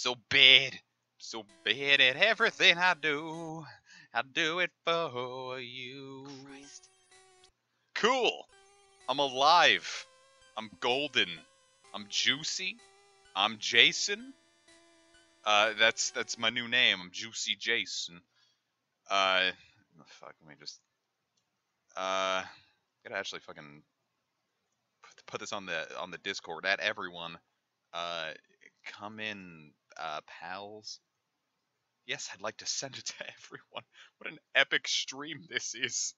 so bad. So bad at everything I do. I do it for you. Christ. Cool. I'm alive. I'm golden. I'm juicy. I'm Jason. That's my new name. I'm Juicy Jason. Fuck. Let me just. Gotta actually fucking put this on the Discord at everyone. Come in, pals. Yes, I'd like to send it to everyone. What an epic stream this is.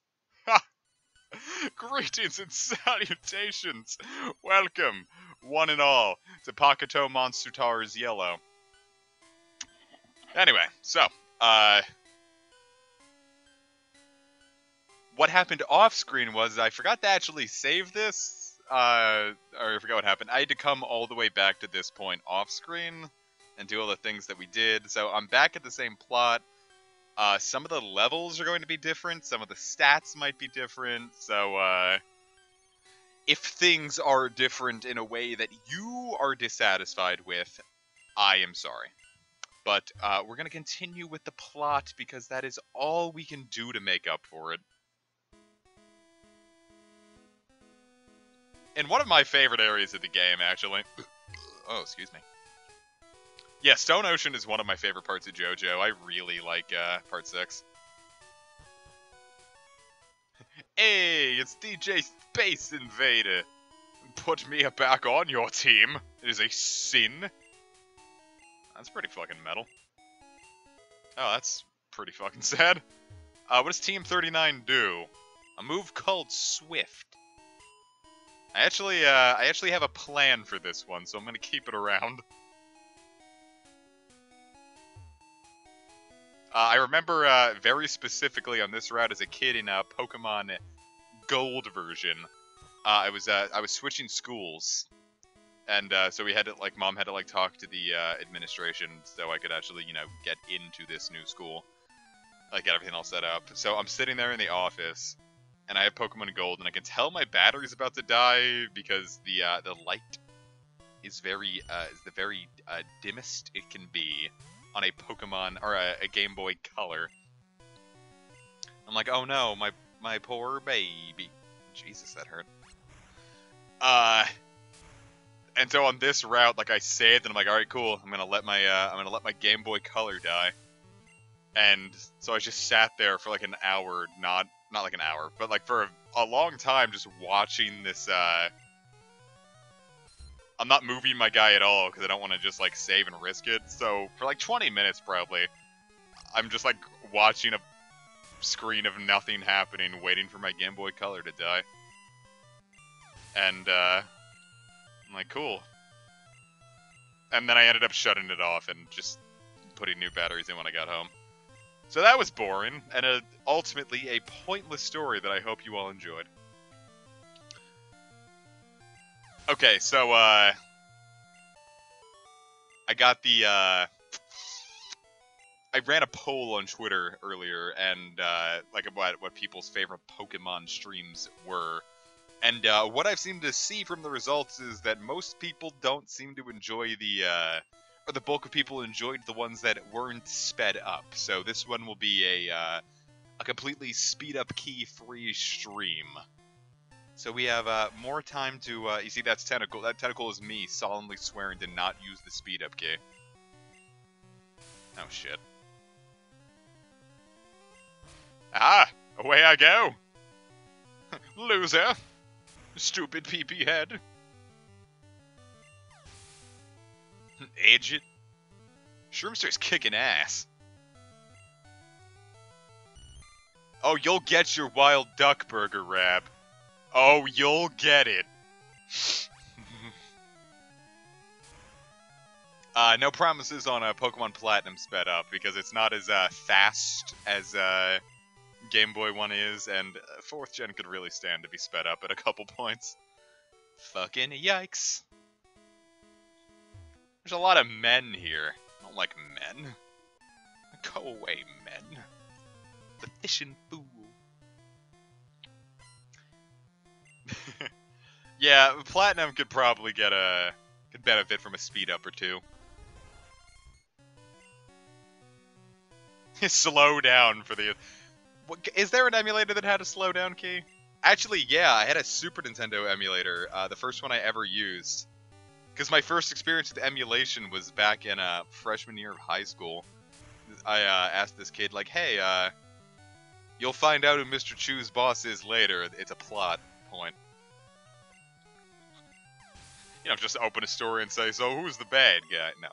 Greetings and salutations. Welcome, one and all, to Pakato Monstutaris Yellow. Anyway, so, what happened off screen was I forgot to actually save this, or I forgot what happened. I had to come all the way back to this point off screen and do all the things that we did. So I'm back at the same plot. Some of the levels are going to be different. Some of the stats might be different. So, if things are different in a way that you are dissatisfied with, I am sorry. But, we're going to continue with the plot because that is all we can do to make up for it. In one of my favorite areas of the game, actually. Oh, excuse me. Yeah, Stone Ocean is one of my favorite parts of JoJo. I really like, Part 6. Hey, it's DJ Space Invader. Put me back on your team. It is a sin. That's pretty fucking metal. Oh, that's pretty fucking sad. What does Team 39 do? A move called Swift. I actually have a plan for this one, so I'm gonna keep it around. I remember very specifically on this route as a kid in Pokemon Gold version. I was switching schools, and so we had to Mom had to talk to the administration so I could actually get into this new school, get everything all set up. So I'm sitting there in the office, and I have Pokemon Gold, and I can tell my battery's about to die because the light is the very dimmest it can be on a Pokemon or a Game Boy Color. I'm like, oh no, my poor baby. Jesus, that hurt. And so on this route, I saved, and I'm like, all right, cool. I'm gonna let my Game Boy Color die. And so I just sat there for an hour, not an hour, but for a long time, just watching this. I'm not moving my guy at all because I don't want to just save and risk it. So for 20 minutes probably, I'm just watching a screen of nothing happening, waiting for my Game Boy Color to die. And I'm like, cool. And then I ended up shutting it off and just putting new batteries in when I got home. So that was boring, and ultimately a pointless story that I hope you all enjoyed. Okay, so, I got the, I ran a poll on Twitter earlier, and, about what people's favorite Pokemon streams were. And, what I've seemed to see from the results is that most people don't seem to enjoy or the bulk of people enjoyed the ones that weren't sped up. So this one will be a completely speed-up key-free stream. So we have more time to, you see that's Tentacle. That Tentacle is me solemnly swearing to not use the speed-up key. Oh shit. Ah! Away I go! Loser! Stupid PP head! Age it. Shroomster's kicking ass. Oh, you'll get your wild duck burger, Rab. Oh, you'll get it. No promises on Pokemon Platinum sped up, because it's not as fast as Game Boy 1 is, and 4th gen could really stand to be sped up at a couple points. Fucking yikes. There's a lot of men here. I don't like men. Go away, men. The fishing fool. Yeah, Platinum could probably could benefit from a speed up or two. slow down for the... Is there an emulator that had a slow down key? Actually, yeah, I had a Super Nintendo emulator, the first one I ever used. Because my first experience with emulation was back in freshman year of high school. I asked this kid, like, hey, you'll find out who Mr. Chu's boss is later. It's a plot point. You know, just open a story and say, so who's the bad guy? No.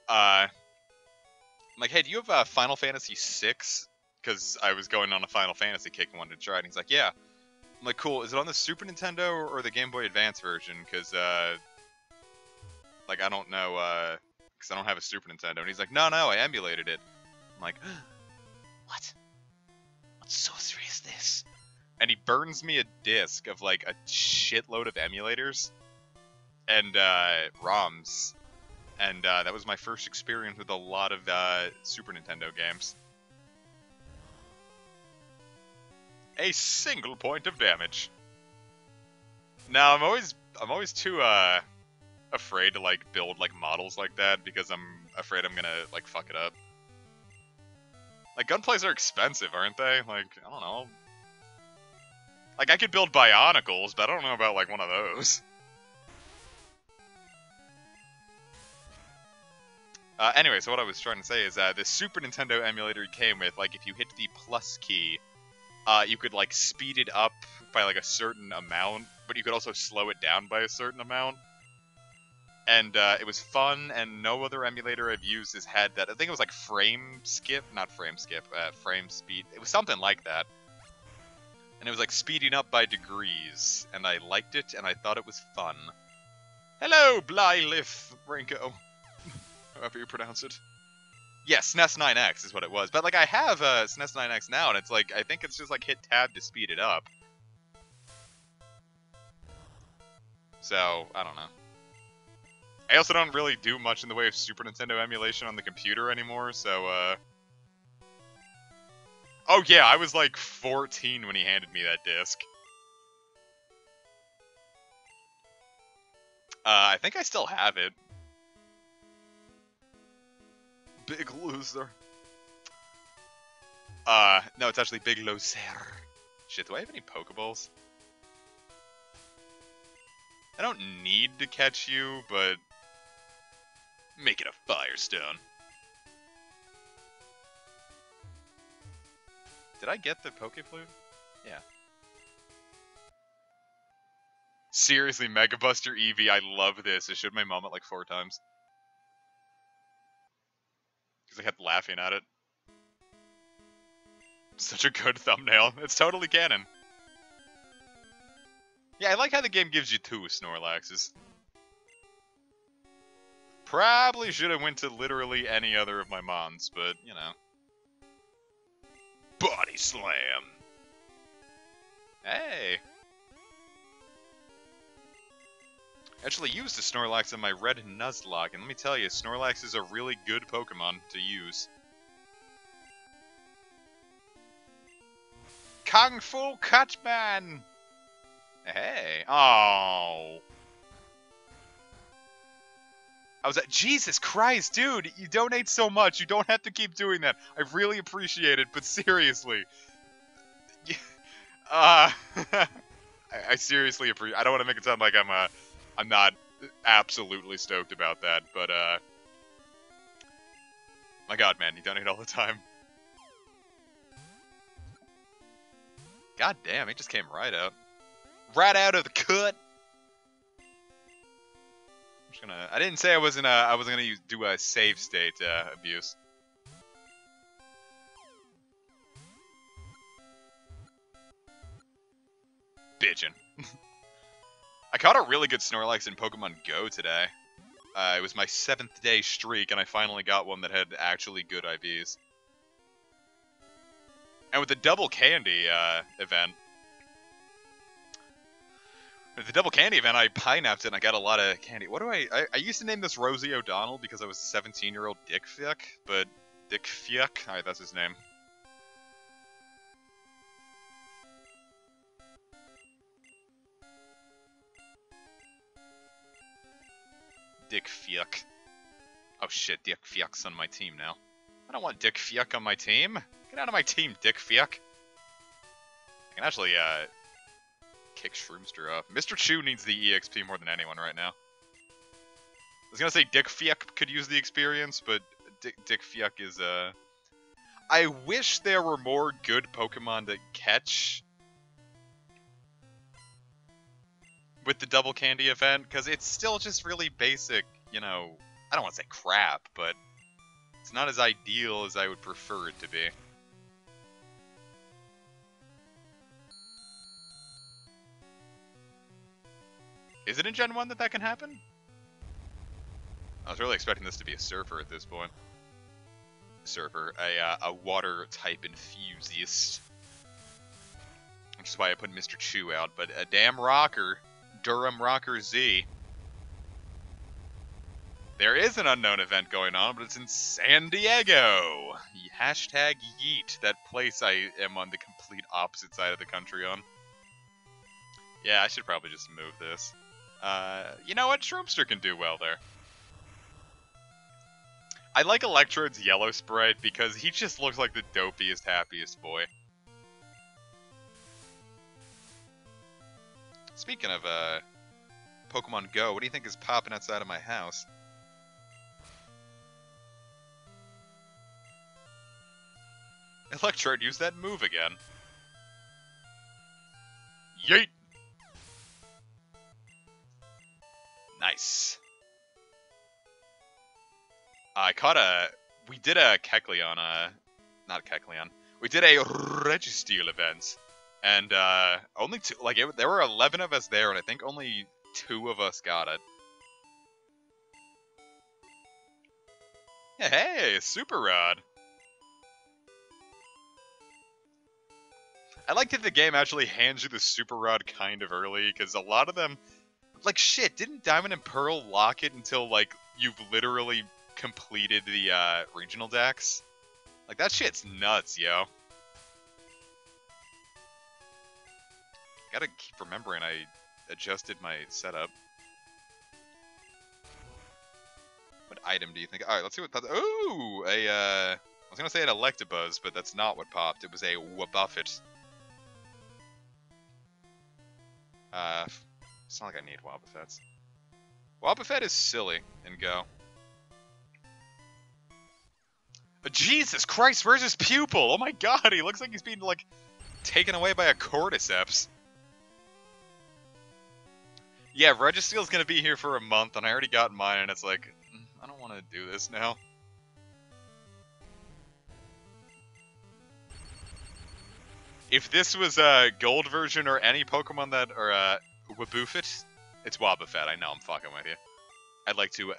I'm like, hey, do you have Final Fantasy VI? Because I was going on a Final Fantasy kick and wanted to try it. And he's like, yeah. I'm like, cool. Is it on the Super Nintendo or the Game Boy Advance version? Because, like, I don't know, because I don't have a Super Nintendo. And he's like, no, I emulated it. I'm like, what? What sorcery is this? And he burns me a disc of, like, a shitload of emulators and ROMs. And that was my first experience with a lot of Super Nintendo games. A single point of damage. Now, I'm always too afraid to like build like models like that because I'm afraid I'm gonna like fuck it up. Like gunplays are expensive, aren't they? Like, I don't know. Like I could build Bionicles, but I don't know about like one of those. Anyway, so what I was trying to say is the Super Nintendo emulator came with, like, if you hit the plus key, you could, like, speed it up by, like, a certain amount, but you could also slow it down by a certain amount. And it was fun, and no other emulator I've used has had that. I think it was, like, frame speed. It was something like that. And it was, like, speeding up by degrees, and I liked it, and I thought it was fun. Hello, Blylith Rinko. However you pronounce it. Yeah, SNES 9X is what it was. But, like, I have SNES 9X now, and it's like, I think it's just, like, hit tab to speed it up. So, I don't know. I also don't really do much in the way of Super Nintendo emulation on the computer anymore, so, Oh, yeah, I was, like, 14 when he handed me that disc. I think I still have it. Big loser. No, it's actually Big Loser. Shit, do I have any Pokeballs? I don't need to catch you, but... make it a Firestone. Did I get the Pokeflute? Yeah. Seriously, Mega Buster Eevee, I love this. I showed my mom it like 4 times. Because I kept laughing at it. Such a good thumbnail. It's totally canon. Yeah, I like how the game gives you 2 Snorlaxes. Probably should have went to literally any other of my mons, but, you know. Body Slam! Hey! Actually used a Snorlax in my red Nuzlocke, and let me tell you, Snorlax is a really good Pokemon to use. Kung Fu Cutman! Hey. Oh. I was at... Jesus Christ, dude! You donate so much, you don't have to keep doing that. I really appreciate it, but seriously. I seriously appreciate... I don't want to make it sound like I'm not absolutely stoked about that, but, my god, man, you donate all the time. God damn, he just came right out. Right out of the cut! I'm just gonna... I didn't say I wasn't gonna do a save state, abuse. Bitchin'. I caught a really good Snorlax in Pokemon Go today. It was my 7th day streak, and I finally got one that had actually good IVs. And with the Double Candy event, I pineapped it and I got a lot of candy. What do I used to name this Rosie O'Donnell because I was a 17-year-old Dick Fiuck, but Dick Fiuck? Alright, that's his name. Dick Fiuck. Oh shit, Dick Fiuck's on my team now. I don't want Dick Fiuk on my team. Get out of my team, Dick Fiuk. I can actually, kick Shroomster up. Mr. Chew needs the EXP more than anyone right now. I was gonna say Dick Fiuk could use the experience, but Dick Fiuk is, I wish there were more good Pokemon to catch with the Double Candy event, because it's still just really basic, you know, I don't want to say crap, but it's not as ideal as I would prefer it to be. Is it in Gen 1 that can happen? I was really expecting this to be a Surfer at this point. Surfer, a water type enthusiast. Which is why I put Mr. Chew out, but a damn rocker, Durham Rocker Z. There is an unknown event going on, but it's in San Diego. Hashtag yeet, that place I am on the complete opposite side of the country on. Yeah, I should probably just move this. You know what? Shroomster can do well there. I like Electrode's yellow sprite because he just looks like the dopiest, happiest boy. Speaking of, Pokemon Go, what do you think is popping outside of my house? Electrode used that move again. Yeet! Nice. I caught we did a Kecleon, not Kecleon. We did a Registeel event. And, only two, like, there were 11 of us there, and I think only 2 of us got it. Yeah, hey, Super Rod. I like that the game actually hands you the Super Rod kind of early, because a lot of them, like, shit, didn't Diamond and Pearl lock it until, like, you've literally completed the, regional decks? Like, that shit's nuts, yo. Gotta keep remembering I adjusted my setup. What item do you think? Alright, let's see what that... Ooh! I was gonna say an Electabuzz, but that's not what popped. It was a Wobbuffet. It's not like I need Wobbuffets. Wobbuffet is silly in Go. Jesus Christ, where's his pupil? Oh my god, he looks like he's being, like, taken away by a cordyceps. Yeah, Registeel's gonna be here for a month, and I already got mine, and it's like, I don't want to do this now. If this was a gold version or any Pokemon that, or Wobbuffet, it's Wobbuffet. I know I'm fucking with you. I'd like to,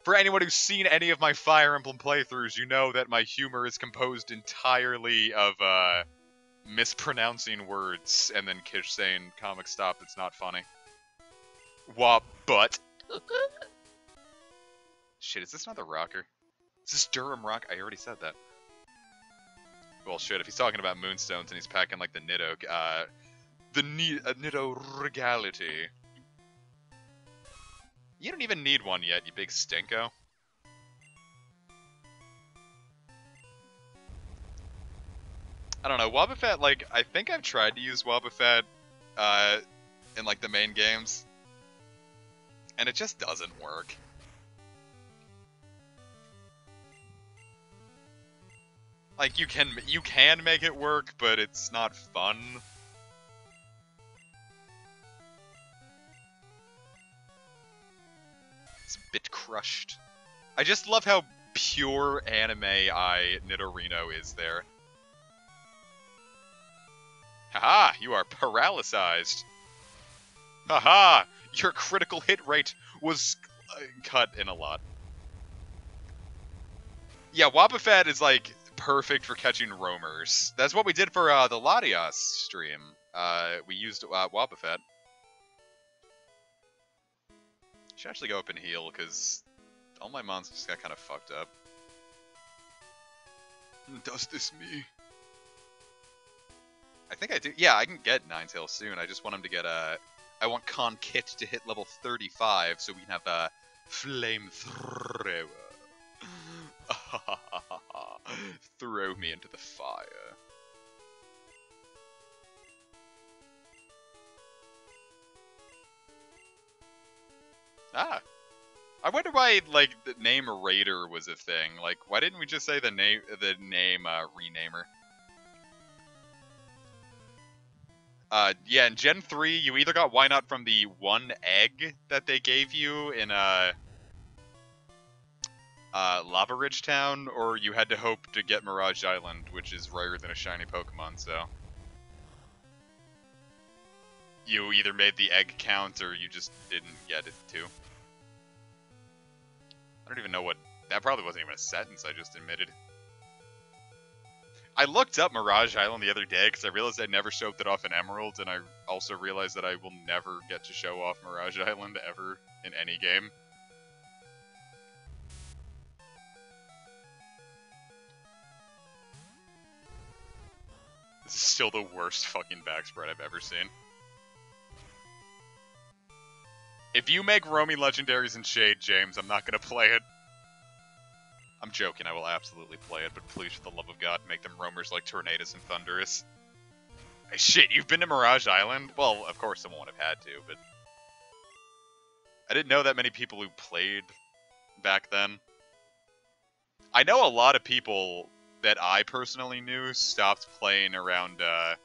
for anyone who's seen any of my Fire Emblem playthroughs, you know that my humor is composed entirely of, mispronouncing words, and then Kish saying, comic stop, it's not funny. Butt. Shit, is this another rocker? Is this Durham Rock? I already said that. Well, shit, if he's talking about Moonstones and he's packing, like, the Niddo, Niddo Regality. You don't even need one yet, you big stinko. I don't know, Wobbuffet, like, I think I've tried to use Wobbuffet, in, like, the main games. And it just doesn't work. Like, you can make it work, but it's not fun. It's a bit crushed. I just love how pure anime-eye Nidorino is there. Haha, you are paralysized. Haha, your critical hit rate was cut in a lot. Yeah, Wobbuffet is, like, perfect for catching roamers. That's what we did for the Latias stream. We used Wobbuffet. Should actually go up and heal, because all my monsters just got kind of fucked up. Does this me? I think I do. Yeah, I can get Ninetales soon. I just want him to get I want Con Kit to hit level 35 so we can have a Flamethrower. Throw me into the fire. Ah. I wonder why, like, the name Raider was a thing. Like, why didn't we just say the name Renamer? Yeah, in Gen 3, you either got Why Not from the one egg that they gave you in, Lava Ridge Town, or you had to hope to get Mirage Island, which is rarer than a shiny Pokemon, so... You either made the egg count, or you just didn't get it, too. I don't even know what... That probably wasn't even a sentence I just admitted. I looked up Mirage Island the other day because I realized I never showed it off in Emerald, and I also realized that I will never get to show off Mirage Island ever in any game. This is still the worst fucking backspread I've ever seen. If you make roaming legendaries in Shade, James, I'm not gonna play it. I'm joking, I will absolutely play it, but please, for the love of God, make them roamers like Tornadus and Thundurus. Hey, shit, you've been to Mirage Island? Well, of course someone would have had to, but... I didn't know that many people who played back then. I know a lot of people that I personally knew stopped playing around, A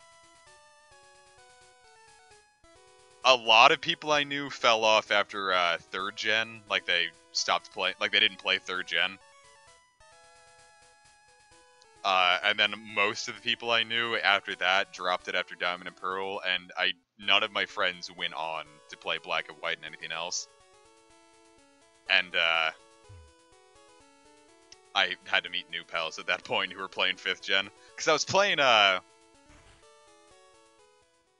lot of people I knew fell off after, 3rd gen. Like, they stopped playing, like, they didn't play 3rd gen. And then most of the people I knew after that dropped it after Diamond and Pearl, and none of my friends went on to play Black and White and anything else. And, I had to meet new pals at that point who were playing 5th gen. Because I was playing,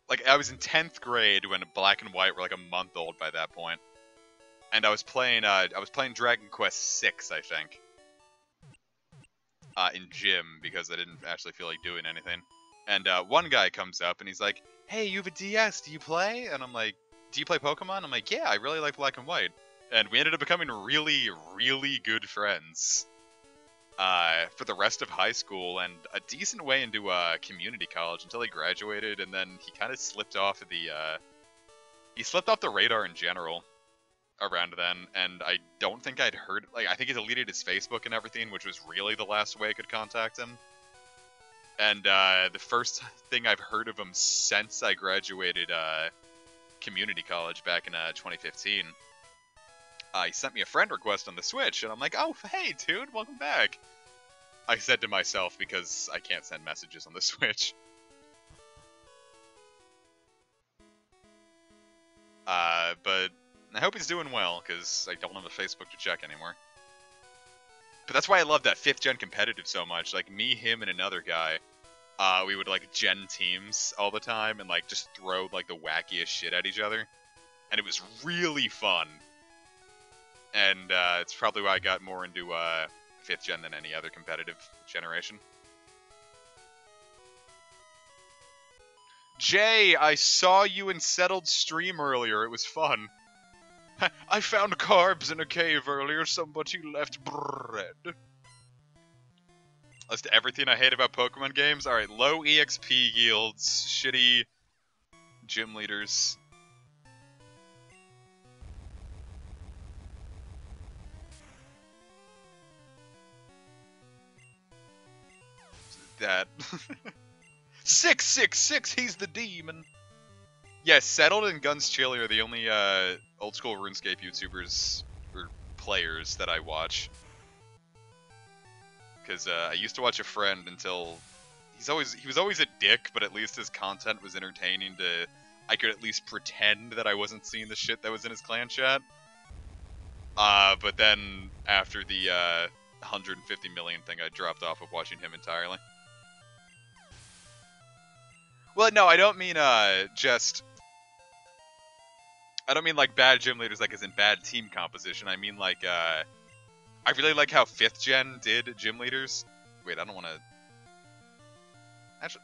like, I was in 10th grade when Black and White were like a month old by that point. And I was playing Dragon Quest VI, I think. In gym, because I didn't actually feel like doing anything. And one guy comes up and he's like, "Hey, you have a DS, do you play?" And I'm like, "Do you play Pokemon?" I'm like, "Yeah, I really like Black and White." And we ended up becoming really, really good friends for the rest of high school and a decent way into community college until he graduated, and then he kind of slipped off the radar in general around then, and I don't think I'd heard, like, I think he deleted his Facebook and everything, which was really the last way I could contact him. And the first thing I've heard of him since I graduated community college back in 2015, he sent me a friend request on the Switch, and I'm like, "Oh, hey, dude, welcome back." I said to myself, because I can't send messages on the Switch. But I hope he's doing well, because I don't have a Facebook to check anymore. But that's why I love that 5th gen competitive so much. Like, me, him, and another guy, we would, like, gen teams all the time and, like, just throw, like, the wackiest shit at each other. And it was really fun. And it's probably why I got more into 5th gen than any other competitive generation. Jay, I saw you in Settled stream earlier. It was fun. I found carbs in a cave earlier. Somebody left bread. List everything I hate about Pokemon games. Alright, low EXP yields, shitty gym leaders. That. 666, he's the demon. Yeah, Settled and Guns Chili are the only old school RuneScape YouTubers or players that I watch. Because I used to watch a friend until he was always a dick, but at least his content was entertaining to I could at least pretend that I wasn't seeing the shit that was in his clan chat. But then after the 150 million thing, I dropped off of watching him entirely. Well, no, I don't mean just. I don't mean like bad gym leaders, like as in bad team composition. I mean like I really like how 5th gen did gym leaders. Wait, I don't want to. Actually,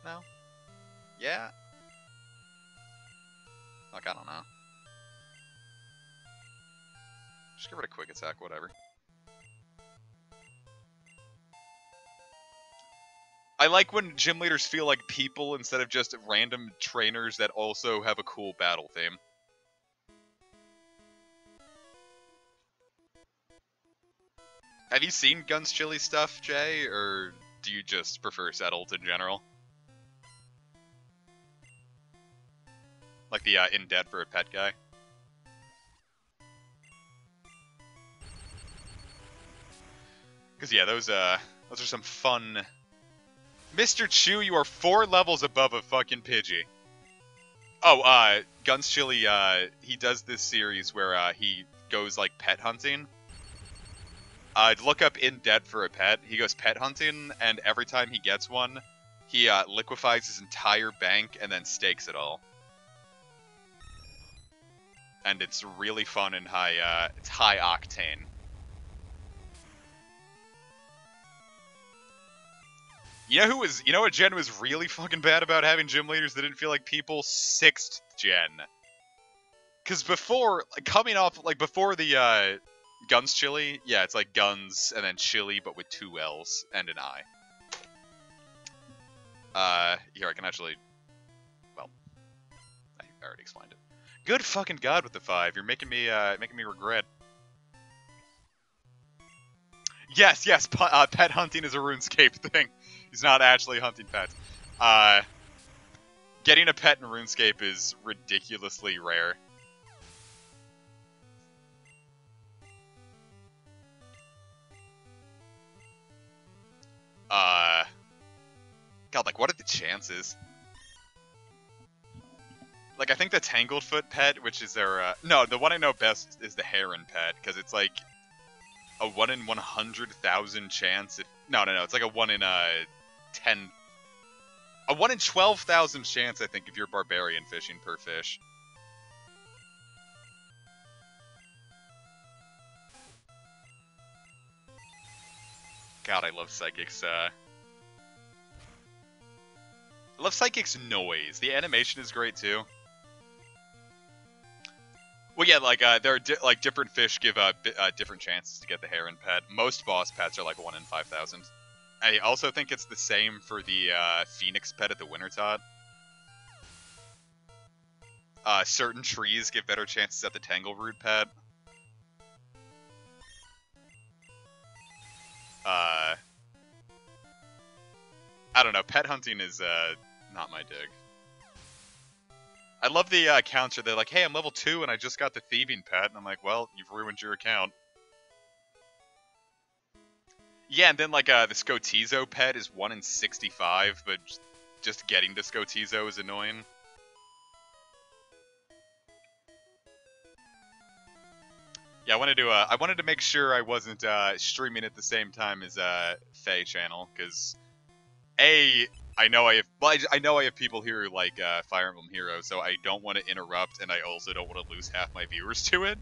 no. Yeah. Like, I don't know. Just give it a quick attack, whatever. I like when gym leaders feel like people instead of just random trainers that also have a cool battle theme. Have you seen Guns Chili stuff, Jay, or do you just prefer Settled in general? Like the In Debt for a Pet guy? Because yeah, those are some fun... Mr. Chew, you are 4 levels above a fucking Pidgey. Oh, Guns Chili, he does this series where, he goes, like, pet hunting. Look up In Debt for a Pet. He goes pet hunting, and every time he gets one, he, liquefies his entire bank and then stakes it all. And it's really fun and it's high octane. You know what gen was really fucking bad about having gym leaders that didn't feel like people? 6th gen. Because before, before the, Guns Chili, yeah, it's like Guns and then Chili, but with 2 L's and an I. Here, I can actually, well, I already explained it. Good fucking god with the 5, you're making me regret. Yes, pet hunting is a RuneScape thing. He's not actually hunting pets. Getting a pet in RuneScape is ridiculously rare. God, like, what are the chances? Like, I think the Tanglefoot pet, which is their, no, the one I know best is the Heron pet, because it's like a 1 in 100,000 chance. No, it's like a 1 in, 10... A 1 in 12,000 chance, I think, if you're barbarian fishing per fish. God, I love Psychic's, I love Psychic's noise. The animation is great, too. Well, yeah, like, there are, different fish give, different chances to get the Heron pet. Most boss pets are, like, 1 in 5,000. I also think it's the same for the, Phoenix pet at the Wintertot. Certain trees give better chances at the Tangleroot pet. I don't know, pet hunting is, not my dig. I love the, counter. They're like, hey, I'm level 2 and I just got the thieving pet. And I'm like, well, you've ruined your account. Yeah, and then, like, the Scotizo pet is 1 in 65, but just getting the Scotizo is annoying. Yeah, I wanted to make sure I wasn't, streaming at the same time as, Faye channel, because, I know I have people here who like, Fire Emblem Heroes, so I don't want to interrupt, and I also don't want to lose half my viewers to it.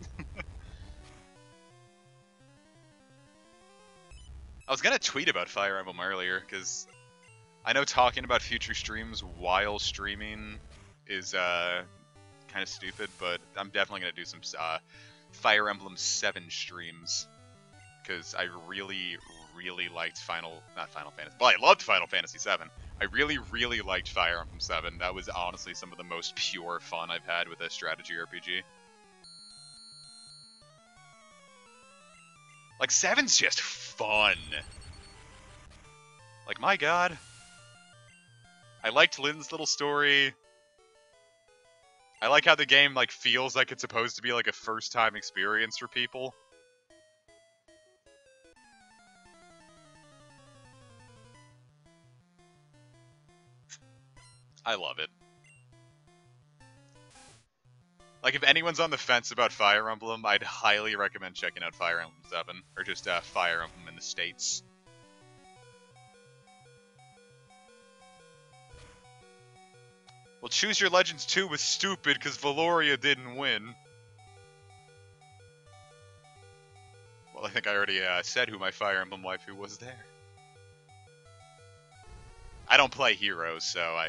I was gonna tweet about Fire Emblem earlier, because I know talking about future streams while streaming is, kind of stupid, but I'm definitely gonna do some, Fire Emblem 7 streams, because I really liked not Final Fantasy, but I loved Final Fantasy 7. I really liked Fire Emblem 7. That was honestly some of the most pure fun I've had with a strategy RPG. Like, 7's just fun. Like, my god. I liked Lynn's little story. I like how the game, like, feels like it's supposed to be, like, a first-time experience for people. I love it. Like, if anyone's on the fence about Fire Emblem, I'd highly recommend checking out Fire Emblem 7. Or just, Fire Emblem in the States. Well, Choose Your Legends 2 was stupid because Valoria didn't win. Well, I think I already, said who my Fire Emblem waifu was there. I don't play Heroes, so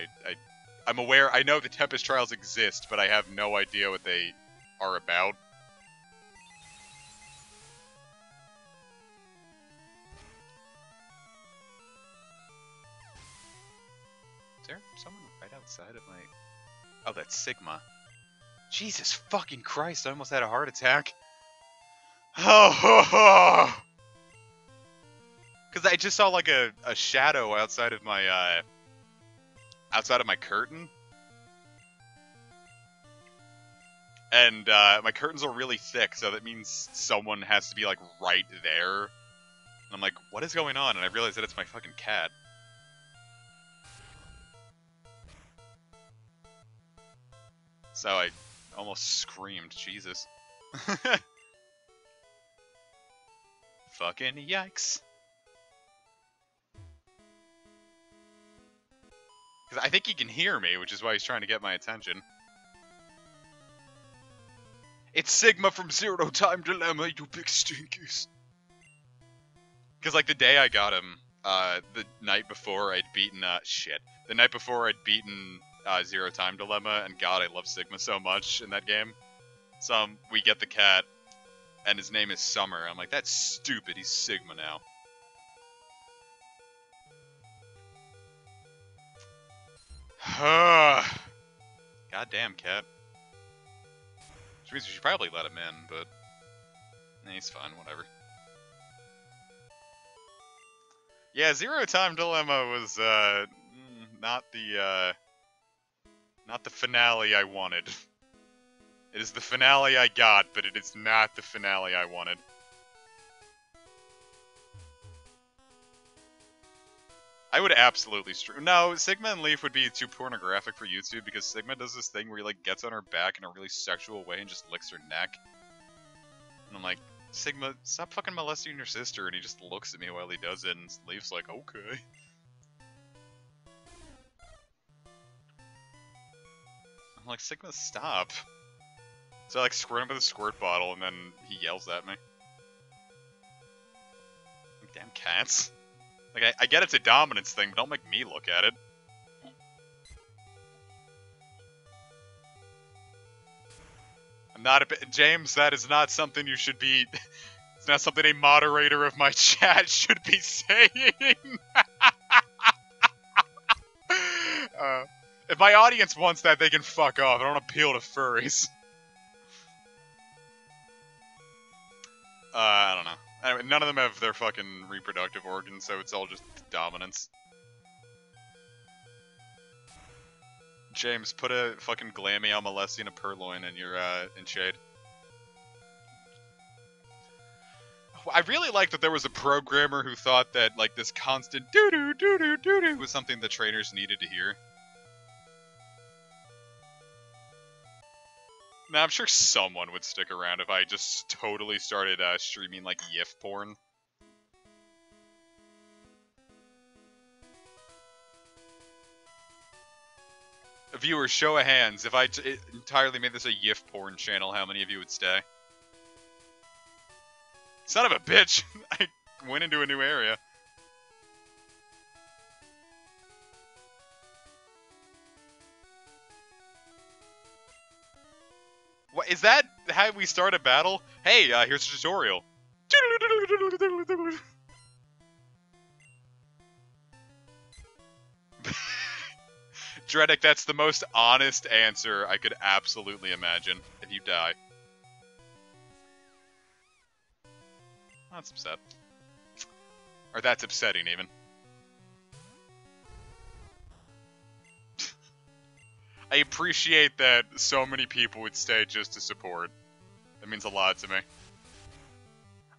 I'm aware, I know the Tempest Trials exist, but I have no idea what they are about. there someone right outside of my... Oh, that's Sigma. Jesus fucking Christ, I almost had a heart attack. Oh, because I just saw like a shadow outside of my curtain, and my curtains are really thick, so that means someone has to be like right there. And I'm like, what is going on? And I realize that it's my fucking cat. So I almost screamed, Jesus. Fucking yikes. Because I think he can hear me, which is why he's trying to get my attention. It's Sigma from Zero Time Dilemma, you big stinkers. Because, like, the day I got him, the night before I'd beaten, the night before I'd beaten Zero Time Dilemma, and God, I love Sigma so much in that game. So, we get the cat, and his name is Summer. I'm like, that's stupid, he's Sigma now. Goddamn cat. Which means we should probably let him in, but... he's fine, whatever. Yeah, Zero Time Dilemma was, not the finale I wanted. It is the finale I got, but it is not the finale I wanted. I would absolutely stream. No, Sigma and Leaf would be too pornographic for YouTube, because Sigma does this thing where he, like, gets on her back in a really sexual way and just licks her neck. And I'm like, Sigma, stop fucking molesting your sister, and he just looks at me while he does it, and Leaf's like, okay. I'm like, Sigma, stop. So I, like, squirt him with a squirt bottle, and then he yells at me. Like, damn cats. Like, I get it's a dominance thing, but don't make me look at it. I'm not a bit... James, that is not something you should be... It's not something a moderator of my chat should be saying. If my audience wants that, they can fuck off. I don't appeal to furries. I don't know. Anyway, none of them have their fucking reproductive organs, so it's all just dominance. James, put a fucking glammy Almalessi and a purloin in your, in shade. I really like that there was a programmer who thought that, like, this constant doo-doo, doo-doo, doo-doo was something the trainers needed to hear. Now, I'm sure someone would stick around if I just totally started streaming, like, YIF porn. Viewers, show of hands. If I entirely made this a YIF porn channel, how many of you would stay? Son of a bitch! I went into a new area. What, is that how we start a battle? Hey, here's a tutorial. Dredic, that's the most honest answer I could absolutely imagine if you die. That's upset. Or that's upsetting, even. I appreciate that so many people would stay just to support. That means a lot to me.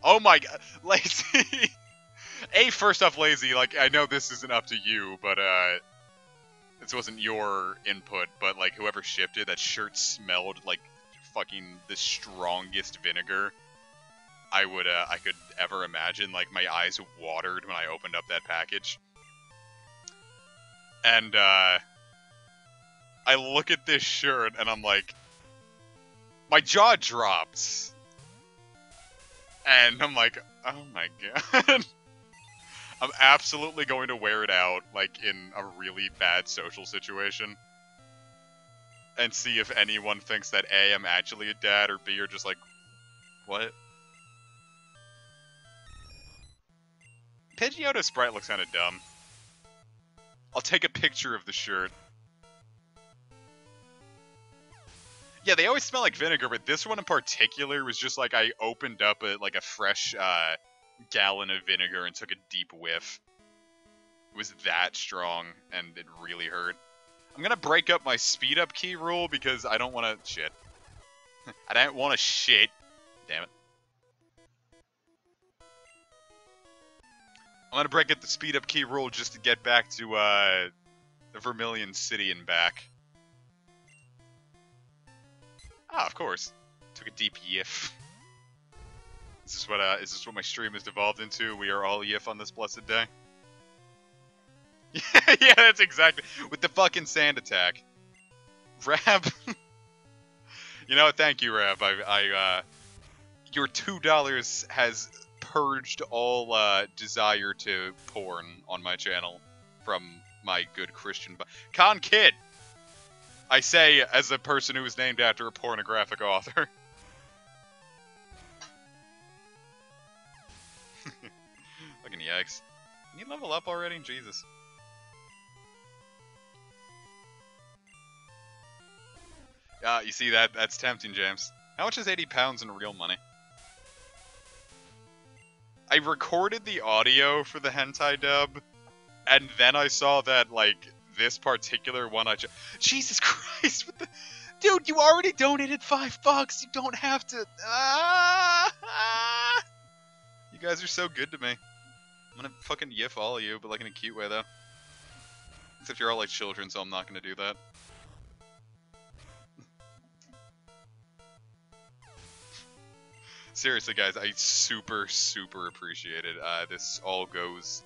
Oh my god, Lazy! First off, Lazy, like, I know this isn't up to you, but, this wasn't your input, but, like, whoever shipped it, that shirt smelled like fucking the strongest vinegar I could ever imagine. Like, my eyes watered when I opened up that package. And, I look at this shirt, and I'm like, my jaw drops. And I'm like, oh my god. I'm absolutely going to wear it out, like, in a really bad social situation. And see if anyone thinks that A, I'm actually a dad, or B, you're just like, what? Pidgeotto sprite looks kind of dumb. I'll take a picture of the shirt. Yeah, they always smell like vinegar, but this one in particular was just like I opened up a fresh gallon of vinegar and took a deep whiff. It was that strong, and it really hurt. I'm gonna break up my speed up key rule because I don't want to shit. I don't want to shit. Damn it. I'm gonna break up the speed up key rule just to get back to the Vermilion City and back. Ah, of course. Took a deep yiff. Is this what my stream has devolved into? We are all yiff on this blessed day. Yeah, that's exactly with the fucking sand attack. Rab, you know what? Thank you, Rab. Your $2 has purged all desire to porn on my channel from my good Christian. Con Kid, I say as a person who was named after a pornographic author. Fucking yikes! Can you level up already? Jesus. You see that? That's tempting, James. How much is 80 pounds in real money? I recorded the audio for the hentai dub, and then I saw that, like, this particular one Jesus Christ, what the... Dude, you already donated $5. You don't have to... You guys are so good to me. I'm gonna fucking yiff all of you, but, like, in a cute way, though. Except you're all, like, children, so I'm not gonna do that. Seriously, guys, I super, super appreciate it. This all goes...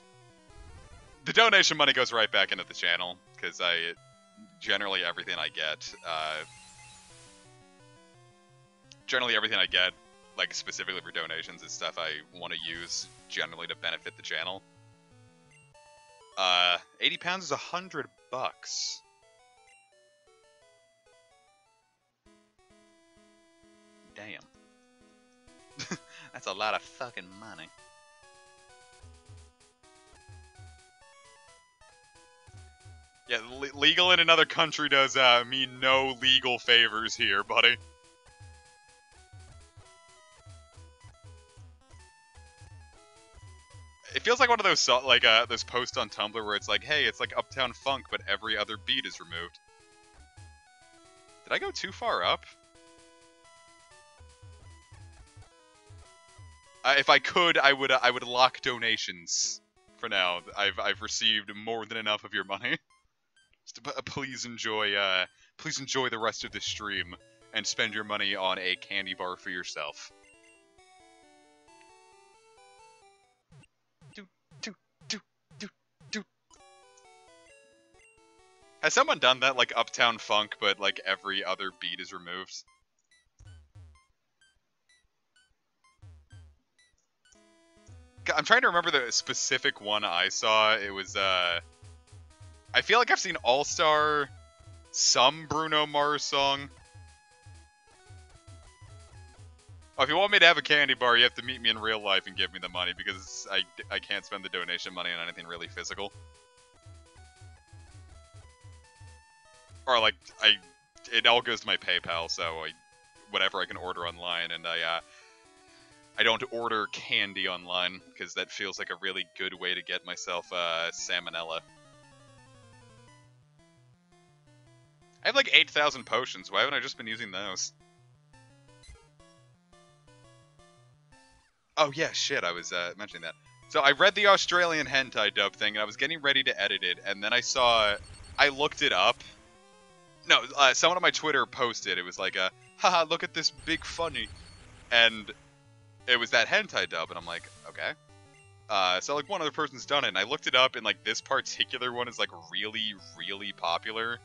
The donation money goes right back into the channel, because generally everything I get, like, specifically for donations, is stuff I want to use, generally to benefit the channel. 80 pounds is $100. Damn. That's a lot of fucking money. Yeah, legal in another country does mean no legal favors here, buddy. It feels like one of those those posts on Tumblr where it's like, hey, it's like Uptown Funk, but every other beat is removed. Did I go too far up? If I could, I would lock donations for now. I've received more than enough of your money. Just, please enjoy the rest of the stream and spend your money on a candy bar for yourself. Has someone done that, like Uptown Funk, but like every other beat is removed? I'm trying to remember the specific one I saw. It was, I feel like I've seen All-Star, some Bruno Mars song. Oh, if you want me to have a candy bar, you have to meet me in real life and give me the money, because I can't spend the donation money on anything really physical. Or, like, it all goes to my PayPal, so whatever I can order online, and I don't order candy online, because that feels like a really good way to get myself salmonella. I have like 8,000 potions. Why haven't I just been using those? Oh yeah, shit, I was mentioning that. So I read the Australian hentai dub thing, and I was getting ready to edit it, and then I looked it up. No, someone on my Twitter posted, it was like haha, look at this big funny. And it was that hentai dub, and I'm like, okay. So like one other person's done it, and I looked it up, and like this particular one is like really, really popular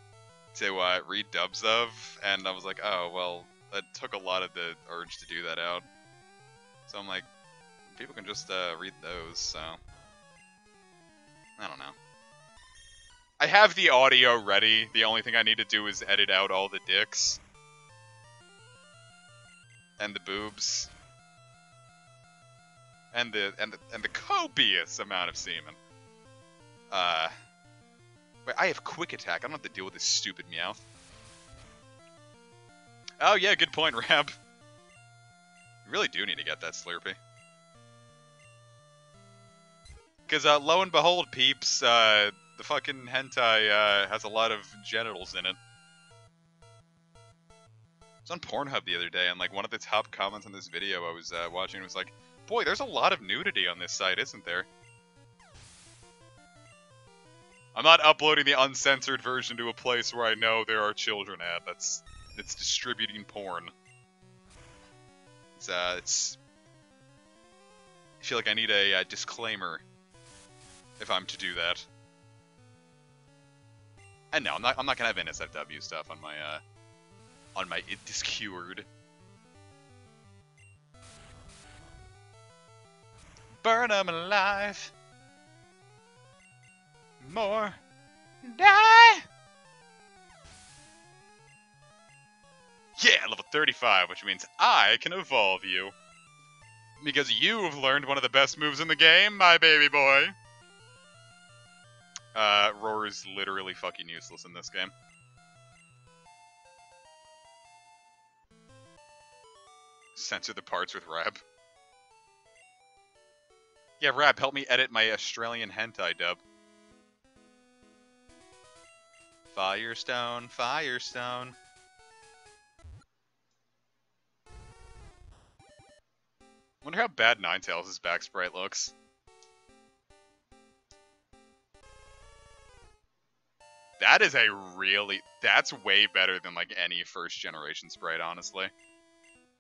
to read dubs of, and I was like, oh, well, that took a lot of the urge to do that out. So I'm like, people can just read those, so I don't know. I have the audio ready. The only thing I need to do is edit out all the dicks and the boobs and the copious amount of semen. Wait, I have quick attack. I don't have to deal with this stupid Meowth. Oh yeah, good point, Rab. You really do need to get that Slurpee. Because lo and behold, peeps, the fucking hentai has a lot of genitals in it. I was on Pornhub the other day, and like one of the top comments on this video I was watching was like, "Boy, there's a lot of nudity on this site, isn't there?" I'm not uploading the uncensored version to a place where I know there are children at. It's distributing porn. It's. I feel like I need a disclaimer if I'm to do that. And no, I'm not gonna have NSFW stuff on my Discord. Burn 'em alive. More. Die. Yeah, level 35, which means I can evolve you. Because you've learned one of the best moves in the game, my baby boy. Roar is literally fucking useless in this game. Censor the parts with Rab. Yeah, Rab, help me edit my Australian hentai dub. Firestone, Firestone. Wonder how bad Ninetales' back sprite looks. That is a really... That's way better than, like, any first-generation sprite, honestly.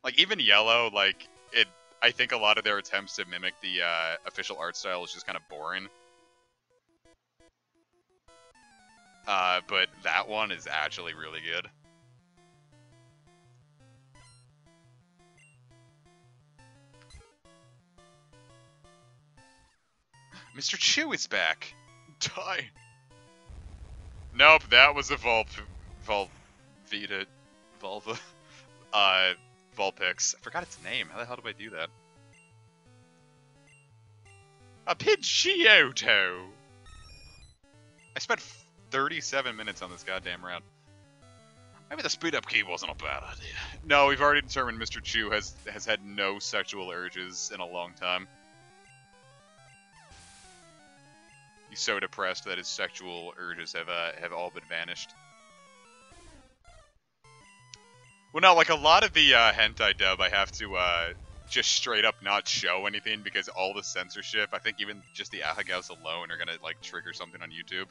Like, even Yellow, like, it... I think a lot of their attempts to mimic the official art style is just kind of boring. But that one is actually really good. Mr. Chew is back! Die! Nope, that was a Vulpix. I forgot its name. How the hell do I do that? A Pidgeotto! I spent 37 minutes on this goddamn round. Maybe the speed up key wasn't a bad idea. No, we've already determined Mr. Chew has had no sexual urges in a long time. He's so depressed that his sexual urges have all but vanished. Well, no, like a lot of the hentai dub, I have to just straight up not show anything because all the censorship, I think even just the Ahagaus alone are gonna like trigger something on YouTube.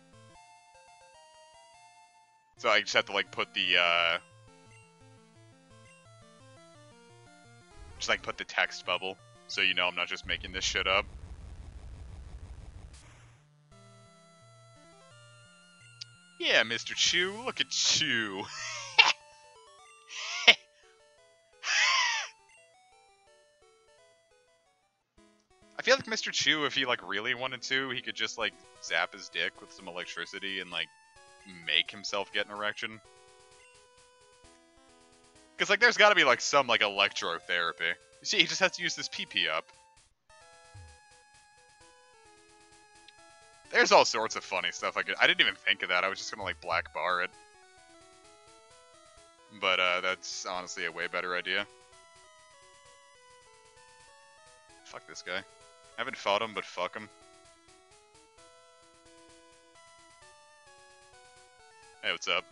So I just have to like put the put the text bubble so you know I'm not just making this shit up. Yeah, Mr. Chew, look at you. I feel like Mr. Chew, if he like really wanted to, he could just like zap his dick with some electricity and like make himself get an erection. Because like there's gotta be like some like electrotherapy. You see, he just has to use this PP up. There's all sorts of funny stuff I didn't even think of that. I was just gonna like black bar it. But that's honestly a way better idea. Fuck this guy. I haven't fought him, but fuck him. Hey, what's up?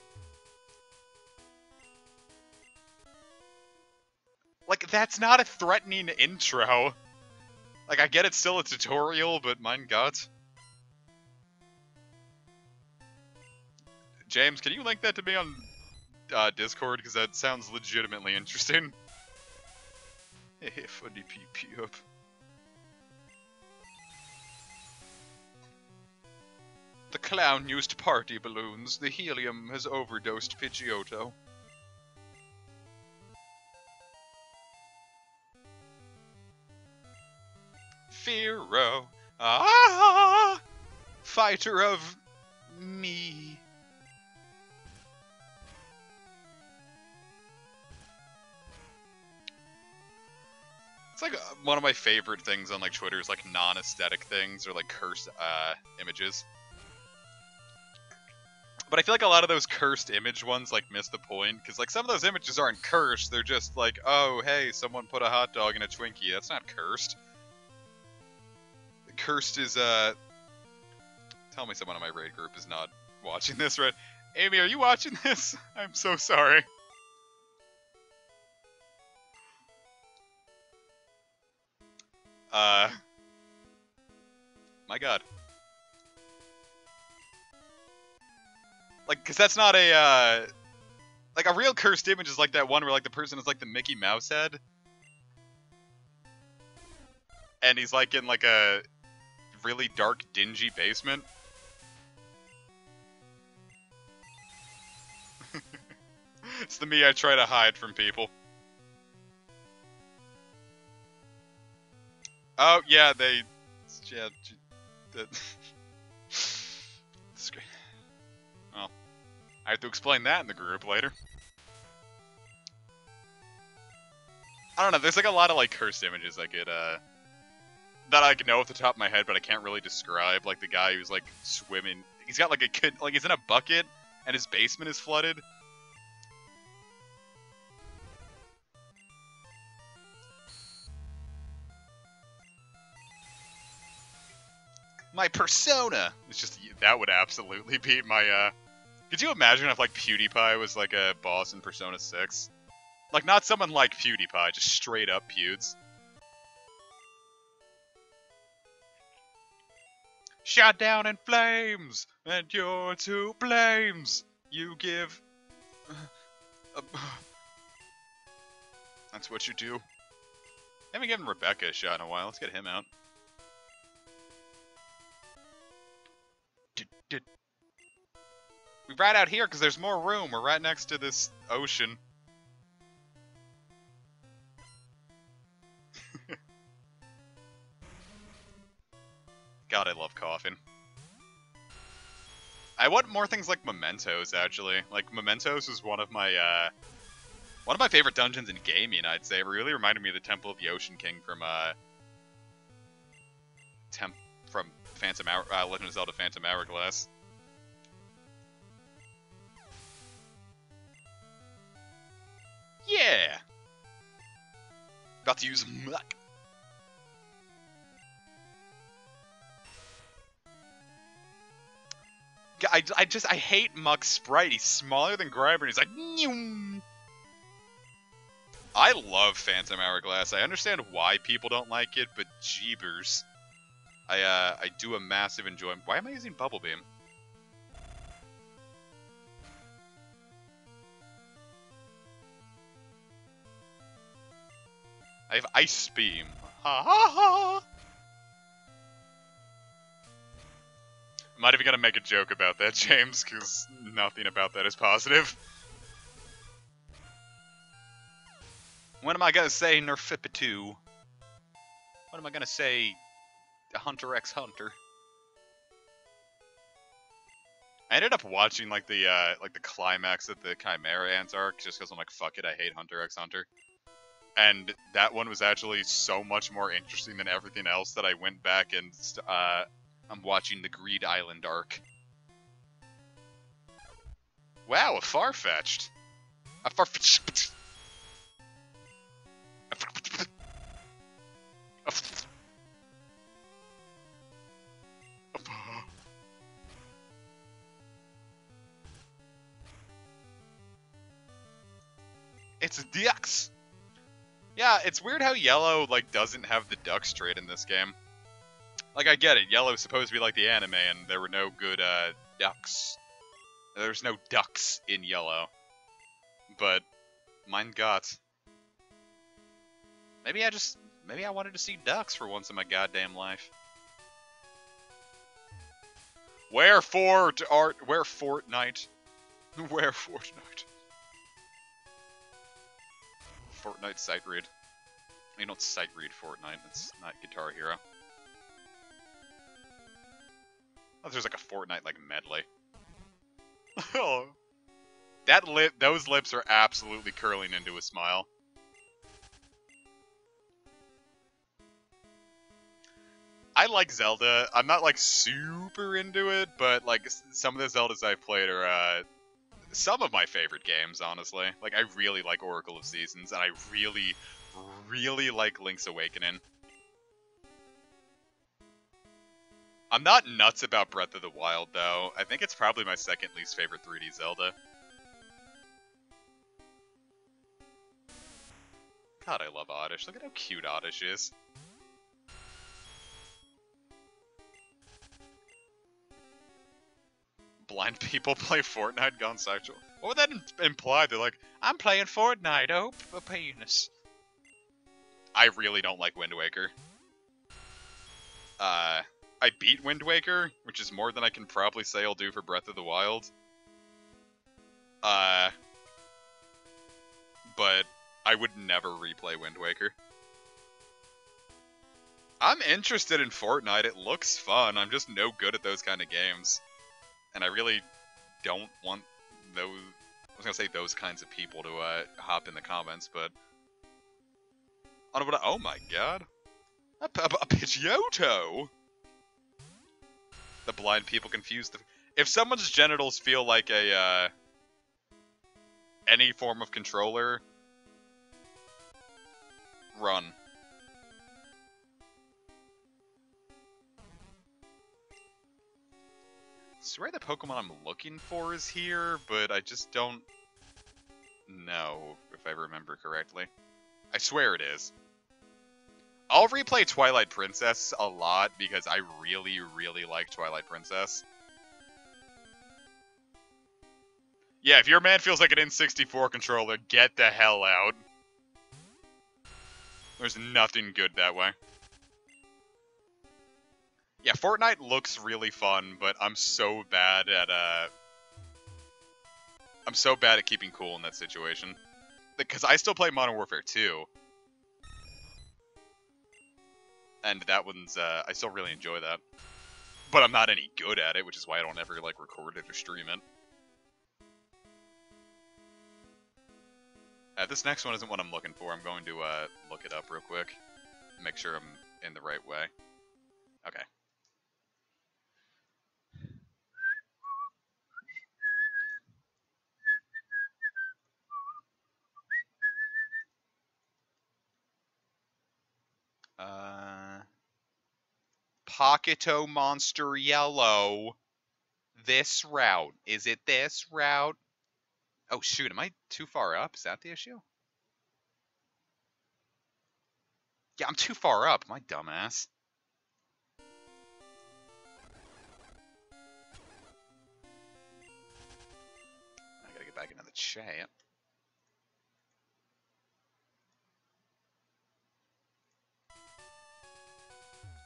Like, that's not a threatening intro. Like, I get it's still a tutorial, but mein Gott. James, can you link that to me on Discord? Because that sounds legitimately interesting. Hey, funny PP up. The clown used party balloons. The helium has overdosed Pidgeotto. Firo. Ah! Fighter of me. It's like one of my favorite things on like Twitter is like non-aesthetic things or like cursed images. But I feel like a lot of those cursed image ones, like, miss the point. Because, like, some of those images aren't cursed. They're just like, oh, hey, someone put a hot dog in a Twinkie. That's not cursed. Cursed is, Tell me someone in my raid group is not watching this, right? Amy, are you watching this? I'm so sorry. My god. Like, cause that's not a, like, a real cursed image is like that one where, like, the person is, like, the Mickey Mouse head. And he's, like, in, like, a really dark, dingy basement. It's the me I try to hide from people. Oh, yeah, they... Yeah, well, I have to explain that in the group later. I don't know, there's like a lot of like cursed images I could, that I can know off the top of my head, but I can't really describe. Like the guy who's like swimming, he's got like a kid, like he's in a bucket, and his basement is flooded. My persona! It's just, that would absolutely be my, Could you imagine if, like, PewDiePie was, like, a boss in Persona 6? Like, not someone like PewDiePie, just straight up Pewds. Shot down in flames, and you're to blames. You give... That's what you do. Haven't given Rebecca a shot in a while, let's get him out. We ride out here because there's more room. We're right next to this ocean. God, I love coughing. I want more things like Mementos, actually. Like, Mementos was one of my favorite dungeons in gaming, I'd say. It really reminded me of the Temple of the Ocean King from, Legend of Zelda Phantom Hourglass. Yeah! About to use muck. I hate Muck's sprite. He's smaller than Grimer, and he's like, Nyum. I love Phantom Hourglass. I understand why people don't like it, but jeebers. I do a massive enjoyment. Why am I using Bubble Beam? I have Ice Beam. Ha ha ha! I'm not even gonna make a joke about that, James, because nothing about that is positive. When am I gonna say Nerfipitu? When am I gonna say Hunter x Hunter? I ended up watching like the climax of the Chimera Ants arc just because I'm like, fuck it, I hate Hunter x Hunter. And that one was actually so much more interesting than everything else that I went back and I'm watching the Greed Island arc. Wow, a Farfetch'd. A Farfetch'd. It's ducks. Yeah, it's weird how Yellow like doesn't have the ducks trait in this game. Like, I get it, Yellow's supposed to be like the anime, and there were no good, ducks. There's no ducks in Yellow. But, mein Gott. Maybe I wanted to see ducks for once in my goddamn life. Where Fortnite? Where Fortnite? Fortnite sight read. You don't sight read Fortnite, it's not Guitar Hero. Oh, there's like a Fortnite like medley. Oh. Those lips are absolutely curling into a smile. I like Zelda. I'm not like super into it, but like some of the Zeldas I've played are some of my favorite games, honestly. Like I really like Oracle of Seasons, and I really, really like Link's Awakening. I'm not nuts about Breath of the Wild, though. I think it's probably my second least favorite 3D Zelda. God, I love Oddish. Look at how cute Oddish is. Blind people play Fortnite gone sexual. What would that imply? They're like, I'm playing Fortnite, oh, a penis. I really don't like Wind Waker. I beat Wind Waker, which is more than I can probably say I'll do for Breath of the Wild. But I would never replay Wind Waker. I'm interested in Fortnite. It looks fun. I'm just no good at those kind of games. And I really don't want those... I was going to say those kinds of people to hop in the comments, but... Oh my god. A Pidgeotto? The blind people confuse the... If someone's genitals feel like a, any form of controller, run. I swear the Pokemon I'm looking for is here, but I just don't know if I remember correctly. I swear it is. I'll replay Twilight Princess a lot because I really, really like Twilight Princess. Yeah, if your man feels like an N64 controller, get the hell out. There's nothing good that way. Yeah, Fortnite looks really fun, but I'm so bad at keeping cool in that situation. Because I still play Modern Warfare 2. And that one's, I still really enjoy that. But I'm not any good at it, which is why I don't ever, like, record it or stream it. This next one isn't what I'm looking for. I'm going to, look it up real quick. Make sure I'm in the right way. Okay. Pocketo Monster Yellow. This route. Is it this route? Oh, shoot. Am I too far up? Is that the issue? Yeah, I'm too far up. My dumbass. I gotta get back into the chat.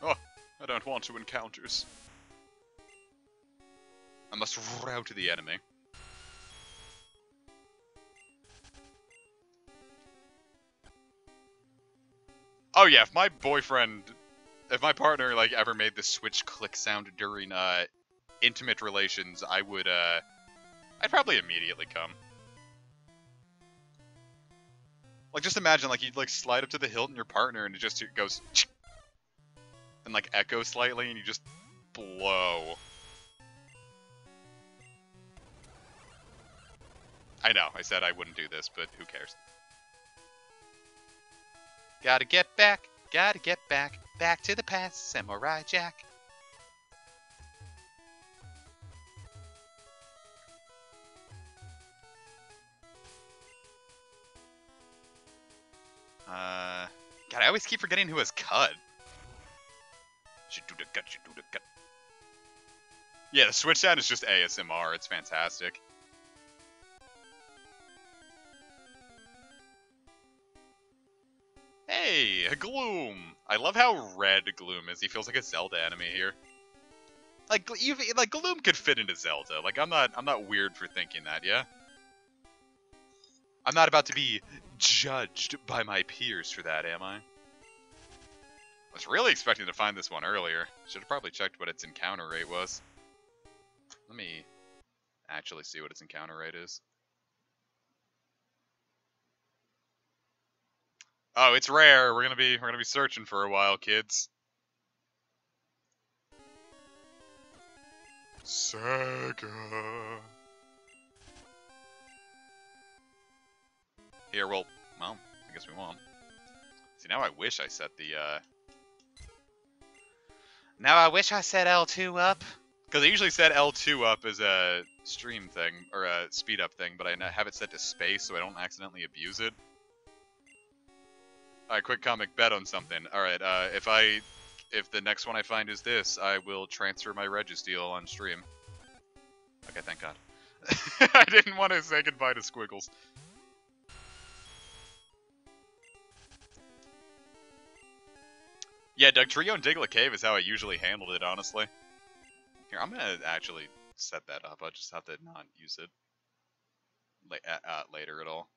Oh, I don't want to encounters. I must route the enemy. Oh yeah, if my partner, like, ever made the switch click sound during, intimate relations, I would, I'd probably immediately come. Like, just imagine, like, you'd, like, slide up to the hilt in your partner, and it just goes... and, like, echoes slightly, and you just blow. I know, I said I wouldn't do this, but who cares? Gotta get back back to the past, Samurai Jack. God, I always keep forgetting who has cut. Should do the cut, should do the cut. Yeah, the switch sound is just ASMR, it's fantastic. Hey, Gloom! I love how red Gloom is. He feels like a Zelda enemy here. Like, Gloom could fit into Zelda. Like, I'm not weird for thinking that, yeah? I'm not about to be judged by my peers for that, am I? I was really expecting to find this one earlier. Should have probably checked what its encounter rate was. Let me actually see what its encounter rate is. Oh, it's rare. We're gonna be searching for a while, kids. Sega. Here, well, I guess we won't. See, now I wish I set the, Now I wish I set L2 up. Because I usually set L2 up as a stream thing, or a speed up thing, but I have it set to space so I don't accidentally abuse it. Alright, quick comic bet on something. Alright, if the next one I find is this, I will transfer my Registeel on stream. Okay, thank God. I didn't want to say goodbye to Squiggles. Yeah, Dugtrio and Diglett Cave is how I usually handled it, honestly. Here, I'm gonna actually set that up. I'll just have to not use it later at all.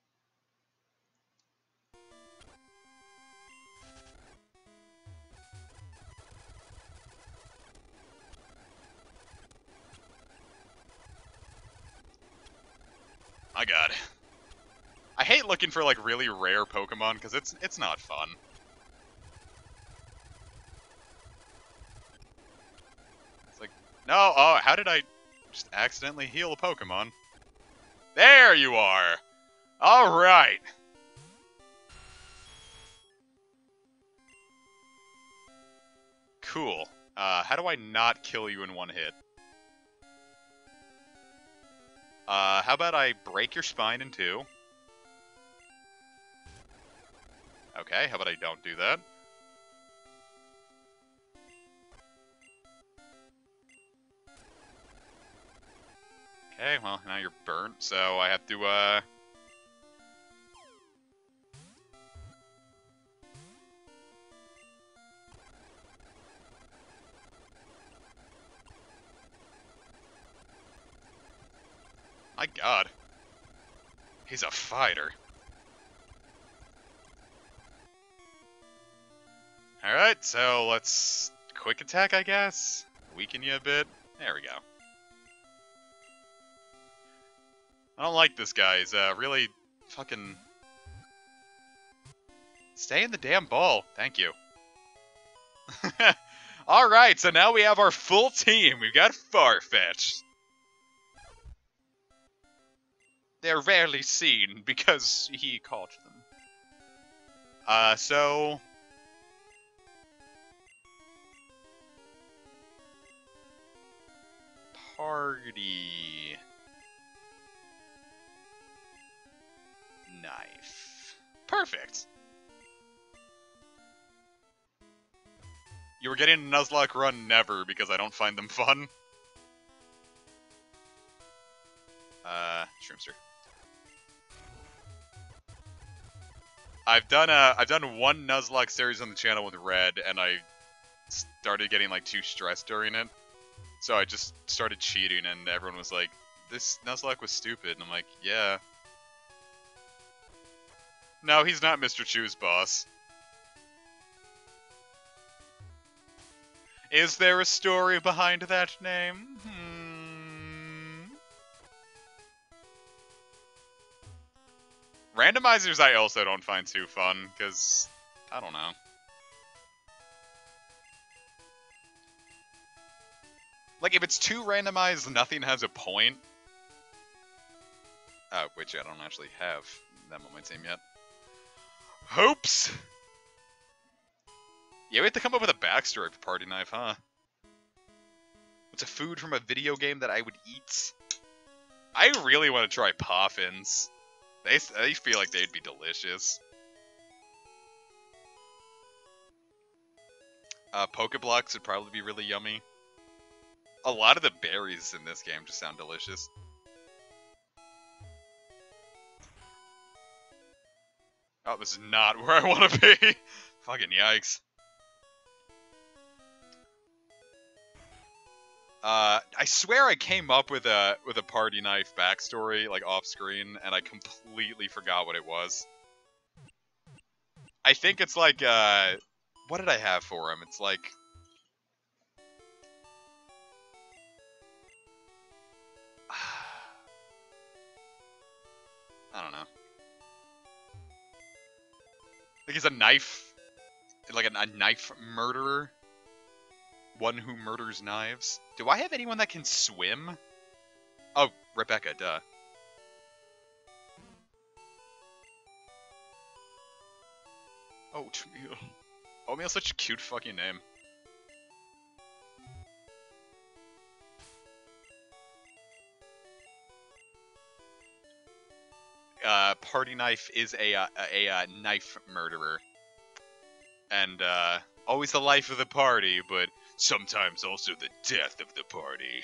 My God. I hate looking for, like, really rare Pokemon, because it's not fun. It's like, no, oh, how did I just accidentally heal a Pokemon? There you are! Alright! Cool. How do I not kill you in one hit? How about I break your spine in two? Okay, how about I don't do that? Okay, well, now you're burnt, so I have to, My God. He's a fighter. Alright, so let's quick attack, I guess? Weaken you a bit. There we go. I don't like this guy. He's really fucking... Stay in the damn ball. Thank you. Alright, so now we have our full team. We've got Farfetch. They're rarely seen because he caught them. So... Party... Knife. Perfect! You were getting a Nuzlocke run never because I don't find them fun. Shroomster. I've done one Nuzlocke series on the channel with Red, and I started getting like too stressed during it. So I just started cheating, and everyone was like, "This Nuzlocke was stupid," and I'm like, "Yeah." No, he's not Mr. Chu's boss. Is there a story behind that name? Randomizers I also don't find too fun, because, I don't know. Like, if it's too randomized, nothing has a point. Which I don't actually have them on my team yet. Hopes! Yeah, we have to come up with a backstory for Party Knife, huh? What's a food from a video game that I would eat? I really want to try Poffins. They feel like they'd be delicious. Pokeblocks would probably be really yummy. A lot of the berries in this game just sound delicious. Oh, this is not where I want to be. Fucking yikes. I swear I came up with a Party Knife backstory, like, off-screen, and I completely forgot what it was. I think it's like, what did I have for him? It's like... I don't know. Like, he's a knife... Like, a knife murderer? One who murders knives. Do I have anyone that can swim? Oh, Rebecca, duh. Oatmeal. Oatmeal's such a cute fucking name. Party Knife is a knife murderer. And, always the life of the party, but sometimes also the death of the party.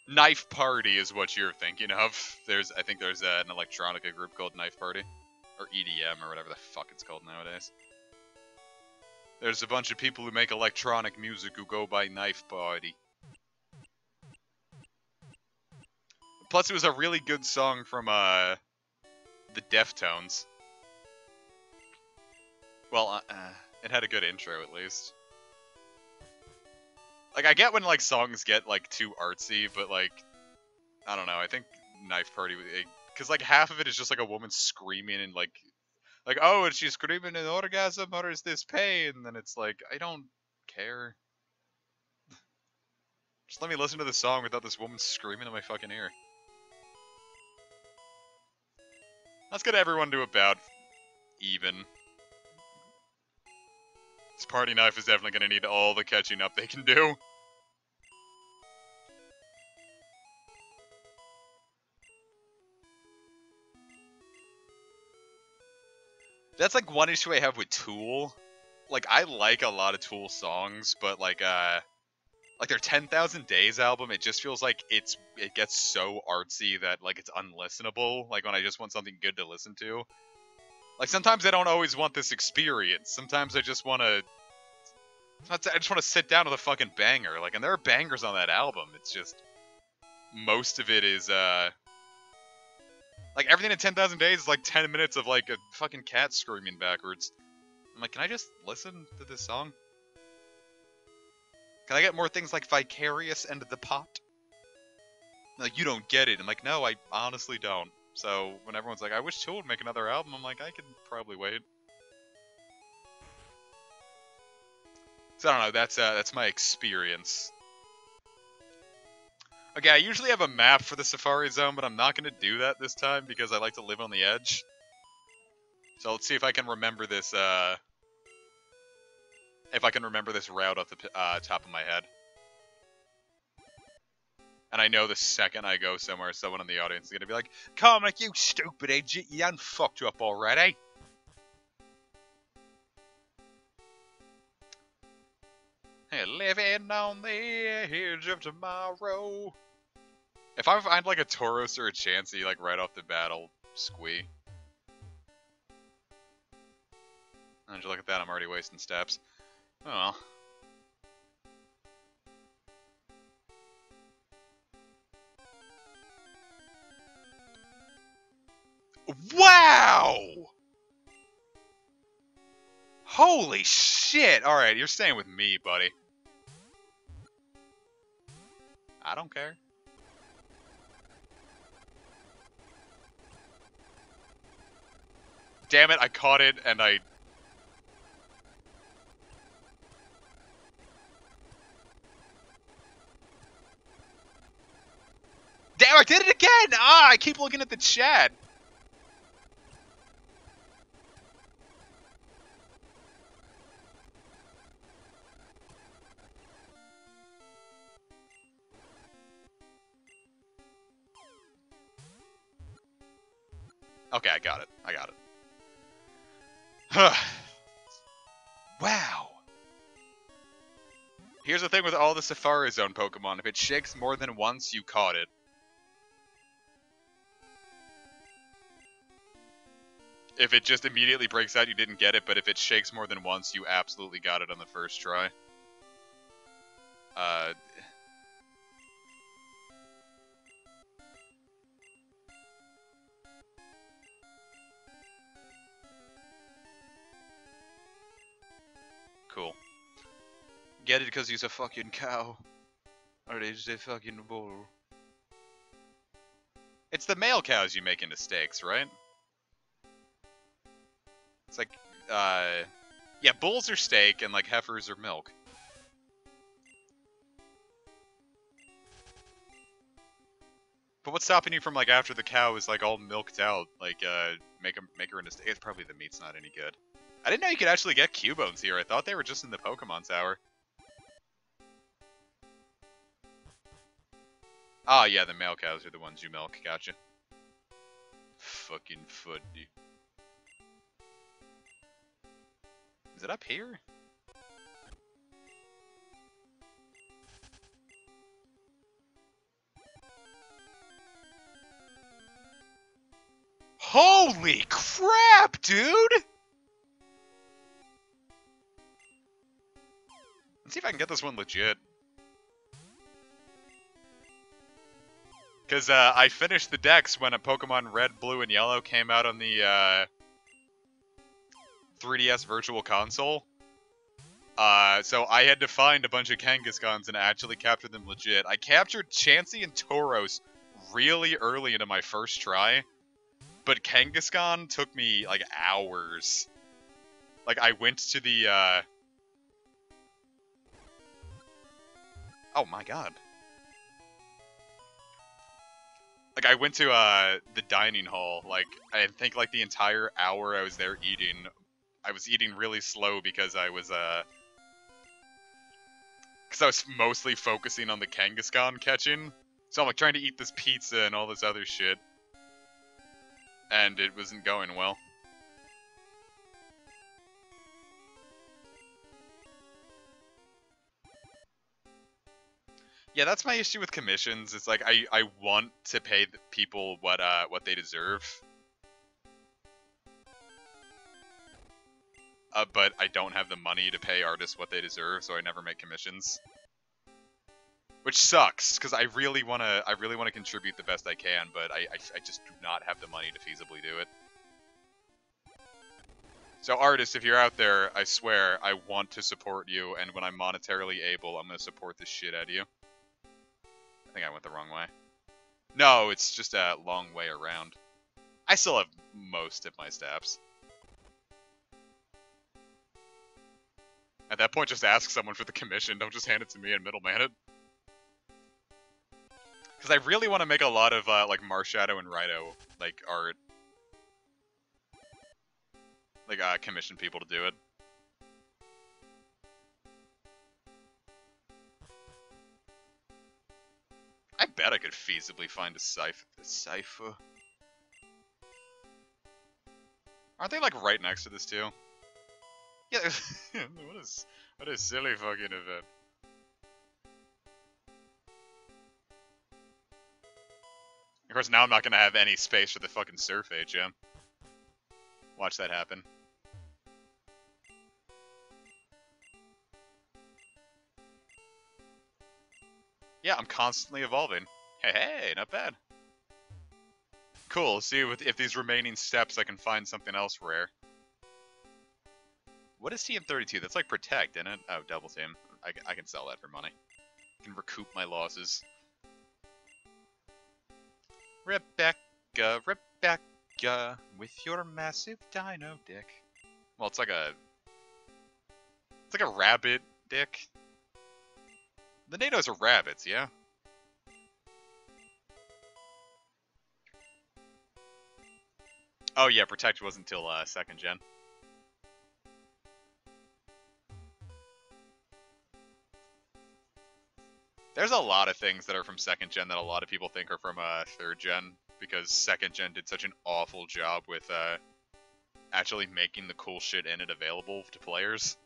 Knife Party is what you're thinking of. I think there's an electronica group called Knife Party. Or EDM, or whatever the fuck it's called nowadays. There's a bunch of people who make electronic music who go by Knife Party. Plus, it was a really good song from, the Deftones. Well, it had a good intro, at least. Like, I get when, like, songs get, like, too artsy, but, like, I don't know, I think Knife Party, because, like, half of it is just, like, a woman screaming and, like, oh, and she's screaming an orgasm, or is this pain? And then it's like, I don't care. Just let me listen to the song without this woman screaming in my fucking ear. Let's get everyone to about even. This Party Knife is definitely going to need all the catching up they can do. That's like one issue I have with Tool. Like, I like a lot of Tool songs, but like their 10,000 Days album, it just feels like it gets so artsy that like it's unlistenable. Like when I just want something good to listen to. Like sometimes I don't always want this experience. Sometimes I just want to. I just want to sit down with a fucking banger. Like, and there are bangers on that album. It's just most of it is like everything in 10,000 Days is like 10 minutes of like a fucking cat screaming backwards. I'm like, can I just listen to this song? Can I get more things like Vicarious and The Pot? Like, you don't get it. I'm like, no, I honestly don't. So when everyone's like, I wish Tool would make another album, I'm like, I could probably wait. So I don't know, that's my experience. Okay, I usually have a map for the Safari Zone, but I'm not going to do that this time because I like to live on the edge. So let's see if I can remember this, route off the top of my head. And I know the second I go somewhere, someone in the audience is going to be like, Cormac, you stupid idiot, you done fucked you up already. Hey, living on the edge of tomorrow. If I find like a Tauros or a Chansey like right off the bat, I'll squee. And you look at that, I'm already wasting steps. Oh well. Wow! Holy shit! Alright, you're staying with me, buddy. I don't care. Damn it, I caught it, and I... Damn, I did it again! Ah, I keep looking at the chat. Okay, I got it. I got it. Wow. Here's the thing with all the Safari Zone Pokemon. If it shakes more than once, you caught it. If it just immediately breaks out, you didn't get it, but if it shakes more than once, you absolutely got it on the first try. Cool. Get it because he's a fucking cow. Or he's a fucking bull. It's the male cows you make into steaks, right? It's like, yeah, bulls are steak and like heifers are milk. But what's stopping you from like after the cow is like all milked out, like make her into steak? It's probably the meat's not any good. I didn't know you could actually get Cubones here. I thought they were just in the Pokemon Tower. Ah, yeah, the male cows are the ones you milk. Gotcha. Fucking foot, dude. Is it up here? Holy crap, dude! Let's see if I can get this one legit. Because I finished the decks when a Pokemon Red, Blue, and Yellow came out on the 3DS Virtual Console. So I had to find a bunch of Kangaskhans and actually capture them legit. I captured Chansey and Tauros really early into my first try, but Kangaskhan took me, like, hours. Like, I went to the, Oh my god. Like, I went to, the dining hall, like, I think, like, the entire hour I was there eating, I was eating really slow because I was mostly focusing on the Kangaskhan catching. So I'm, like, trying to eat this pizza and all this other shit. And it wasn't going well. Yeah, that's my issue with commissions. It's like I want to pay the people what they deserve, but I don't have the money to pay artists what they deserve, so I never make commissions. Which sucks, because I really wanna contribute the best I can, but I just do not have the money to feasibly do it. So artists, if you're out there, I swear I want to support you, and when I'm monetarily able, I'm gonna support the shit out of you. I think I went the wrong way. No, it's just a long way around. I still have most of my steps. At that point, just ask someone for the commission. Don't just hand it to me and middleman it. Because I really want to make a lot of, like, Marshadow and Rhino, like, art. Like, commission people to do it. I bet I could feasibly find a Cipher. Aren't they, like, right next to this, too? Yeah, what a silly fucking event. Of course, now I'm not gonna have any space for the fucking Surf HM. Watch that happen. Yeah, I'm constantly evolving. Hey, not bad. Cool, see if these remaining steps I can find something else rare. What is TM32? That's like Protect, isn't it? Oh, Double Team. I can sell that for money. I can recoup my losses. Rebecca, Rebecca, with your massive dino dick. Well, it's like a rabbit dick. The NATOs are rabbits, yeah? Oh yeah, Protect wasn't until 2nd gen. There's a lot of things that are from 2nd gen that a lot of people think are from 3rd gen, because 2nd gen did such an awful job with actually making the cool shit in it available to players.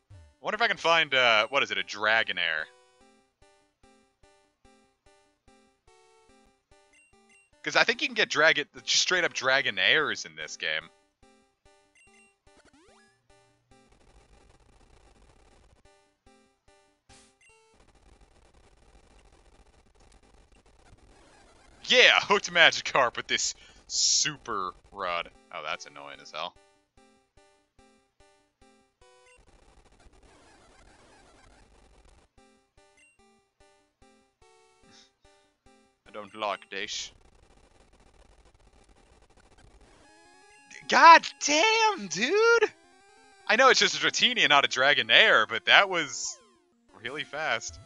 I wonder if I can find, what is it, a Dragonair? Because I think you can get straight up Dragonairs in this game. Yeah, hooked Magikarp with this super rod. Oh, that's annoying as hell. I don't like this. God damn, dude! I know it's just a Dratini and not a Dragonair, but that was really fast.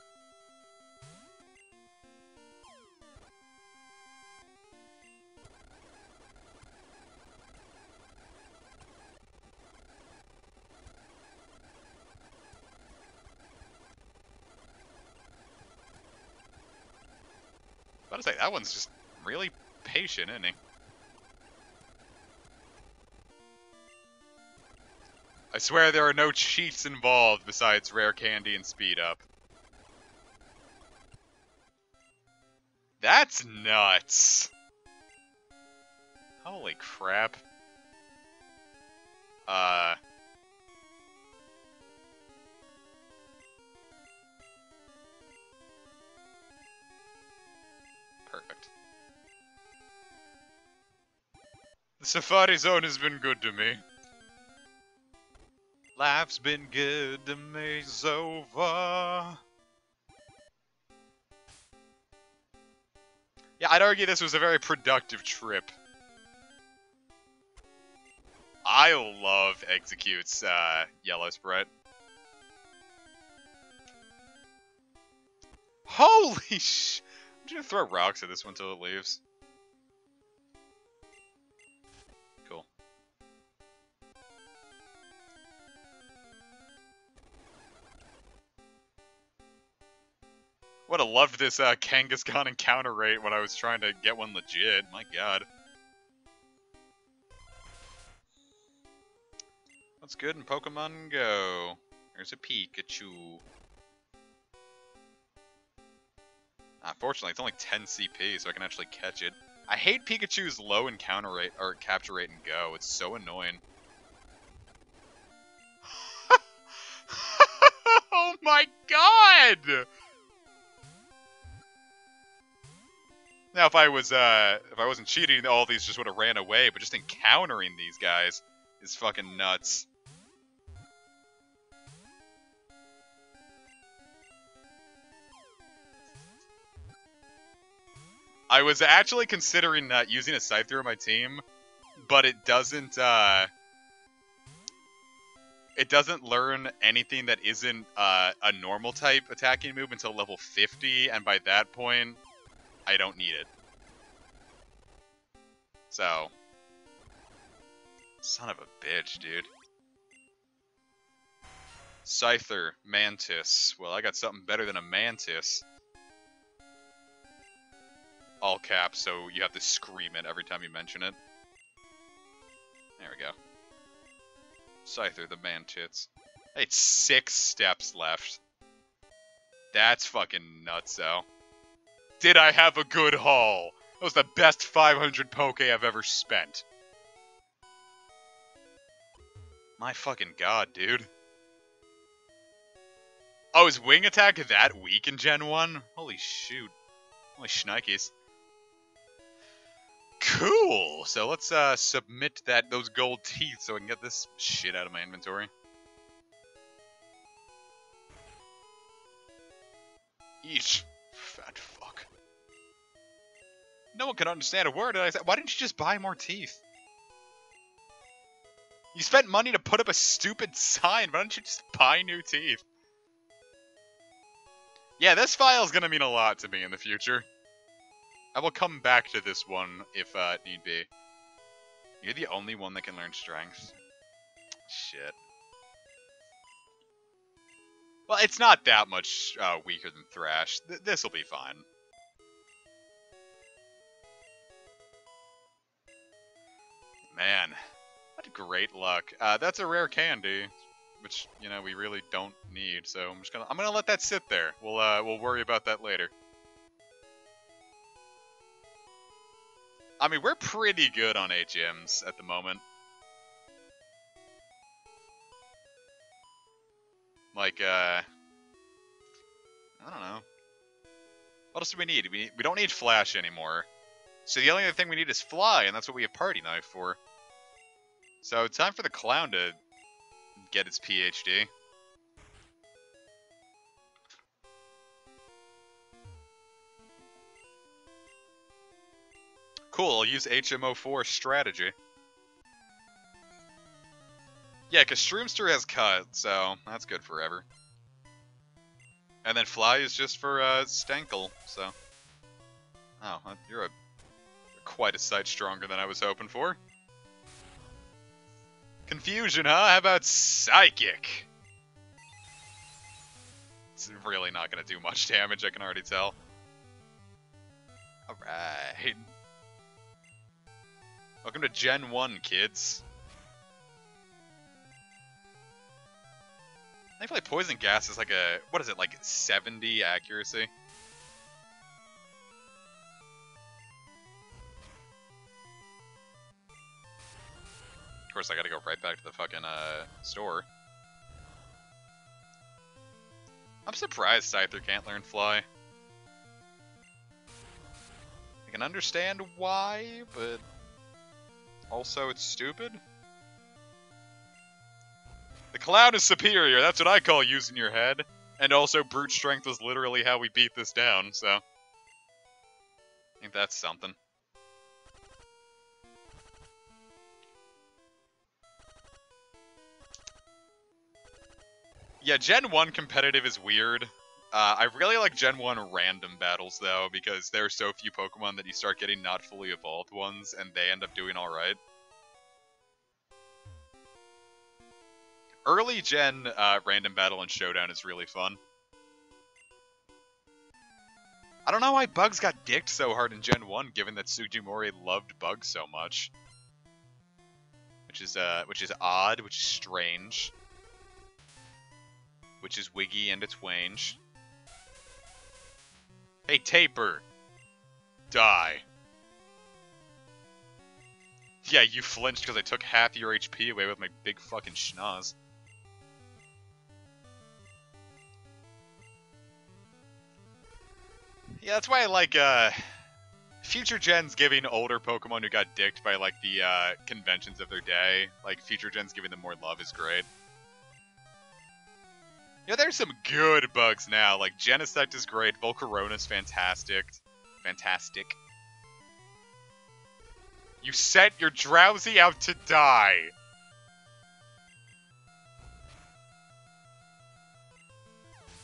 I was about to say, that one's just really patient, isn't he? I swear there are no cheats involved besides rare candy and speed up. That's nuts. Holy crap. Perfect. The Safari Zone has been good to me. Life's been good to me so far. Yeah, I'd argue this was a very productive trip. I love Execute's yellow Sprite. Holy sh... I'm just gonna throw rocks at this one until it leaves. Cool. Would have loved this Kangaskhan encounter rate when I was trying to get one legit. My god. What's good in Pokemon Go? There's a Pikachu. Fortunately, it's only 10 CP, so I can actually catch it. I hate Pikachu's low encounter rate, or capture rate in Go. It's so annoying. Oh my god! Now, if I wasn't cheating, all these just would have ran away. But just encountering these guys is fucking nuts. I was actually considering using a Scyther on my team, but it doesn't learn anything that isn't a normal type attacking move until level 50, and by that point, I don't need it. So, son of a bitch, dude. Scyther, Mantis. Well, I got something better than a Mantis. All caps, so you have to scream it every time you mention it. There we go. Scyther, the Mantis. It's 6 steps left. That's fucking nuts, though. Did I have a good haul? That was the best 500 Poke I've ever spent. My fucking god, dude. Oh, is Wing Attack that weak in Gen 1? Holy shoot. Holy shnikes. Cool! So let's submit those gold teeth so I can get this shit out of my inventory. Eesh. Fat fuck. No one can understand a word I said. Why didn't you just buy more teeth? You spent money to put up a stupid sign. Why don't you just buy new teeth? Yeah, this file's gonna mean a lot to me in the future. I will come back to this one if need be. You're the only one that can learn strength. Shit. Well, it's not that much weaker than Thrash. This'll be fine. Man, what great luck. That's a rare candy, which you know we really don't need. So I'm gonna let that sit there. We'll worry about that later. I mean, we're pretty good on HMs at the moment. Like, I don't know. What else do we need? We don't need Flash anymore. So the only other thing we need is Fly, and that's what we have Party Knife for. So time for the Clown to get its PhD. Cool, I'll use HMO4 strategy. Yeah, because Shroomster has cut, so that's good forever. And then Fly is just for Stankel, so... Oh, you're quite a sight stronger than I was hoping for. Confusion, huh? How about Psychic? It's really not going to do much damage, I can already tell. Alright. Welcome to Gen 1, kids. I feel like Poison Gas is like a... What is it, like 70 accuracy? Of course, I gotta go right back to the fucking store. I'm surprised Scyther can't learn Fly. I can understand why, but also it's stupid. The Clown is superior, that's what I call using your head. And also, brute strength was literally how we beat this down, so... I think that's something. Yeah, Gen 1 competitive is weird. I really like Gen 1 random battles, though, because there are so few Pokemon that you start getting not fully evolved ones, and they end up doing alright. Early Gen random battle and showdown is really fun. I don't know why Bugs got dicked so hard in Gen 1, given that Sujimori loved Bugs so much. Which is odd, which is strange. Which is Wiggy and its Wange. Hey, Taper! Die. Yeah, you flinched because I took half your HP away with my big fucking schnoz. Yeah, that's why I like, future gens giving older Pokemon who got dicked by, like, the, conventions of their day. Like, future gens giving them more love is great. Yeah, there's some good bugs now. Like, Genesect is great. Volcarona's fantastic. Fantastic. You set your Drowsy out to die.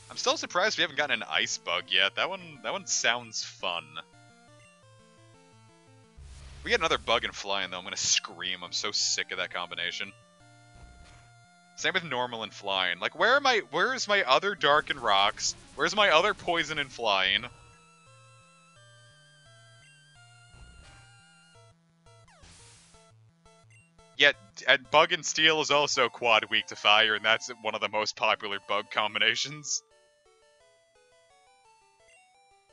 I'm still surprised we haven't gotten an ice bug yet. That one sounds fun. We get another bug and flying though, I'm gonna scream. I'm so sick of that combination. Same with normal and flying. Like, where's my other dark and rocks? Where's my other poison and flying? Yet, bug and steel is also quad weak to fire, and that's one of the most popular bug combinations.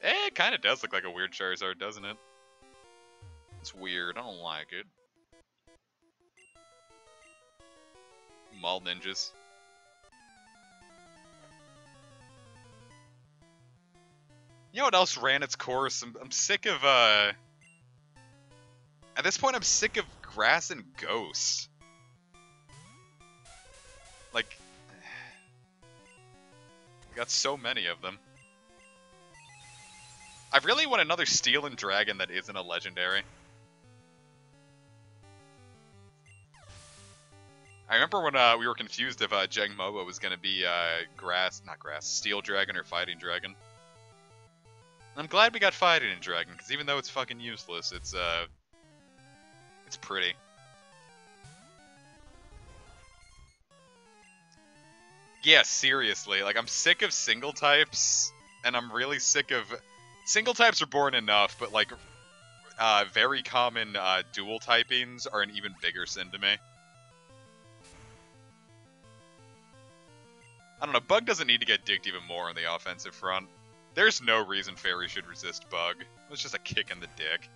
It kind of does look like a weird Charizard, doesn't it? It's weird. I don't like it. Maul ninjas. You know what else ran its course? I'm sick of, at this point, I'm sick of grass and ghosts. Like, we got so many of them. I really want another Steel and Dragon that isn't a legendary. I remember when we were confused if Jangmoa was going to be Steel Dragon or Fighting Dragon. I'm glad we got Fighting Dragon, because even though it's fucking useless, it's pretty. Yeah, seriously, like, I'm sick of single types, and I'm really sick of... Single types are boring enough, but, like, very common dual typings are an even bigger sin to me. I don't know, Bug doesn't need to get dicked even more on the offensive front. There's no reason Fairy should resist Bug. It's just a kick in the dick.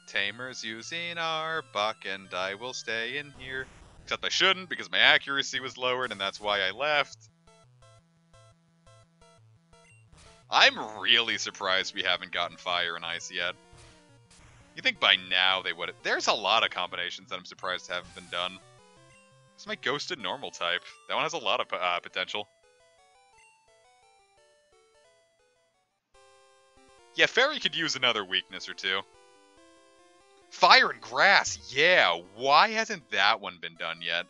Tamer's using our buck and I will stay in here. Except I shouldn't because my accuracy was lowered and that's why I left. I'm really surprised we haven't gotten Fire and Ice yet. You think by now they would have... There's a lot of combinations that I'm surprised haven't been done. This is my Ghosted Normal type. That one has a lot of potential. Yeah, Fairy could use another weakness or two. Fire and Grass, yeah. Why hasn't that one been done yet?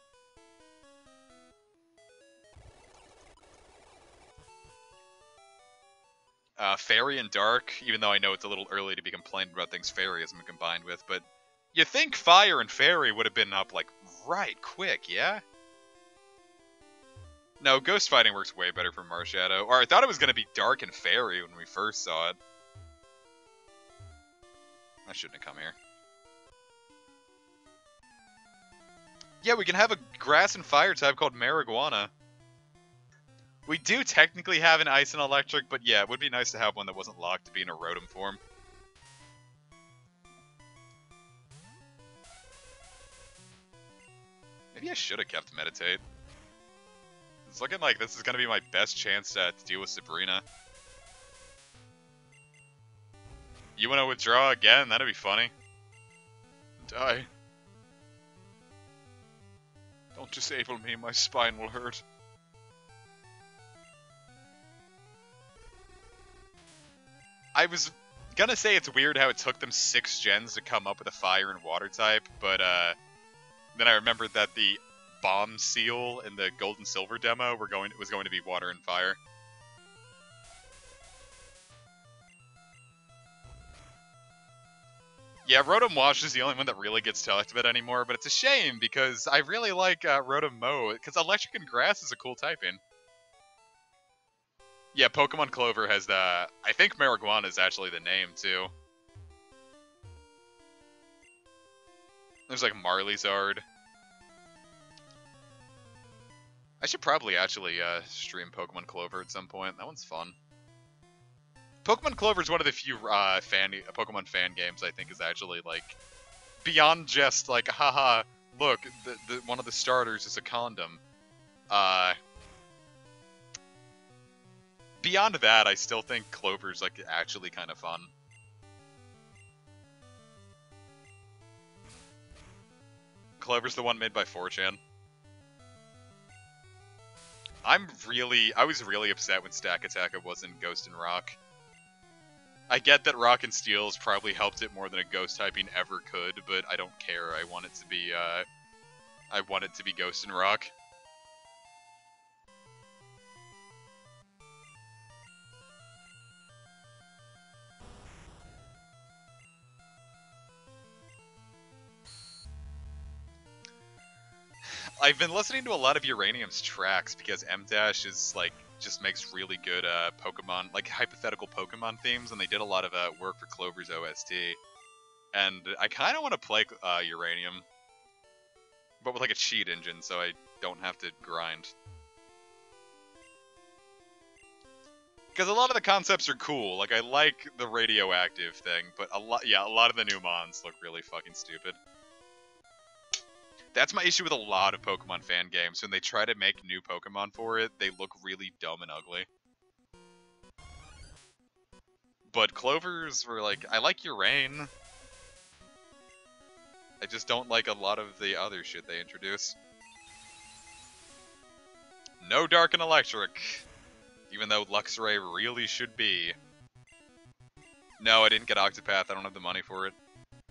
Fairy and Dark, even though I know it's a little early to be complaining about things Fairy hasn't been combined with, but you think Fire and Fairy would have been up, like, right quick, yeah? No, Ghost Fighting works way better for Marshadow. Or I thought it was going to be Dark and Fairy when we first saw it. I shouldn't have come here. Yeah, we can have a Grass and Fire type called Marijuana. We do technically have an Ice and Electric, but yeah, it would be nice to have one that wasn't locked to be in a Rotom form. Maybe I should have kept Meditate. It's looking like this is going to be my best chance to deal with Sabrina. You want to withdraw again? That'd be funny. Die. Don't disable me, my spine will hurt. I was gonna say it's weird how it took them 6 gens to come up with a fire and water type, but then I remembered that the bomb seal in the gold and silver demo was going to be water and fire. Yeah, Rotom Wash is the only one that really gets talked about anymore, but it's a shame because I really like Rotom Mow, because Electric and Grass is a cool typing. Yeah, Pokemon Clover has the... I think Marijuana is actually the name, too. There's like Marleyzard. I should probably actually stream Pokemon Clover at some point. That one's fun. Pokemon Clover is one of the few Pokemon fan games I think is actually, like, beyond just, like, haha, look, one of the starters is a condom. Beyond that, I still think Clover's, like, actually kind of fun. Clover's the one made by 4chan. I was really upset when Stack Attack wasn't Ghost and Rock. I get that Rock and Steel has probably helped it more than a Ghost typing ever could, but I don't care. I want it to be, Ghost and Rock. I've been listening to a lot of Uranium's tracks because M-Dash is, like, just makes really good Pokemon, like, hypothetical Pokemon themes, and they did a lot of work for Clover's OST. And I kind of want to play Uranium, but with, like, a cheat engine, so I don't have to grind. Because a lot of the concepts are cool. Like, I like the radioactive thing, but a lot of the new mons look really fucking stupid. That's my issue with a lot of Pokemon fan games. When they try to make new Pokemon for it, they look really dumb and ugly. But Clovers were like, I like Urain. I just don't like a lot of the other shit they introduce. No Dark and Electric. Even though Luxray really should be. No, I didn't get Octopath. I don't have the money for it.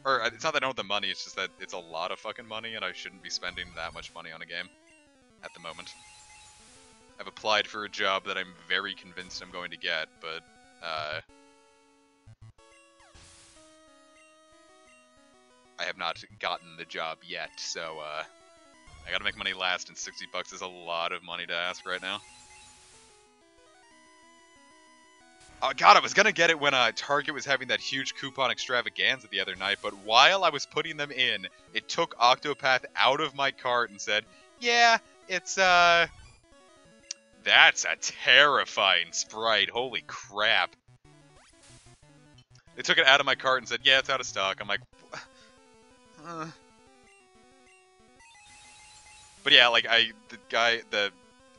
Or, it's not that I don't have the money, it's just that it's a lot of fucking money, and I shouldn't be spending that much money on a game. At the moment. I've applied for a job that I'm very convinced I'm going to get, but, I have not gotten the job yet, so, I gotta make money last, and 60 bucks is a lot of money to ask right now. Oh god, I was gonna get it when Target was having that huge coupon extravaganza the other night, but while I was putting them in, it took Octopath out of my cart and said, yeah, it's, that's a terrifying sprite, holy crap. They took it out of my cart and said, yeah, it's out of stock. I'm like, But yeah, like, I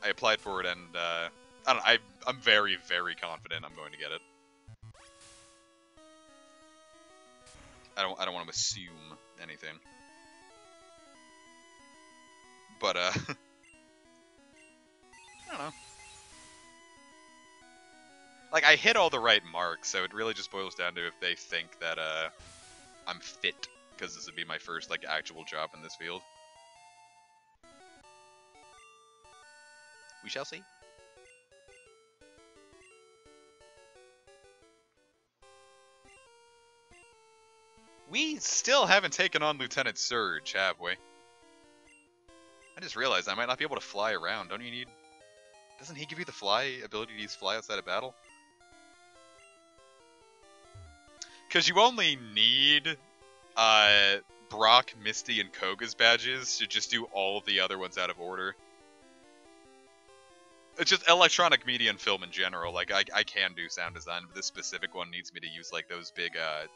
applied for it and, I don't know, I'm very, very confident I'm going to get it. I don't want to assume anything. But, I don't know. Like, I hit all the right marks, so it really just boils down to if they think that, I'm fit, because this would be my first, like, actual job in this field. We shall see. We still haven't taken on Lieutenant Surge, have we? I just realized I might not be able to fly around. Don't you need... Doesn't he give you the ability to use fly outside of battle? Because you only need Brock, Misty, and Koga's badges to just do all of the other ones out of order. It's just electronic media and film in general. Like, I can do sound design, but this specific one needs me to use, like, those big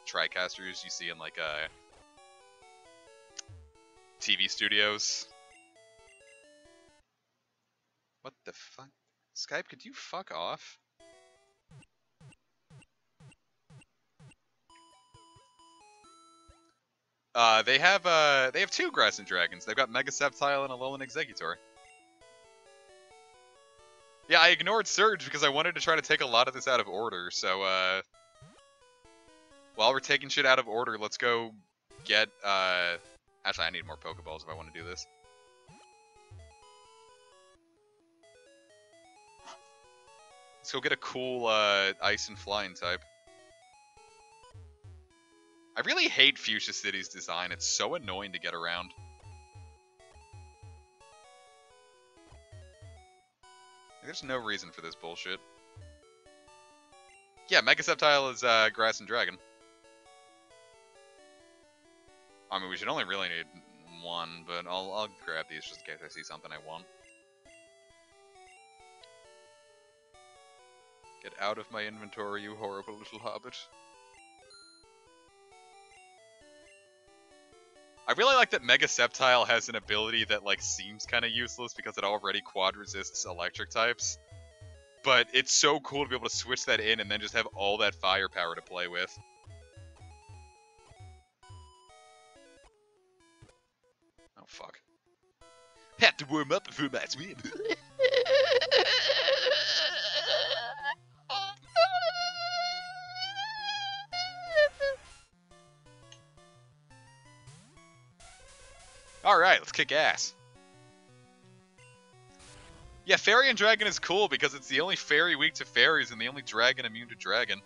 TriCasters you see in, like, TV studios. What the fuck? Skype, could you fuck off? They have two Grass and Dragons. They've got Mega Sceptile and Alolan Executor. Yeah, I ignored Surge because I wanted to try to take a lot of this out of order, so, while we're taking shit out of order, let's go get, actually, I need more Pokeballs if I want to do this. Let's go get a cool, Ice and Flying type. I really hate Fuchsia City's design. It's so annoying to get around. There's no reason for this bullshit. Yeah, Mega Sceptile is Grass and Dragon. I mean, we should only really need one, but I'll grab these just in case I see something I want. Get out of my inventory, you horrible little hobbit. I really like that Mega Sceptile has an ability that, like, seems kind of useless because it already quad resists electric types. But it's so cool to be able to switch that in and then just have all that firepower to play with. Oh, fuck. Had to warm up before my swim. Alright, let's kick ass. Yeah, Fairy and Dragon is cool because it's the only fairy weak to fairies and the only dragon immune to dragon.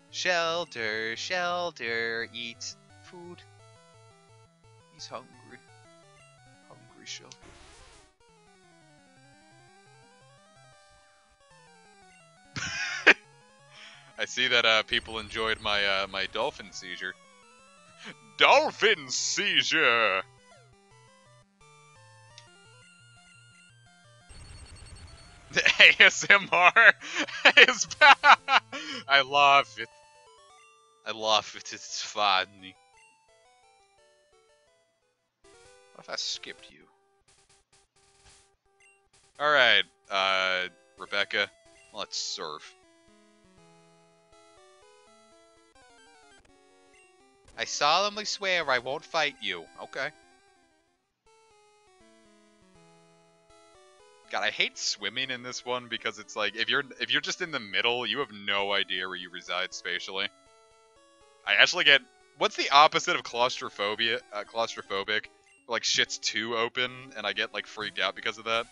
Shelter, shelter, eat food. He's hungry. Hungry shelter. I see that people enjoyed my my dolphin seizure. Dolphin seizure. ASMR. I love it. I love it. It's funny. What if I skipped you? All right, Rebecca. Let's surf. I solemnly swear I won't fight you. Okay. God, I hate swimming in this one because it's like if you're just in the middle, you have no idea where you reside spatially. I actually get what's the opposite of claustrophobia? Claustrophobic, like shit's too open, and I get like freaked out because of that.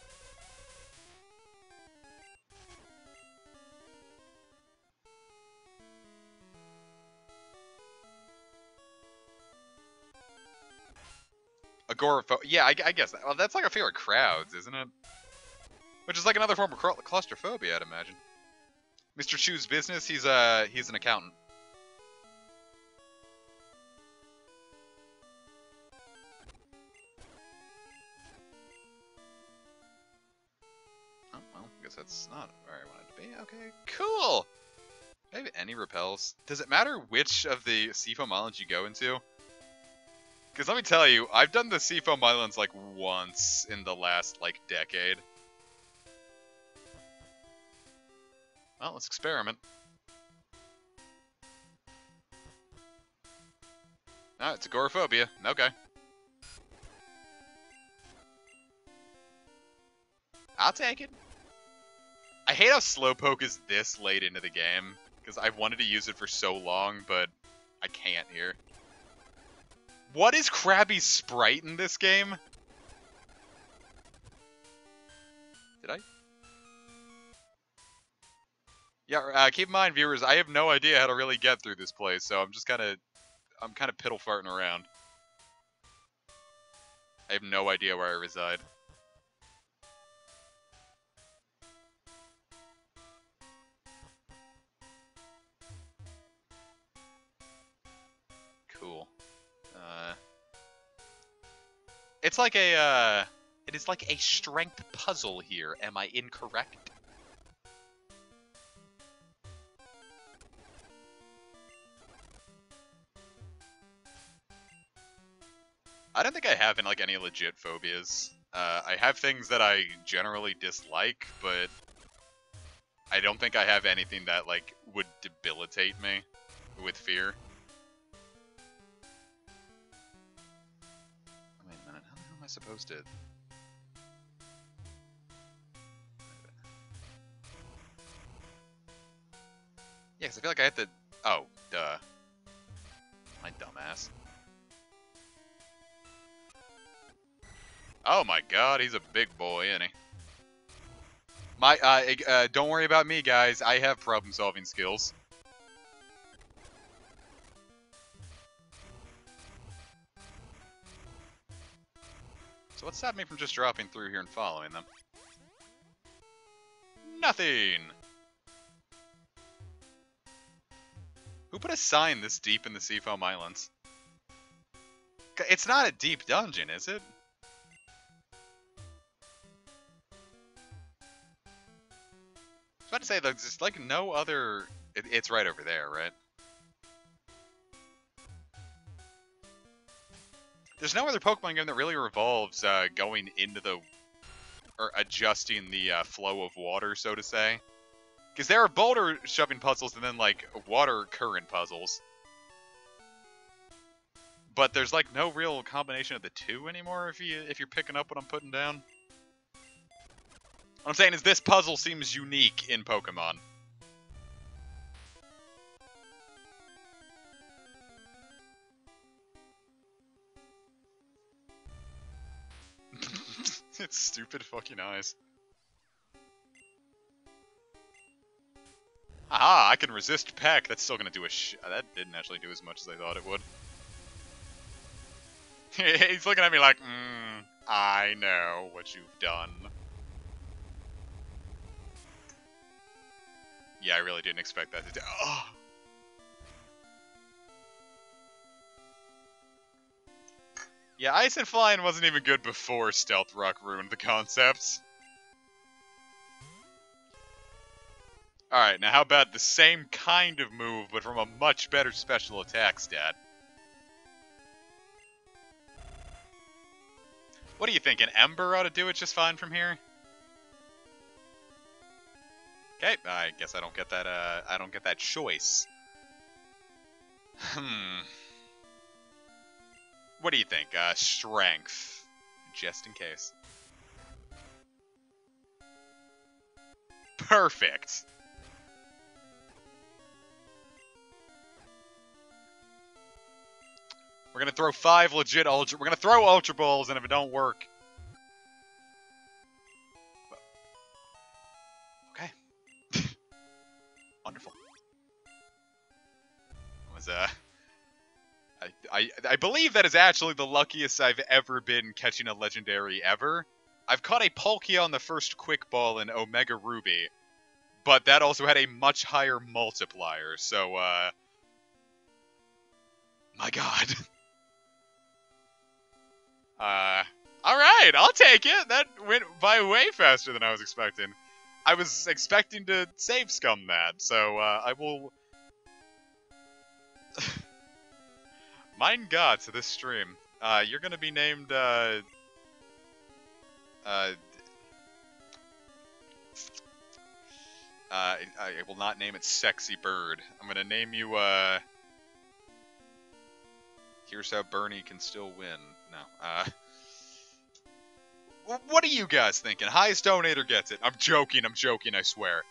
Agoraphobic. Yeah, I guess that. Well, that's like a fear of crowds, isn't it? Which is like another form of claustrophobia, I'd imagine. Mr. Chu's business. He's an accountant. Oh well, I guess that's not where I wanted to be. Okay, cool. Maybe any repels. Does it matter which of the Seafoam Islands you go into? Because let me tell you, I've done the Seafoam Islands like once in the last like decade. Well, let's experiment. Ah, it's agoraphobia. Okay. I'll take it. I hate how Slowpoke is this late into the game, because I've wanted to use it for so long, but I can't here. What is Krabby's sprite in this game? Did I? Yeah, keep in mind, viewers, I have no idea how to really get through this place, so I'm just kind of piddle farting around. I have no idea where I reside. Cool. It's like it is like a strength puzzle here. Am I incorrect? I don't think I have any legit phobias. I have things that I generally dislike, but I don't think I have anything that, like, would debilitate me with fear. Wait a minute, how the hell am I supposed to... Yeah, because I feel like I have to... Oh, duh. My dumbass. Oh my god, he's a big boy, isn't he? Don't worry about me, guys. I have problem-solving skills. So what's stopping me from just dropping through here and following them? Nothing! Who put a sign this deep in the Seafoam Islands? It's not a deep dungeon, is it? I was about to say, there's like no other... It's right over there, right? There's no other Pokemon game that really revolves going into the... or adjusting the flow of water, so to say. Because there are boulder shoving puzzles and then, like, water current puzzles. But there's, like, no real combination of the two anymore if you're picking up what I'm putting down. What I'm saying is this puzzle seems unique in Pokemon. It's stupid fucking eyes. Aha, I can resist Peck. That's still gonna do that didn't actually do as much as I thought it would. He's looking at me like, I know what you've done. Yeah, I really didn't expect that to do. Oh. Yeah, Ice and Flying wasn't even good before Stealth Rock ruined the concept. Alright, now how about the same kind of move, but from a much better special attack stat? What do you think? An Ember ought to do it just fine from here? Okay, I guess I don't get that choice. What do you think? Strength. Just in case. Perfect. We're gonna throw 5 legit Ultra... We're gonna throw Ultra Balls, and if it don't work... Okay. Wonderful. Was, I believe that is actually the luckiest I've ever been catching a legendary ever. I've caught a Palkia on the first Quick Ball in Omega Ruby, but that also had a much higher multiplier, so, my god. Alright, I'll take it! That went by way faster than I was expecting. I was expecting to save scum that, so, I will... Mein Gott, to this stream. You're gonna be named, I will not name it Sexy Bird. I'm gonna name you, Here's How Bernie Can Still Win. No, What are you guys thinking? Highest donator gets it. I'm joking, I swear.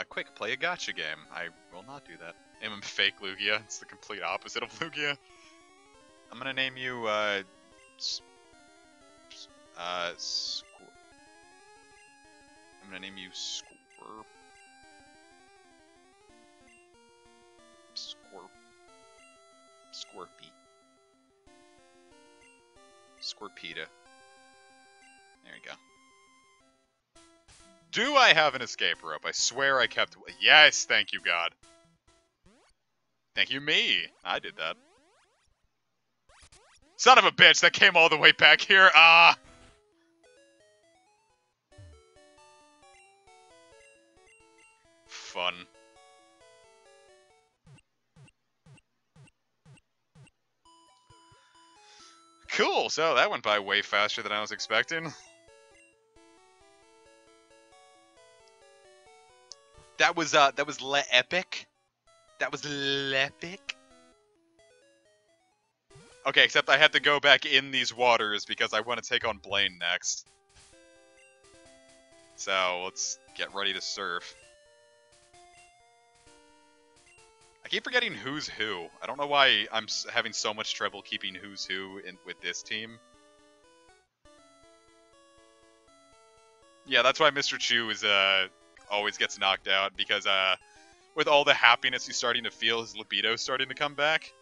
Quick, play a gacha game. I will not do that. Name him Fake Lugia. It's the complete opposite of Lugia. I'm gonna name you, I'm gonna name you Scorpita. There you go. Do I have an escape rope? I swear I kept... Yes, thank you, God. Thank you, me. I did that. Son of a bitch, that came all the way back here. Ah! Fun. Cool, so that went by way faster than I was expecting. That was epic. That was epic. Okay, except I had to go back in these waters because I want to take on Blaine next. So, let's get ready to surf. I keep forgetting who's who. I don't know why I'm having so much trouble keeping who's who with this team. Yeah, that's why Mr. Chu is, always gets knocked out, because, with all the happiness he's starting to feel, his libido's starting to come back.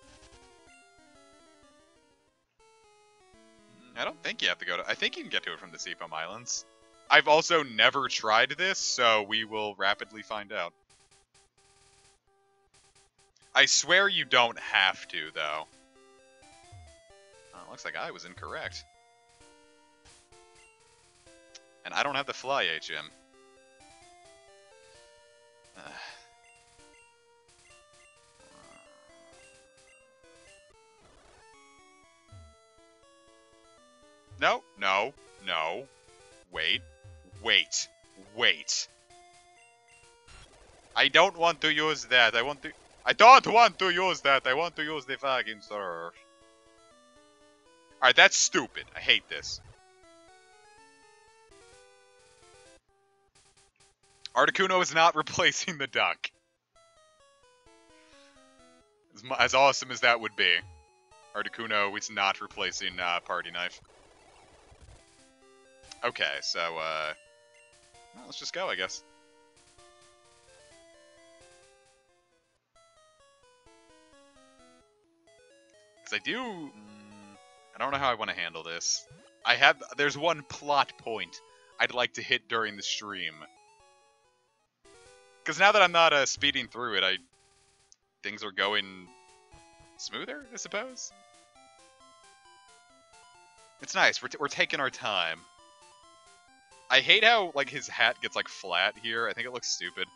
I don't think you have to go to... I think you can get to it from the Seafoam Islands. I've also never tried this, so we will rapidly find out. I swear you don't have to, though. Oh, looks like I was incorrect. And I don't have the fly HM. No, no, no. Wait. I don't want to use that. I don't want to use that. I want to use the fucking surf. Alright, that's stupid. I hate this. Articuno is not replacing the duck. As awesome as that would be. Articuno is not replacing Party Knife. Okay, so, well, let's just go, I guess. Because I don't know how I want to handle this. There's one plot point I'd like to hit during the stream. Because now that I'm not speeding through it, things are going smoother, I suppose? It's nice, we're taking our time. I hate how, like, his hat gets, like, flat here. I think it looks stupid.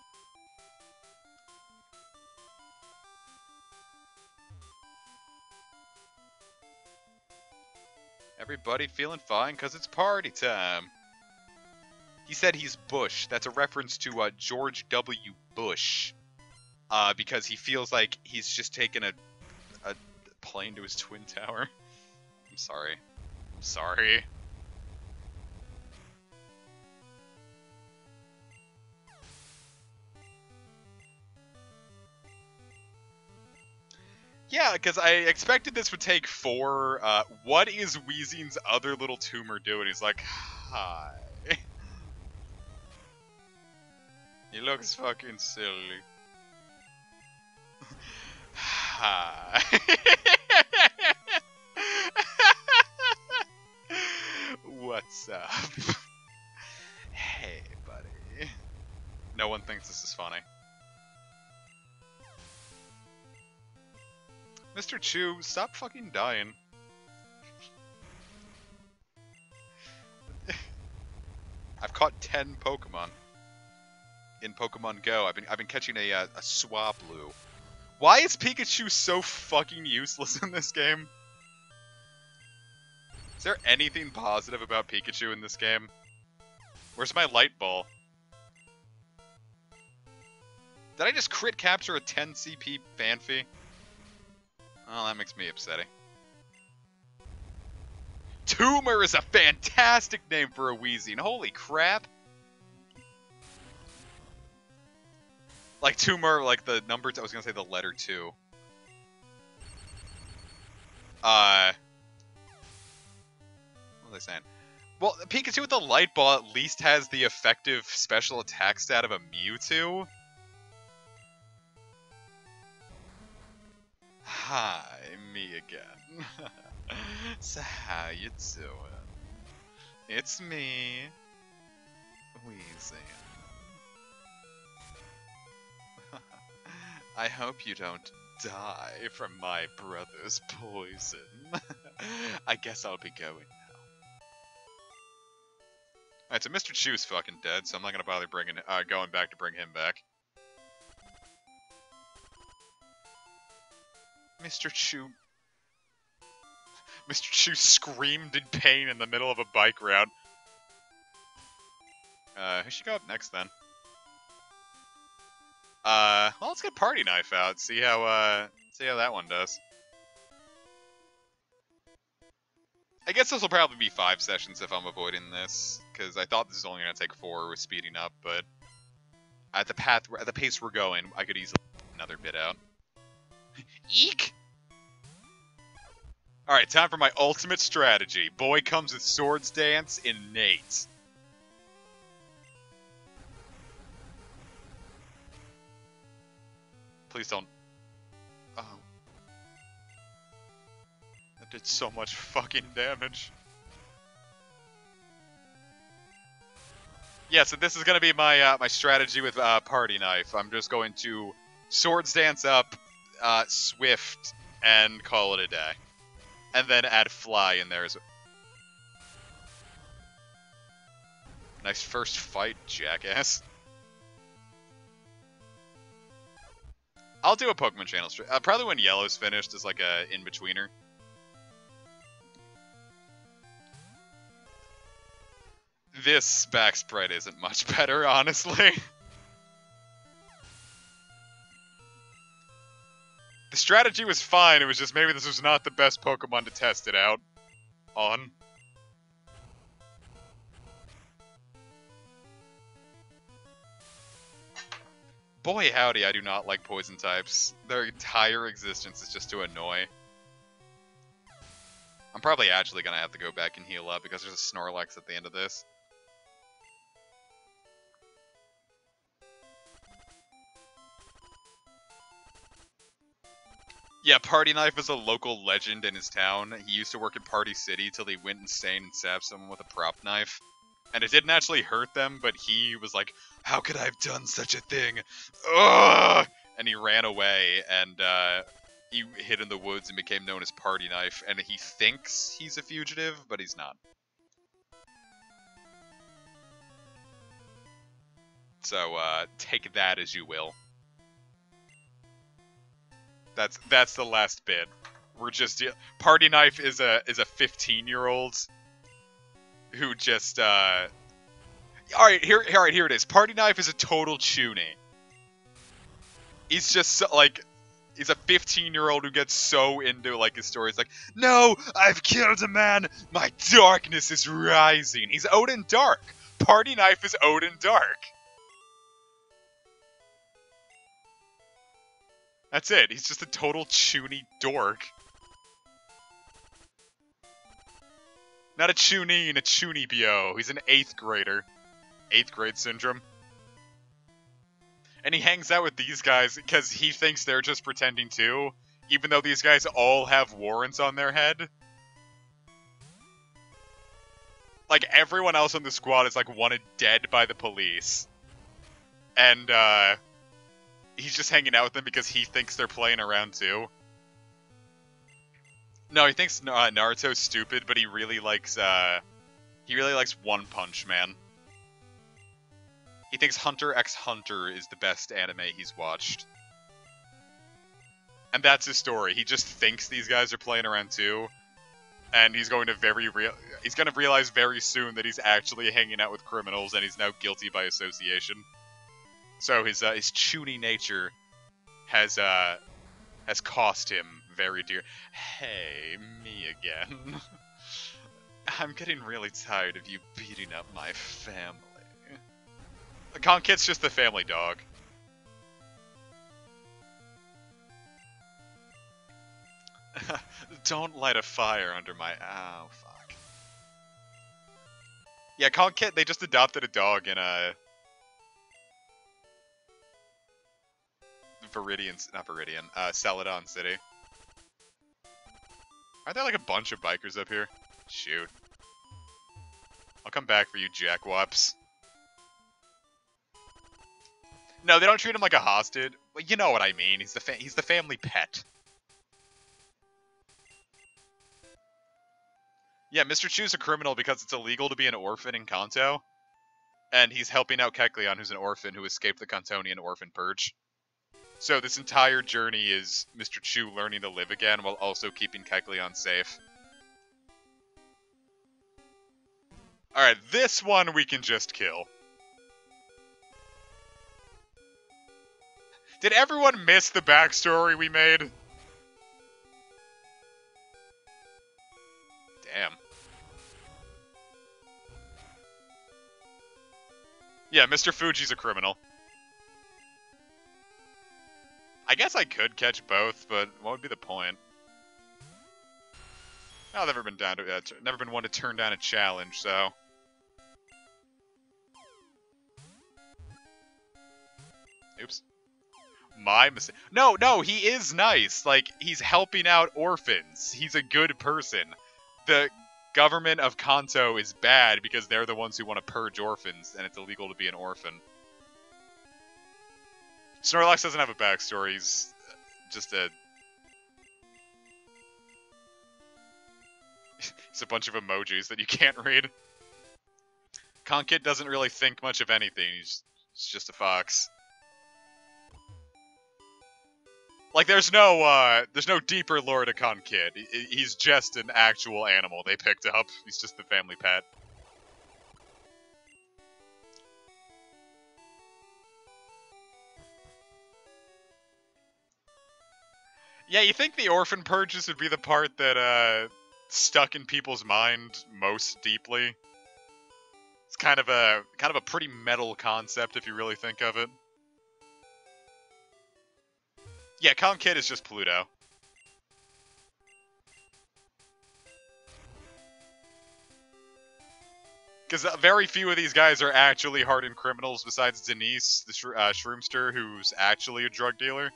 Everybody feeling fine because it's party time. He said he's Bush. That's a reference to George W. Bush. Because he feels like he's just taken a plane to his twin tower. I'm sorry. I'm sorry. Yeah, because I expected this would take 4. What is Weezing's other little tumor doing? He's like, hi. He looks fucking silly. Hi. What's up? Hey, buddy. No one thinks this is funny. Mr. Chu, stop fucking dying. I've caught 10 Pokemon in Pokemon Go. I've been catching a Swablu. Why is Pikachu so fucking useless in this game? Is there anything positive about Pikachu in this game? Where's my light ball? Did I just crit capture a 10 CP Phanpy? Oh, that makes me upsetting. Tumor is a fantastic name for a Weezing. Holy crap. Like tumor, like the number, I was gonna say the letter 2. What was I saying? Well, Pikachu with the Light Ball at least has the effective special attack stat of a Mewtwo. Hi, me again. So how you doing? It's me, Weezing. I hope you don't die from my brother's poison. I guess I'll be going now. Alright, so Mr. Chew's fucking dead, so I'm not gonna bother going back to bring him back. Mr. Chew. Mr. Chew screamed in pain in the middle of a bike route. Who should go up next then? Well, let's get Party Knife out. See how that one does. I guess this will probably be 5 sessions if I'm avoiding this, because I thought this was only gonna take 4 with speeding up, but at the pace we're going, I could easily get another bit out. Eek! Alright, time for my ultimate strategy. Boy comes with Swords Dance, innate. Please don't. Oh. That did so much fucking damage. Yeah, so this is gonna be my my strategy with Party Knife. I'm just going to Swords Dance up, Swift, and call it a day. And then add Fly in there as well. Nice first fight, jackass. I'll do a Pokemon channel stream. Probably when Yellow's finished as like a in-betweener. This back sprite isn't much better, honestly. The strategy was fine, it was just maybe this was not the best Pokemon to test it out on. Boy howdy, I do not like poison types. Their entire existence is just to annoy. I'm probably actually gonna have to go back and heal up because there's a Snorlax at the end of this. Yeah, Party Knife is a local legend in his town. He used to work at Party City till he went insane and stabbed someone with a prop knife. And it didn't actually hurt them, but he was like, how could I have done such a thing? Ugh! And he ran away, and he hid in the woods and became known as Party Knife. And he thinks he's a fugitive, but he's not. So, take that as you will. That's the last bit. We're just Party Knife is a 15-year-old who just Alright, here it is. Party Knife is a total chuny. He's just so, like he's a 15-year-old who gets so into like his stories like, "No, I've killed a man. My darkness is rising." He's Odin Dark. Party Knife is Odin Dark. That's it. He's just a total chuny dork. Not a chunin, a chunibyo. He's an 8th grader. 8th grade syndrome. And he hangs out with these guys because he thinks they're just pretending too, even though these guys all have warrants on their head. Like, everyone else on the squad is, like, wanted dead by the police. And, he's just hanging out with them because he thinks they're playing around too. No, he thinks Naruto's stupid, but he really likes One Punch Man. He thinks Hunter x Hunter is the best anime he's watched. And that's his story. He just thinks these guys are playing around too. And he's going to realize very soon that he's actually hanging out with criminals and he's now guilty by association. So his chuny nature has cost him very dear. Hey, me again. I'm getting really tired of you beating up my family. Conkit's just the family dog. Don't light a fire under my... Oh, fuck. Yeah, Conkit, they just adopted a dog in Celadon City. Aren't there like a bunch of bikers up here? Shoot. I'll come back for you, jackwops. No, they don't treat him like a hostage. Well, you know what I mean. He's the family pet. Yeah, Mr. Chu's a criminal because it's illegal to be an orphan in Kanto. And he's helping out Kecleon, who's an orphan who escaped the Kantonian orphan purge. So this entire journey is Mr. Chu learning to live again while also keeping Kecleon safe. Alright, this one we can just kill. Did everyone miss the backstory we made? Damn. Yeah, Mr. Fuji's a criminal. I guess I could catch both, but what would be the point? I've never been never been one to turn down a challenge, so. Oops. My mistake. No, he is nice. Like, he's helping out orphans. He's a good person. The government of Kanto is bad because they're the ones who want to purge orphans, and it's illegal to be an orphan. Snorlax doesn't have a backstory. He's just a... It's a bunch of emojis that you can't read. Conkit doesn't really think much of anything. He's just a fox. Like, there's no deeper lore to Conkit. He's just an actual animal they picked up. He's just the family pet. Yeah, you think the orphan purges would be the part that, stuck in people's mind most deeply? It's kind of a pretty metal concept if you really think of it. Yeah, Conkit is just Pluto. Because very few of these guys are actually hardened criminals besides Denise, the Shroomster, who's actually a drug dealer.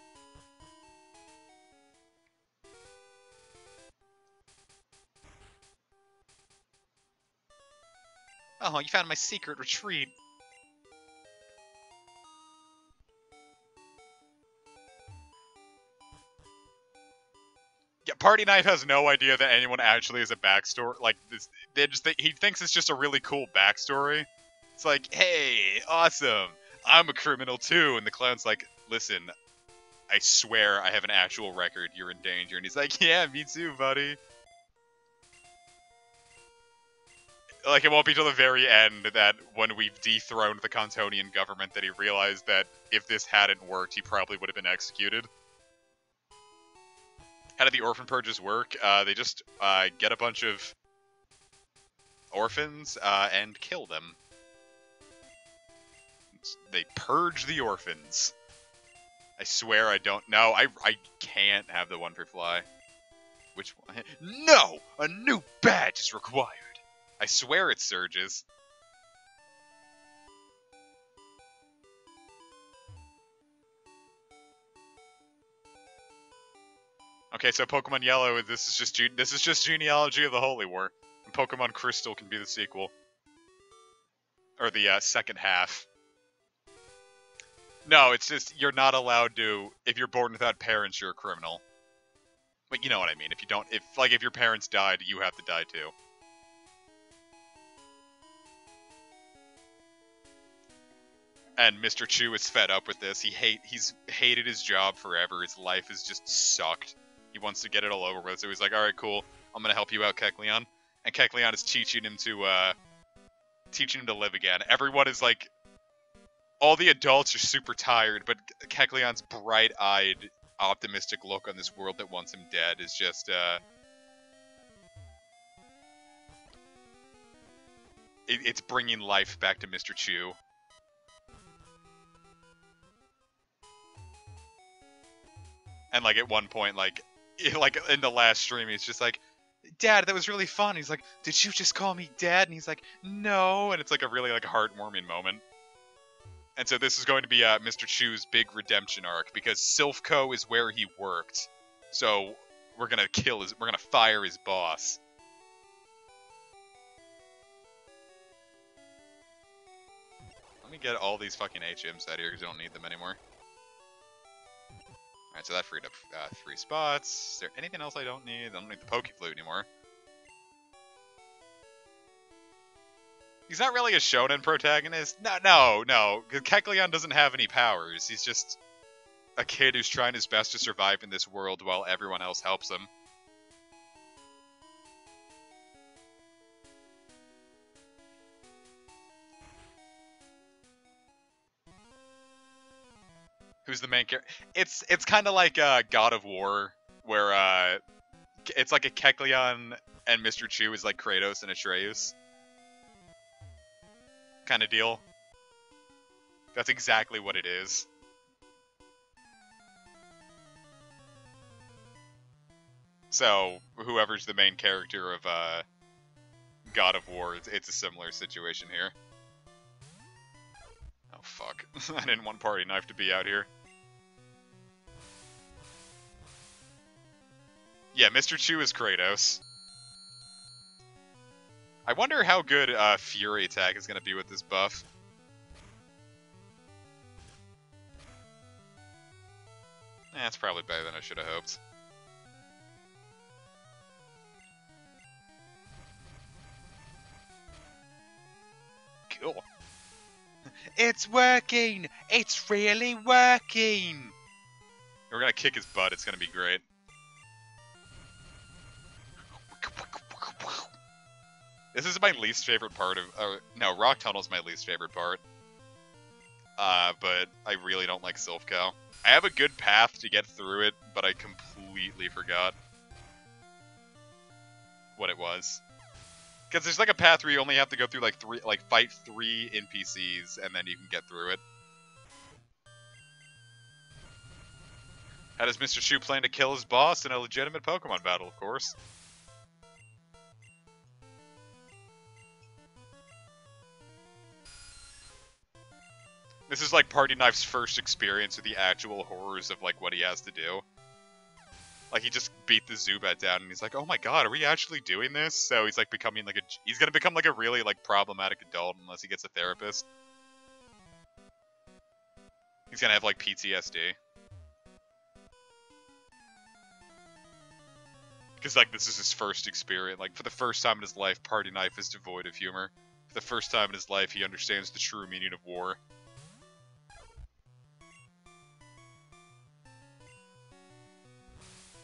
Oh, you found my secret retreat. Yeah, Party Knife has no idea that anyone actually has a backstory. Like, he thinks it's just a really cool backstory. It's like, hey, awesome, I'm a criminal too. And the clown's like, listen, I swear I have an actual record, you're in danger. And he's like, yeah, me too, buddy. Like, it won't be till the very end that when we've dethroned the Kantonian government that he realized that if this hadn't worked, he probably would have been executed. How did the orphan purges work? They just get a bunch of orphans and kill them. They purge the orphans. I swear I don't know. I can't have the one for Fly. Which one? No! A new badge is required. I swear it surges. Okay, so Pokemon Yellow, this is just Genealogy of the Holy War. And Pokemon Crystal can be the sequel. Or the second half. No, it's just, you're not allowed to, if you're born without parents, you're a criminal. But you know what I mean, if your parents died, you have to die too. And Mr. Chu is fed up with this. He's hated his job forever. His life has just sucked. He wants to get it all over with, so he's like, alright, cool, I'm gonna help you out, Kecleon. And Kecleon is teaching him to live again. Everyone is like, all the adults are super tired, but Kecleon's bright-eyed, optimistic look on this world that wants him dead is just, it's bringing life back to Mr. Chew. And like at one point, like in the last stream, he's just like, Dad, that was really fun. He's like, did you just call me Dad? And he's like, no. And it's like a really like heartwarming moment. And so this is going to be Mr. Chew's big redemption arc, because Silph Co is where he worked. So we're gonna fire his boss. Let me get all these fucking HMs out of here because I don't need them anymore. Alright, so that freed up 3 spots. Is there anything else I don't need? I don't need the Poke Flute anymore. He's not really a shonen protagonist. No. Kecleon doesn't have any powers. He's just a kid who's trying his best to survive in this world while everyone else helps him. Who's the main character? It's kind of like God of War, where it's like a Kecleon and Mr. Chew is like Kratos and Atreus kind of deal. That's exactly what it is. So whoever's the main character of God of War, it's a similar situation here. Oh fuck! I didn't want Party Knife to be out here. Yeah, Mr. Chew is Kratos. I wonder how good Fury attack is going to be with this buff. That's probably better than I should have hoped. Cool. It's working! It's really working! We're going to kick his butt. It's going to be great. This is my least favorite part of... no, Rock Tunnel's my least favorite part. But I really don't like Silph Co. I have a good path to get through it, but I completely forgot what it was. Because there's like a path where you only have to go through like fight 3 NPCs, and then you can get through it. How does Mr. Chew plan to kill his boss in a legitimate Pokemon battle, of course? This is like Party Knife's first experience with the actual horrors of like what he has to do. Like he just beat the Zubat down and he's like, oh my god, are we actually doing this? So he's like becoming like he's gonna become like a really like problematic adult unless he gets a therapist. He's gonna have like PTSD. Because like this is his first experience. Like for the first time in his life, Party Knife is devoid of humor. For the first time in his life, he understands the true meaning of war.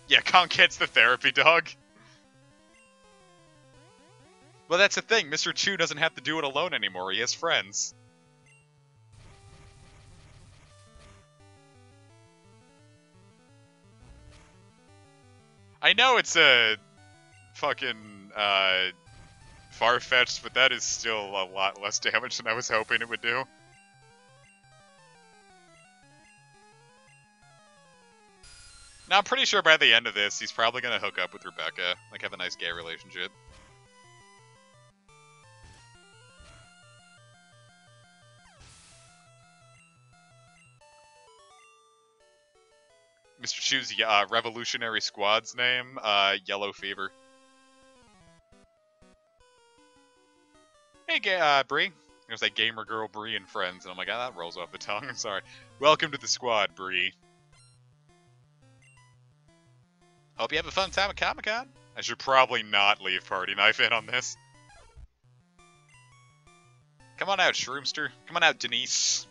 Yeah, Conket's the therapy dog. Well, that's the thing. Mr. Chew doesn't have to do it alone anymore. He has friends. I know it's a fucking far-fetched, but that is still a lot less damage than I was hoping it would do. Now, I'm pretty sure by the end of this, he's probably going to hook up with Rebecca. Like, have a nice gay relationship. Mr. Chew's revolutionary squad's name, Yellow Fever. Hey, Bree. There's like gamer girl Bree and friends, and I'm like, ah, that rolls off the tongue. I'm sorry. Welcome to the squad, Bree. Hope you have a fun time at Comic-Con. I should probably not leave Party Knife in on this. Come on out, Shroomster. Come on out, Denise.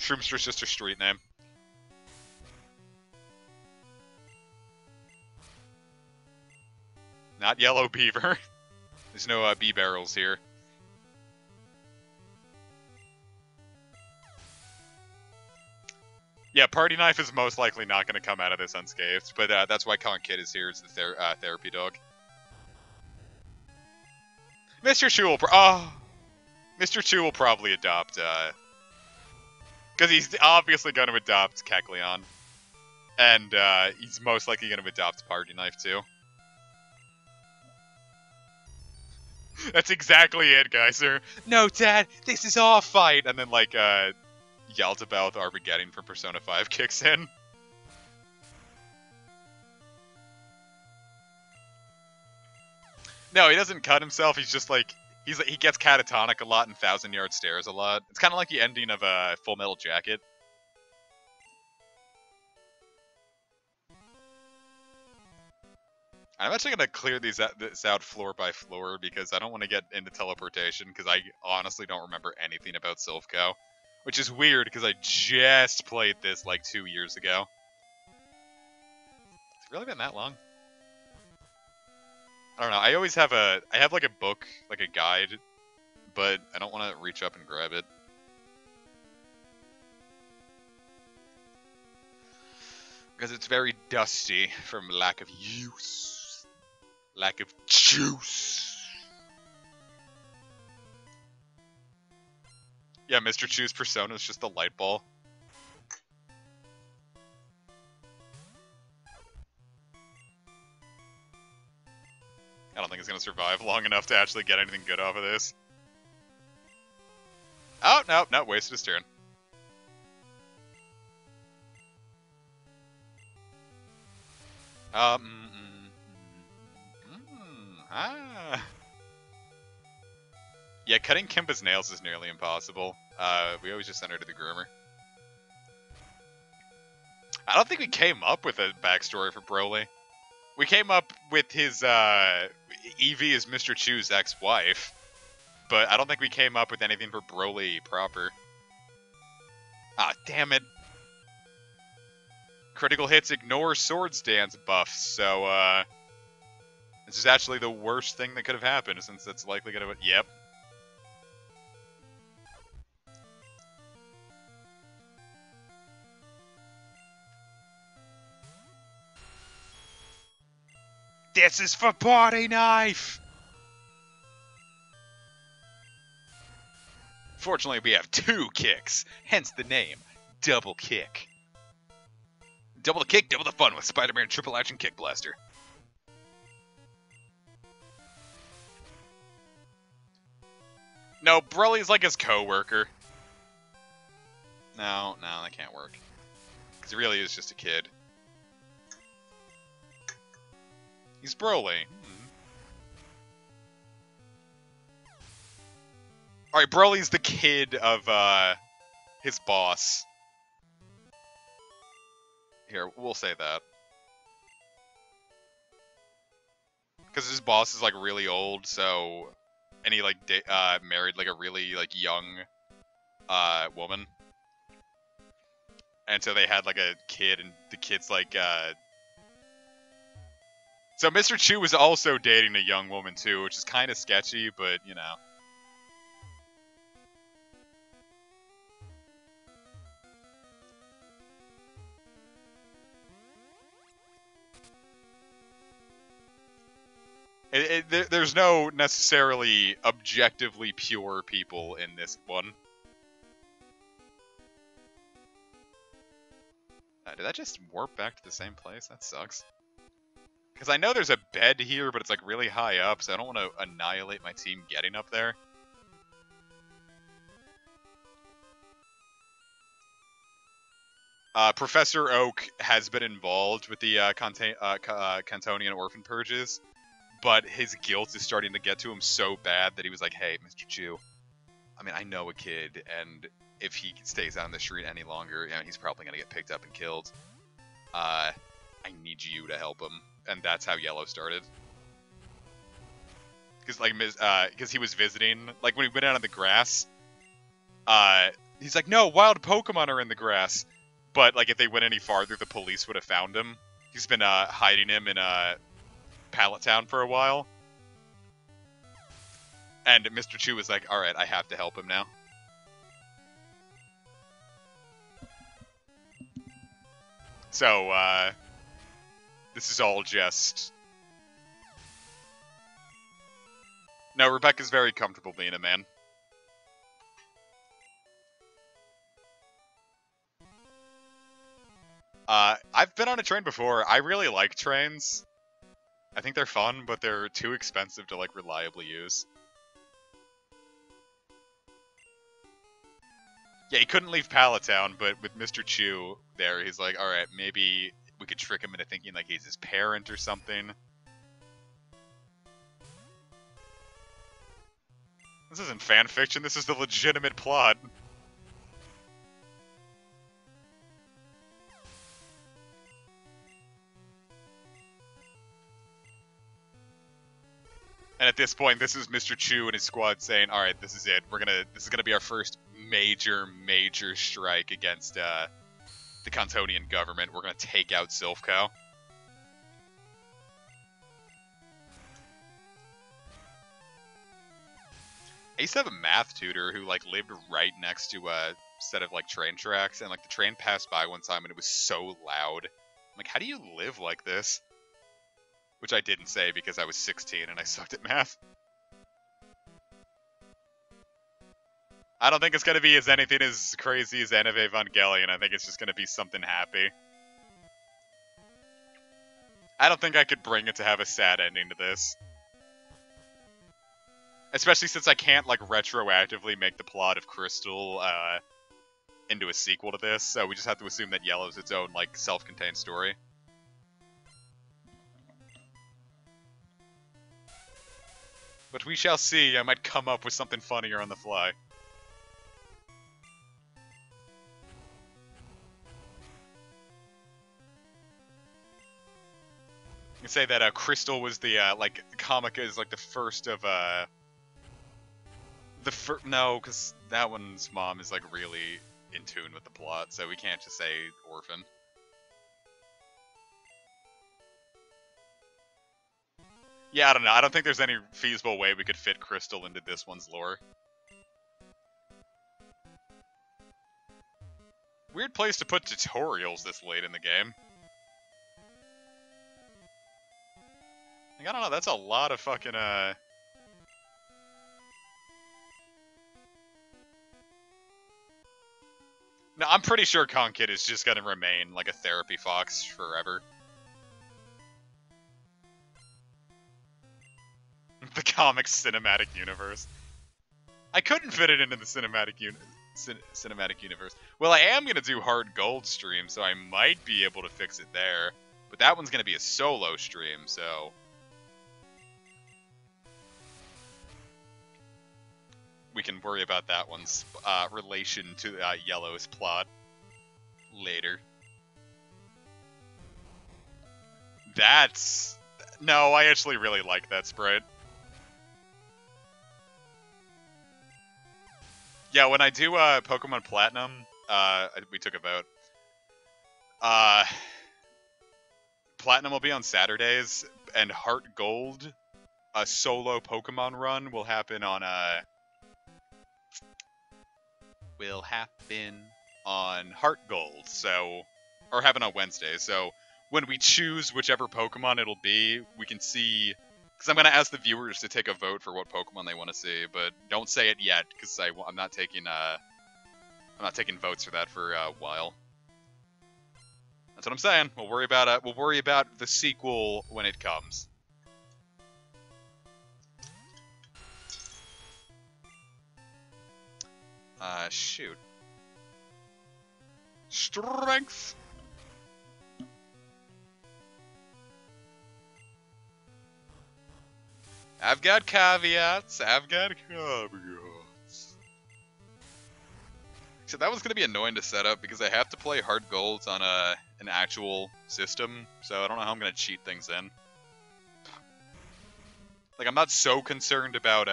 Shroomster's just her street name. Not Yellow Beaver. There's no bee barrels here. Yeah, Party Knife is most likely not going to come out of this unscathed, but that's why Con Kid is here as the therapy dog. Mr. Chu will Mr. Chu will probably adopt, because he's obviously going to adopt Kecleon. And, he's most likely going to adopt Party Knife, too. That's exactly it, Geyser. No, Dad, this is our fight! And then, like, Yaldabaoth Armageddon from Persona 5 kicks in. No, he doesn't cut himself, he's just, like, he gets catatonic a lot and 1,000-yard stares a lot. It's kind of like the ending of a Full Metal Jacket. I'm actually going to clear this out floor by floor because I don't want to get into teleportation because I honestly don't remember anything about Silph Co. Which is weird because I just played this like 2 years ago. It's really been that long? I don't know. I always have I have like a book, like a guide, but I don't want to reach up and grab it. Because it's very dusty from lack of use. Lack of juice. Yeah, Mr. Chu's persona is just a light ball. I don't think it's going to survive long enough to actually get anything good off of this. Oh, no, wasted his turn. Yeah, cutting Kimpa's nails is nearly impossible. We always just send her to the groomer. I don't think we came up with a backstory for Broly. We came up with his, Eevee is Mr. Chu's ex-wife. But I don't think we came up with anything for Broly proper. Ah, damn it. Critical hits ignore Sword Stance buffs, so, this is actually the worst thing that could have happened, since it's likely gonna... Yep. This is for Party Knife! Fortunately, we have 2 kicks, hence the name, Double Kick. Double the kick, double the fun with Spider-Man Triple Action Kick Blaster. No, Broly's like his co-worker. No, that can't work. Because he really is just a kid. He's Broly. Alright, Broly's the kid of, his boss. Here, we'll say that. Because his boss is, like, really old, so... And he, like, married, like, a really, like, young, woman. And so they had, like, a kid, and the kid's, like, So Mr. Chu was also dating a young woman, too, which is kind of sketchy, but, you know. There's no necessarily objectively pure people in this one. Did that just warp back to the same place? That sucks. Because I know there's a bed here, but it's like really high up, so I don't want to annihilate my team getting up there. Professor Oak has been involved with the Cantonian orphan purges. But his guilt is starting to get to him so bad that he was like, hey, Mr. Chu, I mean, I know a kid, and if he stays out on the street any longer, you know, he's probably going to get picked up and killed. I need you to help him. And that's how Yellow started. Because, like, because he was visiting, like, when he went out on the grass, he's like, no, wild Pokemon are in the grass. But, like, if they went any farther, the police would have found him. He's been, hiding him in, Pallet Town for a while. And Mr. Chu was like, alright, I have to help him now. So, this is all just... No, Rebecca's very comfortable being a man. I've been on a train before. I really like trains. I think they're fun, but they're too expensive to, like, reliably use. Yeah, he couldn't leave Palatown, but with Mr. Chu there, he's like, alright, maybe we could trick him into thinking, like, he's his parent or something. This isn't fan fiction, this is the legitimate plot. And at this point, this is Mr. Chu and his squad saying, alright, this is it. This is gonna be our first major strike against, the Cantonian government. We're gonna take out Silph Co. I used to have a math tutor who, like, lived right next to a set of, like, train tracks, and, like, the train passed by one time and it was so loud. I'm like, how do you live like this? Which I didn't say because I was 16 and I sucked at math. I don't think it's gonna be anything as crazy as End of Evangelion. I think it's just gonna be something happy. I don't think I could bring it to have a sad ending to this. Especially since I can't, like, retroactively make the plot of Crystal, into a sequel to this, so we just have to assume that Yellow's its own, like, self-contained story. But we shall see. I might come up with something funnier on the fly. You say that Crystal was the like Comica is like the first of no, because that one's mom is like really in tune with the plot, so we can't just say orphan. Yeah, I don't know. I don't think there's any feasible way we could fit Crystal into this one's lore. Weird place to put tutorials this late in the game. Like, I don't know, that's a lot of fucking, No, I'm pretty sure Conkid is just gonna remain, like, a therapy fox forever. The comics cinematic universe. I couldn't fit it into the cinematic universe. Well, I am gonna do Hard Gold stream, so I might be able to fix it there. But that one's gonna be a solo stream, so... we can worry about that one's relation to Yellow's plot later. That's... no, I actually really like that sprite. Yeah, when I do Pokemon Platinum, we took a vote. Platinum will be on Saturdays, and Heart Gold, a solo Pokemon run, will happen on Heart Gold, so, or happen on Wednesday. So when we choose whichever Pokemon it'll be, we can see. Because I'm gonna ask the viewers to take a vote for what Pokemon they want to see, but don't say it yet, because I'm not taking votes for that for a while. That's what I'm saying. We'll worry about the sequel when it comes. Shoot. Strength. I've got caveats. So that was going to be annoying to set up because I have to play Hard Golds on an actual system, so I don't know how I'm going to cheat things in. Like, I'm not so concerned about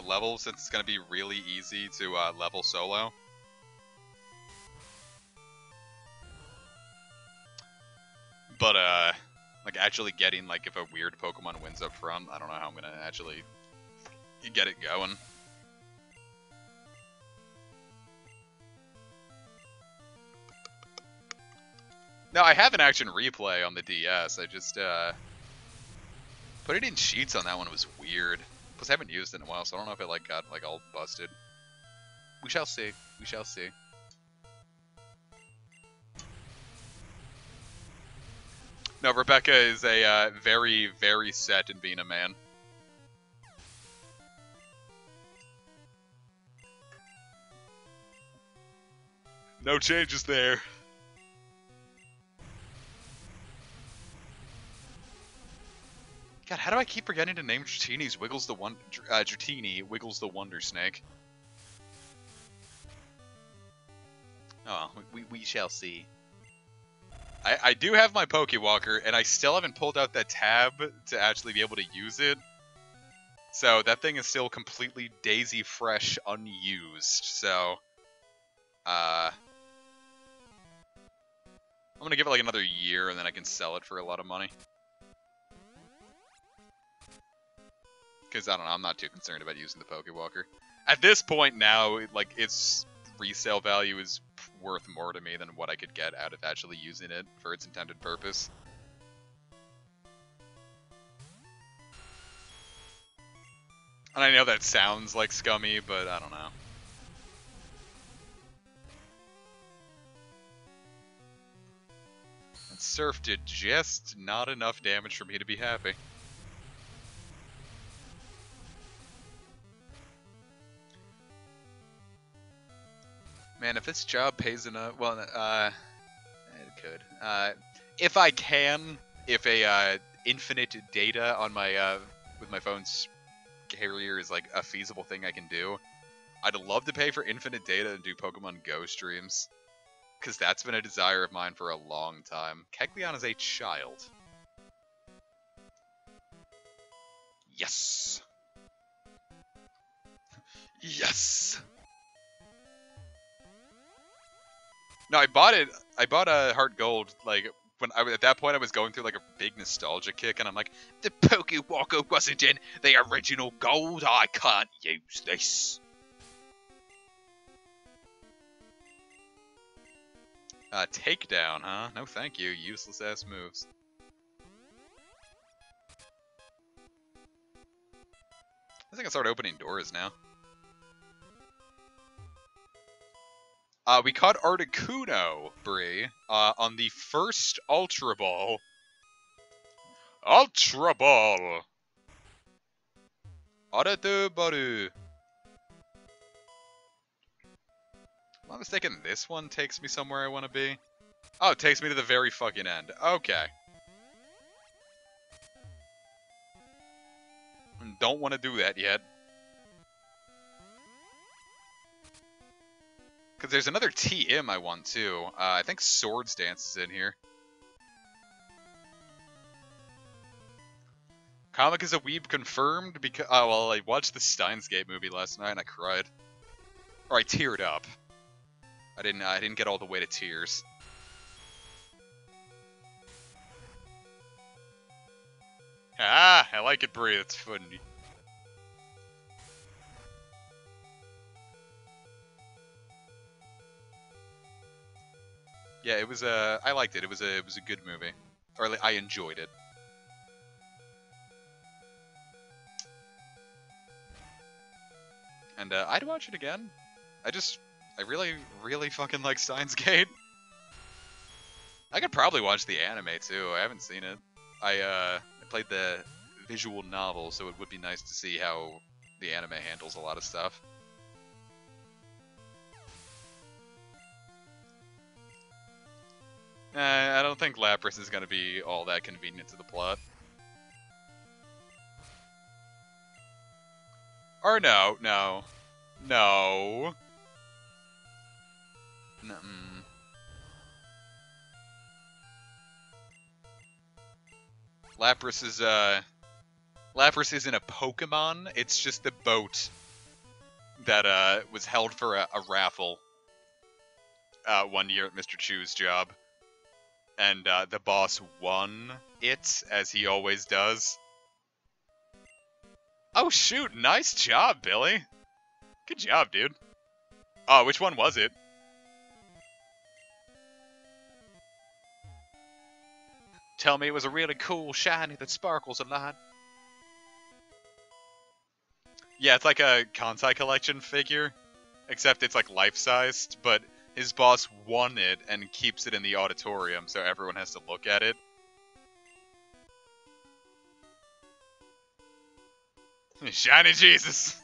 levels since it's going to be really easy to level solo. But like actually getting, like, if a weird Pokemon wins up front, I don't know how I'm going to actually get it going. No, I have an action replay on the DS. I just Putting in cheats on that one was weird. Plus, I haven't used it in a while, so I don't know if it like got like all busted. We shall see. We shall see. No, Rebecca is a very, very set in being a man. No changes there. God, how do I keep forgetting to name Dratini's Wiggles the Dratini Wiggles the Wonder Snake? Oh, we shall see. I do have my Pokewalker, and I still haven't pulled out that tab to actually be able to use it. So that thing is still completely daisy fresh, unused. So, I'm gonna give it like another year, and then I can sell it for a lot of money. Because, I don't know, I'm not too concerned about using the Pokewalker. At this point now, like, its resale value is worth more to me than what I could get out of actually using it for its intended purpose. And I know that sounds like scummy, but I don't know. And Surf did just not enough damage for me to be happy. Man, if this job pays enough, well, it could. If I can, if a infinite data on my with my phone's carrier is like a feasible thing I can do, I'd love to pay for infinite data and do Pokemon Go streams, because that's been a desire of mine for a long time. Kecleon is a child. Yes. Yes. No, I bought it. I bought a Heart Gold, like, when at that point I was going through like a big nostalgia kick, and I'm like, the Pokewalker wasn't in the original gold. I can't use this. Takedown, huh? No, thank you. Useless ass moves. I think I start opening doors now. We caught Articuno, Bree, on the first Ultra Ball. Ultra Ball! Aratubaru. Am I mistaken? This one takes me somewhere I want to be? Oh, it takes me to the very fucking end. Okay. Don't want to do that yet. Because there's another TM I want, too. I think Swords Dance is in here. Comic is a weeb confirmed because... Oh, well, I watched the Steins Gate movie last night and I cried. Or I teared up. I didn't get all the way to tears. Ah, I like it, Bree. It's funny. Yeah, it was I liked it. It was a good movie, or I enjoyed it. And I'd watch it again. I really fucking like Steins Gate. I could probably watch the anime too. I haven't seen it. I played the visual novel, so it would be nice to see how the anime handles a lot of stuff. I don't think Lapras is going to be all that convenient to the plot. Or no. Lapras isn't a Pokemon, it's just the boat that was held for a raffle one year at Mr. Chu's job. And the boss won it, as he always does. Oh shoot, nice job, Billy. Good job, dude. Oh, which one was it? Tell me it was a really cool shiny that sparkles a lot. Yeah, it's like a Kansai collection figure, except it's like life-sized, but his boss won it and keeps it in the auditorium, so everyone has to look at it. Shiny Jesus!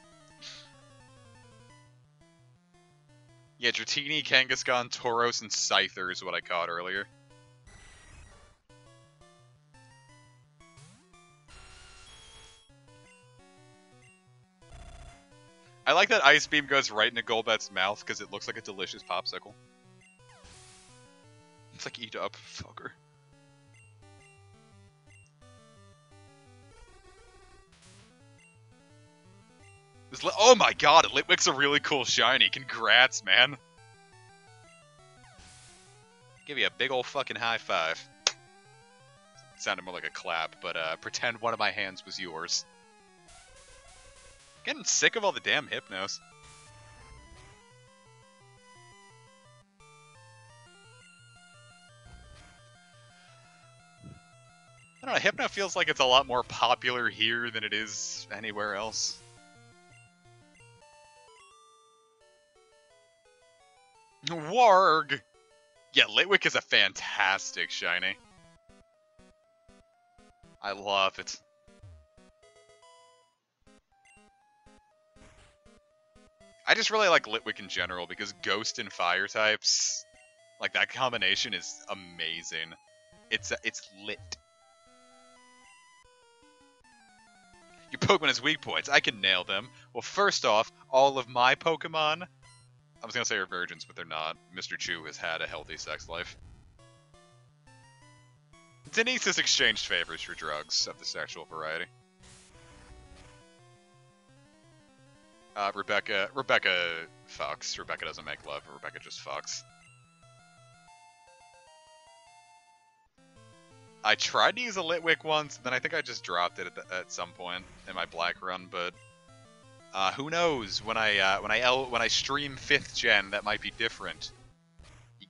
Yeah, Dratini, Kangaskhan, Tauros, and Scyther is what I caught earlier. I like that Ice Beam goes right into Golbat's mouth because it looks like a delicious popsicle. It's like, eat up, fucker. Oh my god, Litwick's a really cool shiny. Congrats, man. Give you a big old fucking high five. It sounded more like a clap, but pretend one of my hands was yours. Getting sick of all the damn Hypnos. I don't know, Hypno feels like it's a lot more popular here than it is anywhere else. Warg! Yeah, Litwick is a fantastic shiny. I love it. I just really like Litwick in general because Ghost and Fire types, like that combination is amazing. It's lit. Your Pokemon has weak points. I can nail them. Well, first off, all of my Pokemon, I was gonna say are virgins, but they're not. Mr. Chu has had a healthy sex life. Denise has exchanged favors for drugs of the sexual variety. Rebecca fucks. Rebecca doesn't make love, Rebecca just fucks. I tried to use a Litwick once, and then I think I just dropped it at some point in my Black run, but who knows? When I stream 5th gen, that might be different.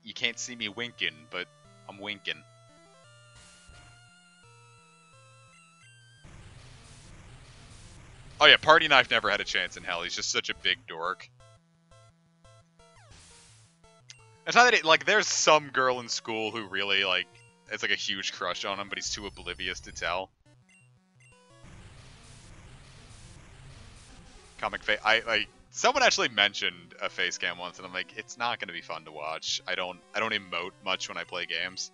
You can't see me winking, but I'm winking. Oh yeah, Party Knife never had a chance in hell. He's just such a big dork. It's not that like there's some girl in school who really like has like a huge crush on him, but he's too oblivious to tell. Comic face. Someone actually mentioned a face cam once, and I'm like, it's not gonna be fun to watch. I don't emote much when I play games.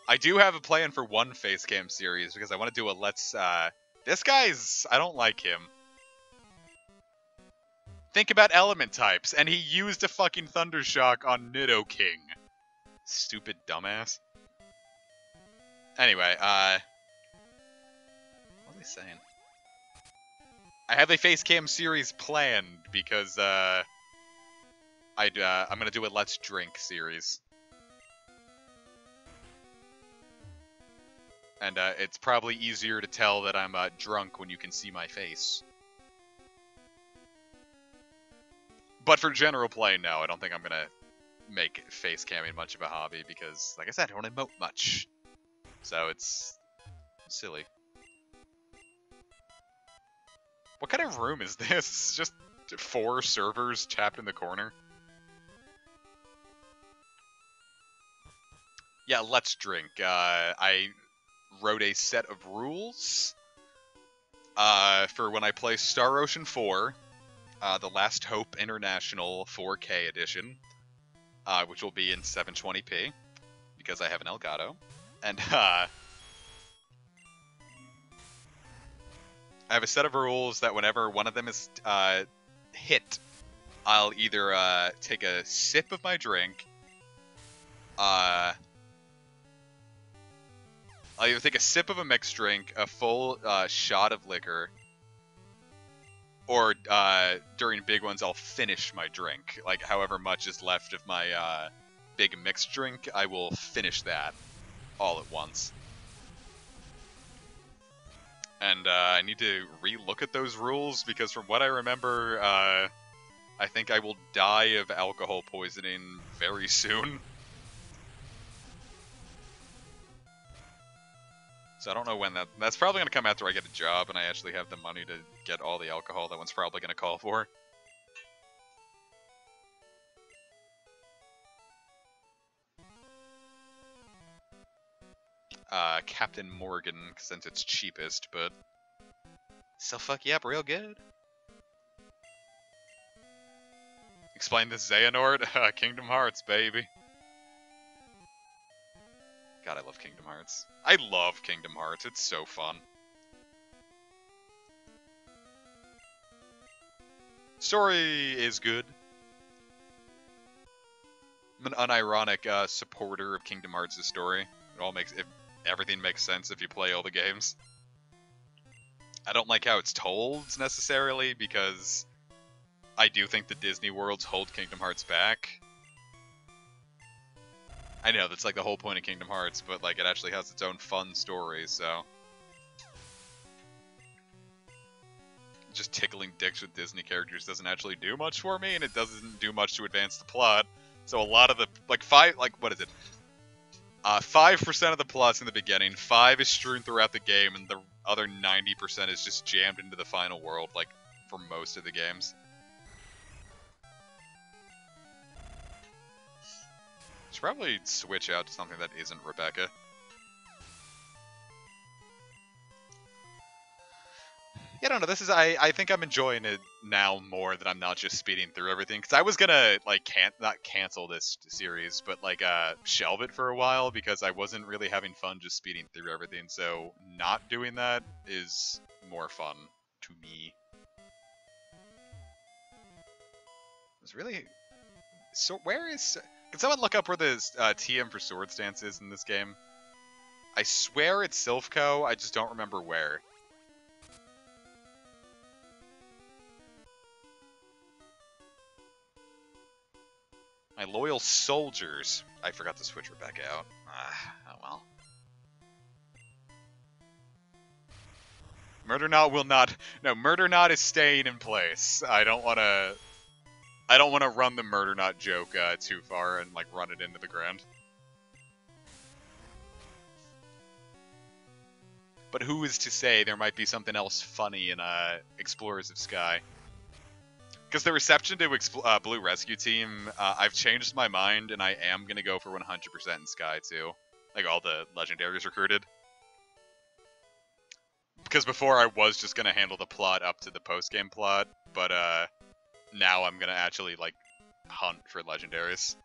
I do have a plan for one face cam series because I want to do a let's. This guy's. I don't like him. Think about element types, and he used a fucking Thundershock on Nidoking. Stupid dumbass. Anyway, what was I saying? I have a face cam series planned because I'm gonna do a Let's Drink series. And it's probably easier to tell that I'm drunk when you can see my face. But for general play, no, I don't think I'm gonna make face camming much of a hobby because, like I said, I don't emote much. So it's silly. What kind of room is this? Just 4 servers tapped in the corner? Yeah, let's drink. I wrote a set of rules for when I play Star Ocean 4, the Last Hope International 4K edition, which will be in 720p because I have an Elgato. And I have a set of rules that whenever one of them is hit, I'll either take a sip of my drink, I'll either take a sip of a mixed drink, a full shot of liquor, or during big ones, I'll finish my drink. Like, however much is left of my big mixed drink, I will finish that all at once. And I need to re-look at those rules, because from what I remember, I think I will die of alcohol poisoning very soon. So I don't know when that's probably going to come after I get a job and I actually have the money to get all the alcohol that one's probably going to call for. Captain Morgan, since it's cheapest, but still fuck you up real good. Explain this Xehanort? Kingdom Hearts, baby. God, I love Kingdom Hearts. I love Kingdom Hearts. It's so fun. Story is good. I'm an unironic supporter of Kingdom Hearts' story. Everything makes sense if you play all the games. I don't like how it's told, necessarily, because I do think the Disney worlds hold Kingdom Hearts back. I know, that's like the whole point of Kingdom Hearts, but like it actually has its own fun story, so... Just tickling dicks with Disney characters doesn't actually do much for me, and it doesn't do much to advance the plot. So a lot of the, 5% of the plot's in the beginning, 5 is strewn throughout the game, and the other 90% is just jammed into the final world, like, for most of the games. Should probably switch out to something that isn't Rebecca. Yeah, I don't know, I think I'm enjoying it now more that I'm not just speeding through everything, because I was gonna, like, not cancel this series, but, like, shelve it for a while, because I wasn't really having fun just speeding through everything, so not doing that is more fun to me. It's really... So, where is... Can someone look up where the TM for Sword Stance is in this game? I swear it's Silph Co, I just don't remember where. My loyal soldiers. I forgot to switch Rebecca out. Oh well. Murder Knot will not... No, Murder Knot is staying in place. I don't want to run the Murder Knot joke too far and, like, run it into the ground. But who is to say there might be something else funny in Explorers of Sky? Because the reception to Blue Rescue Team, I've changed my mind, and I am going to go for 100% in Sky, too. Like, all the legendaries recruited. Because before I was just going to handle the plot up to the post-game plot, but now I'm going to actually, like, hunt for legendaries.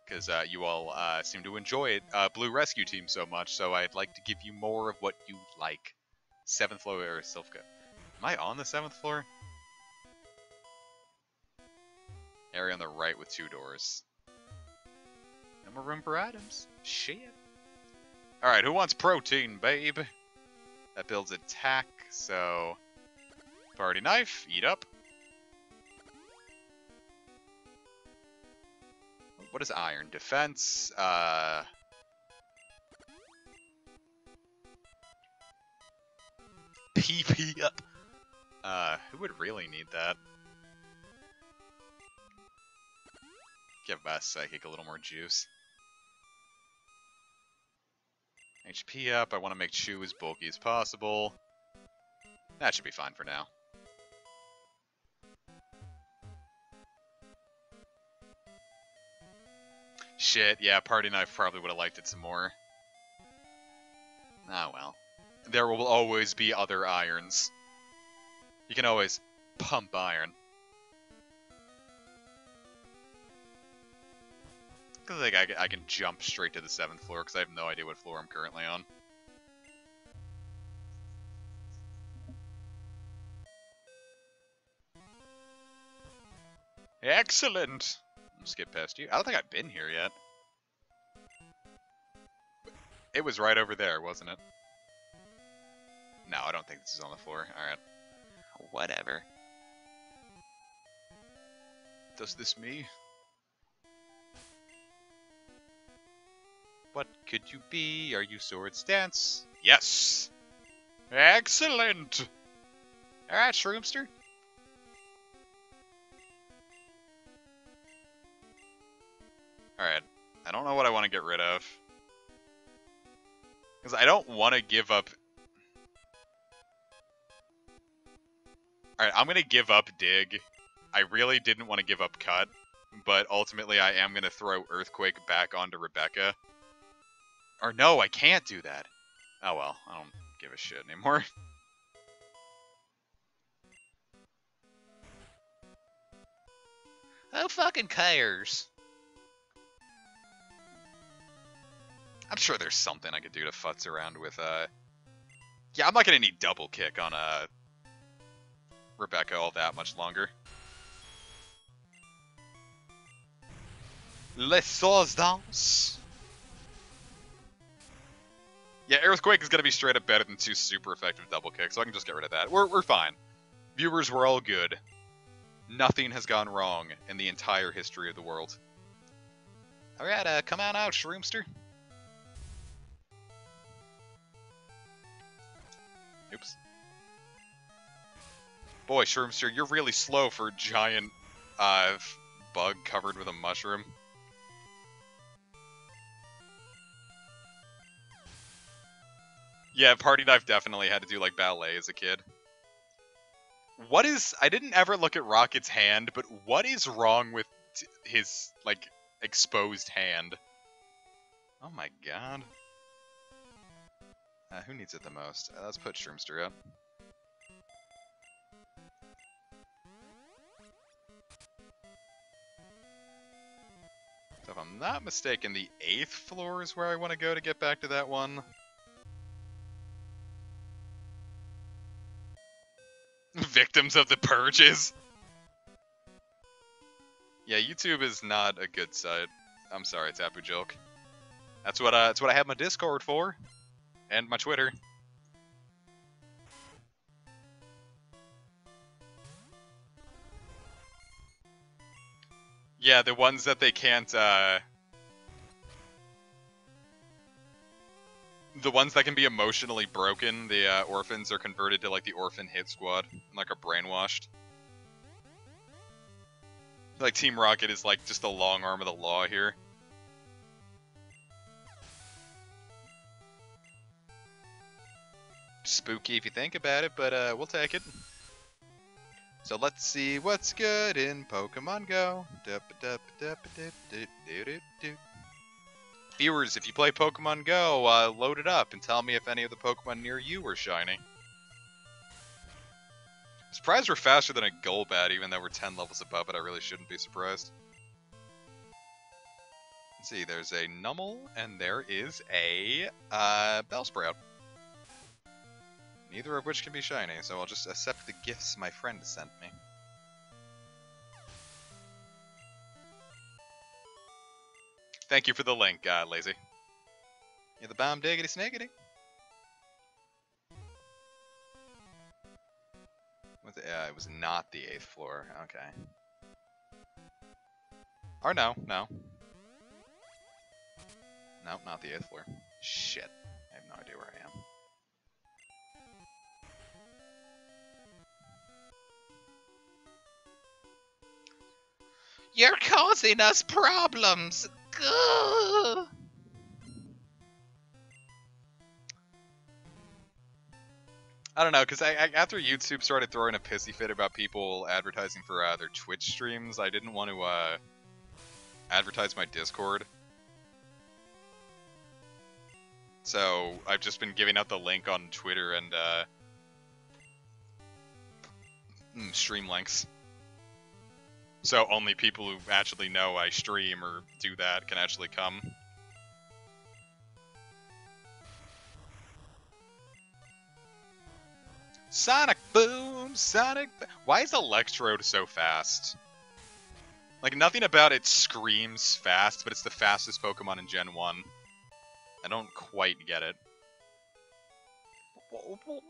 Because you all seem to enjoy Blue Rescue Team so much, so I'd like to give you more of what you like. 7th floor or Silph Co. Am I on the 7th floor? Area on the right with 2 doors. No more room for items. Shit. Alright, who wants protein, babe? That builds attack, so... Party knife, eat up. What is iron? Defense, PP up. Who would really need that? Give Psychic a little more juice. HP up. I want to make Chew as bulky as possible. That should be fine for now. Shit, yeah, Party Knife probably would have liked it some more. Ah, well. There will always be other irons. You can always pump iron. I think I can jump straight to the 7th floor, because I have no idea what floor I'm currently on. Excellent! I'll skip past you. I don't think I've been here yet. It was right over there, wasn't it? No, I don't think this is on the floor. Alright. Whatever. Does this me? What could you be? Are you Sword Stance? Yes! Excellent! Alright, Shroomster. Alright. I don't know what I want to get rid of. Because Because I don't want to give up... Alright, I'm going to give up Dig. I really didn't want to give up Cut, but ultimately I am going to throw Earthquake back onto Rebecca. Or no, I can't do that. Oh well, I don't give a shit anymore. Who fucking cares? I'm sure there's something I could do to futz around with, Yeah, I'm not gonna need double kick on, Rebecca all that much longer. Les sauces dance. Yeah, Earthquake is gonna be straight up better than 2 super effective double kicks, so I can just get rid of that. We're fine. Viewers, we're all good. Nothing has gone wrong in the entire history of the world. Alright, come on out, Shroomster. Oops. Boy, Shroomster, you're really slow for a giant, bug covered with a mushroom. Yeah, Party Knife definitely had to do, like, ballet as a kid. What is... I didn't ever look at Rocket's hand, but what is wrong with his, like, exposed hand? Oh my god. Who needs it the most? Let's put Shroomster up. So if I'm not mistaken, the 8th floor is where I want to go to get back to that one. Victims of the purges. Yeah, YouTube is not a good site. I'm sorry, Tapu Joke. That's what I have my Discord for, and my Twitter. Yeah, the ones that they can't. The ones that can be emotionally broken, the orphans are converted to like the orphan hit squad, and, like are brainwashed. Like Team Rocket is like just the long arm of the law here. Spooky if you think about it, but we'll take it. So let's see what's good in Pokemon Go. Viewers, if you play Pokemon Go, load it up and tell me if any of the Pokemon near you are shiny. I'm surprised we're faster than a Golbat, even though we're 10 levels above it. I really shouldn't be surprised. Let's see, there's a Numel, and there is a Bellsprout. Neither of which can be shiny, so I'll just accept the gifts my friend sent me. Thank you for the link, Lazy. You're the bomb diggity snaggity. It was not the 8th floor, okay. Or no. No, not the 8th floor. Shit, I have no idea where I am. You're causing us problems! Gah! I don't know, because after YouTube started throwing a pissy fit about people advertising for their Twitch streams, I didn't want to advertise my Discord. So I've just been giving out the link on Twitter and stream links. So only people who actually know I stream or do that can actually come. Sonic Boom! Sonic Boom! Why is Electrode so fast? Like, nothing about it screams fast, but it's the fastest Pokemon in Gen 1. I don't quite get it.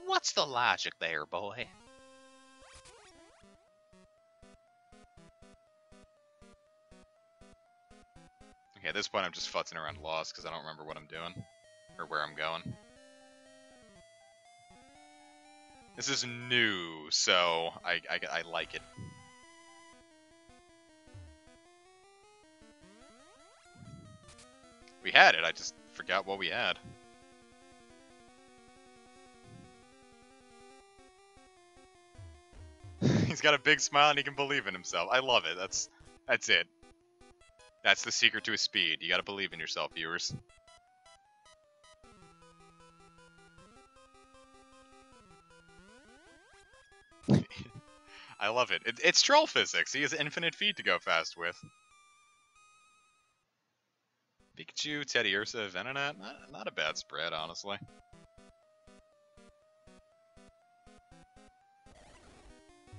What's the logic there, boy? Okay, at this point I'm just futzing around lost because I don't remember what I'm doing. Or where I'm going. This is new, so I like it. We had it, I just forgot what we had. He's got a big smile and he can believe in himself. I love it. That's it. That's the secret to his speed. You gotta believe in yourself, viewers. I love it. It's troll physics. He has infinite feet to go fast with. Pikachu, Teddy Ursa, Venonat. Not a bad spread, honestly.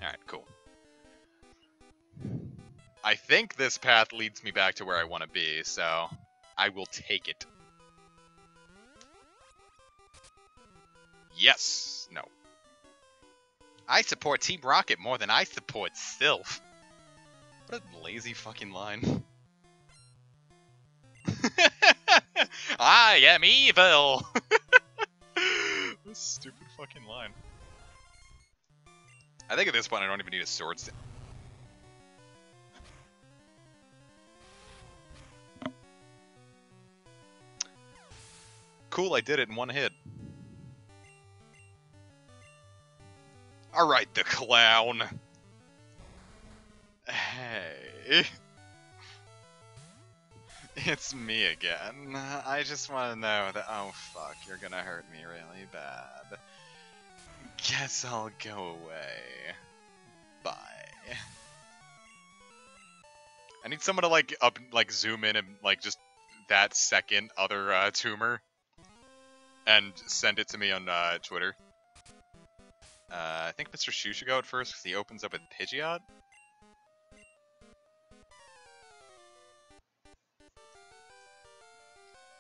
Alright, cool. I think this path leads me back to where I want to be, so I will take it. Yes! No. I support Team Rocket more than I support Silph. What a lazy fucking line. I am evil! This stupid fucking line. I think at this point I don't even need a sword stand. Cool, I did it in one hit. Alright, the clown. Hey. It's me again. I just want to know that... Oh, fuck, you're gonna hurt me really bad. Guess I'll go away. Bye. I need someone to, zoom in and, just that second other, tumor. And send it to me on, Twitter. I think Mr. Shu should go at first, because he opens up with Pidgeot.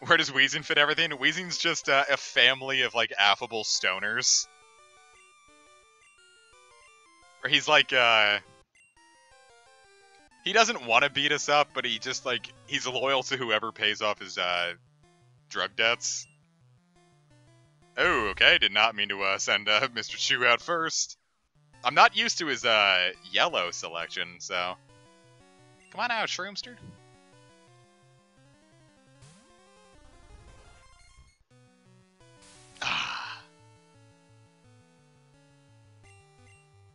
Where does Weezing fit everything? Weezing's just a family of, affable stoners. Or he's he doesn't want to beat us up, but he just, he's loyal to whoever pays off his, drug debts. Oh, okay, did not mean to, send, Mr. Chu out first. I'm not used to his, yellow selection, so... Come on out, Shroomster.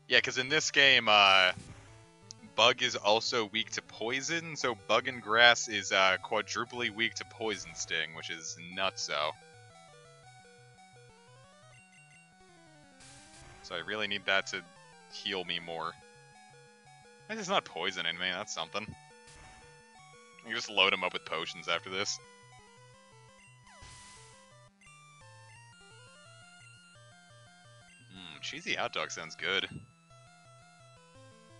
Yeah, because in this game, Bug is also weak to poison, so Bug and Grass is quadruply weak to Poison Sting, which is nutso. So I really need that to heal me more. It's not poisoning me, that's something. I can just load him up with potions after this. Cheesy hot dog sounds good.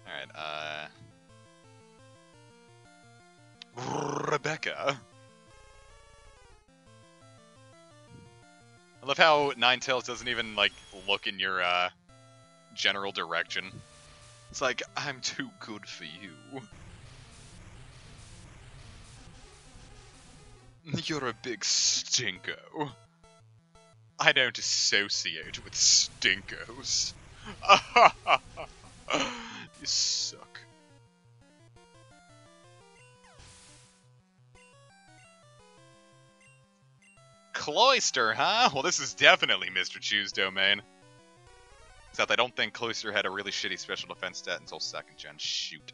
Alright, Rebecca. I love how Ninetales doesn't even, look in your, general direction. It's like, I'm too good for you. You're a big stinko. I don't associate with stinkos. You suck. Cloyster, huh? Well, this is definitely Mr. Chu's domain. Except I don't think Cloyster had a really shitty special defense stat until 2nd gen. Shoot.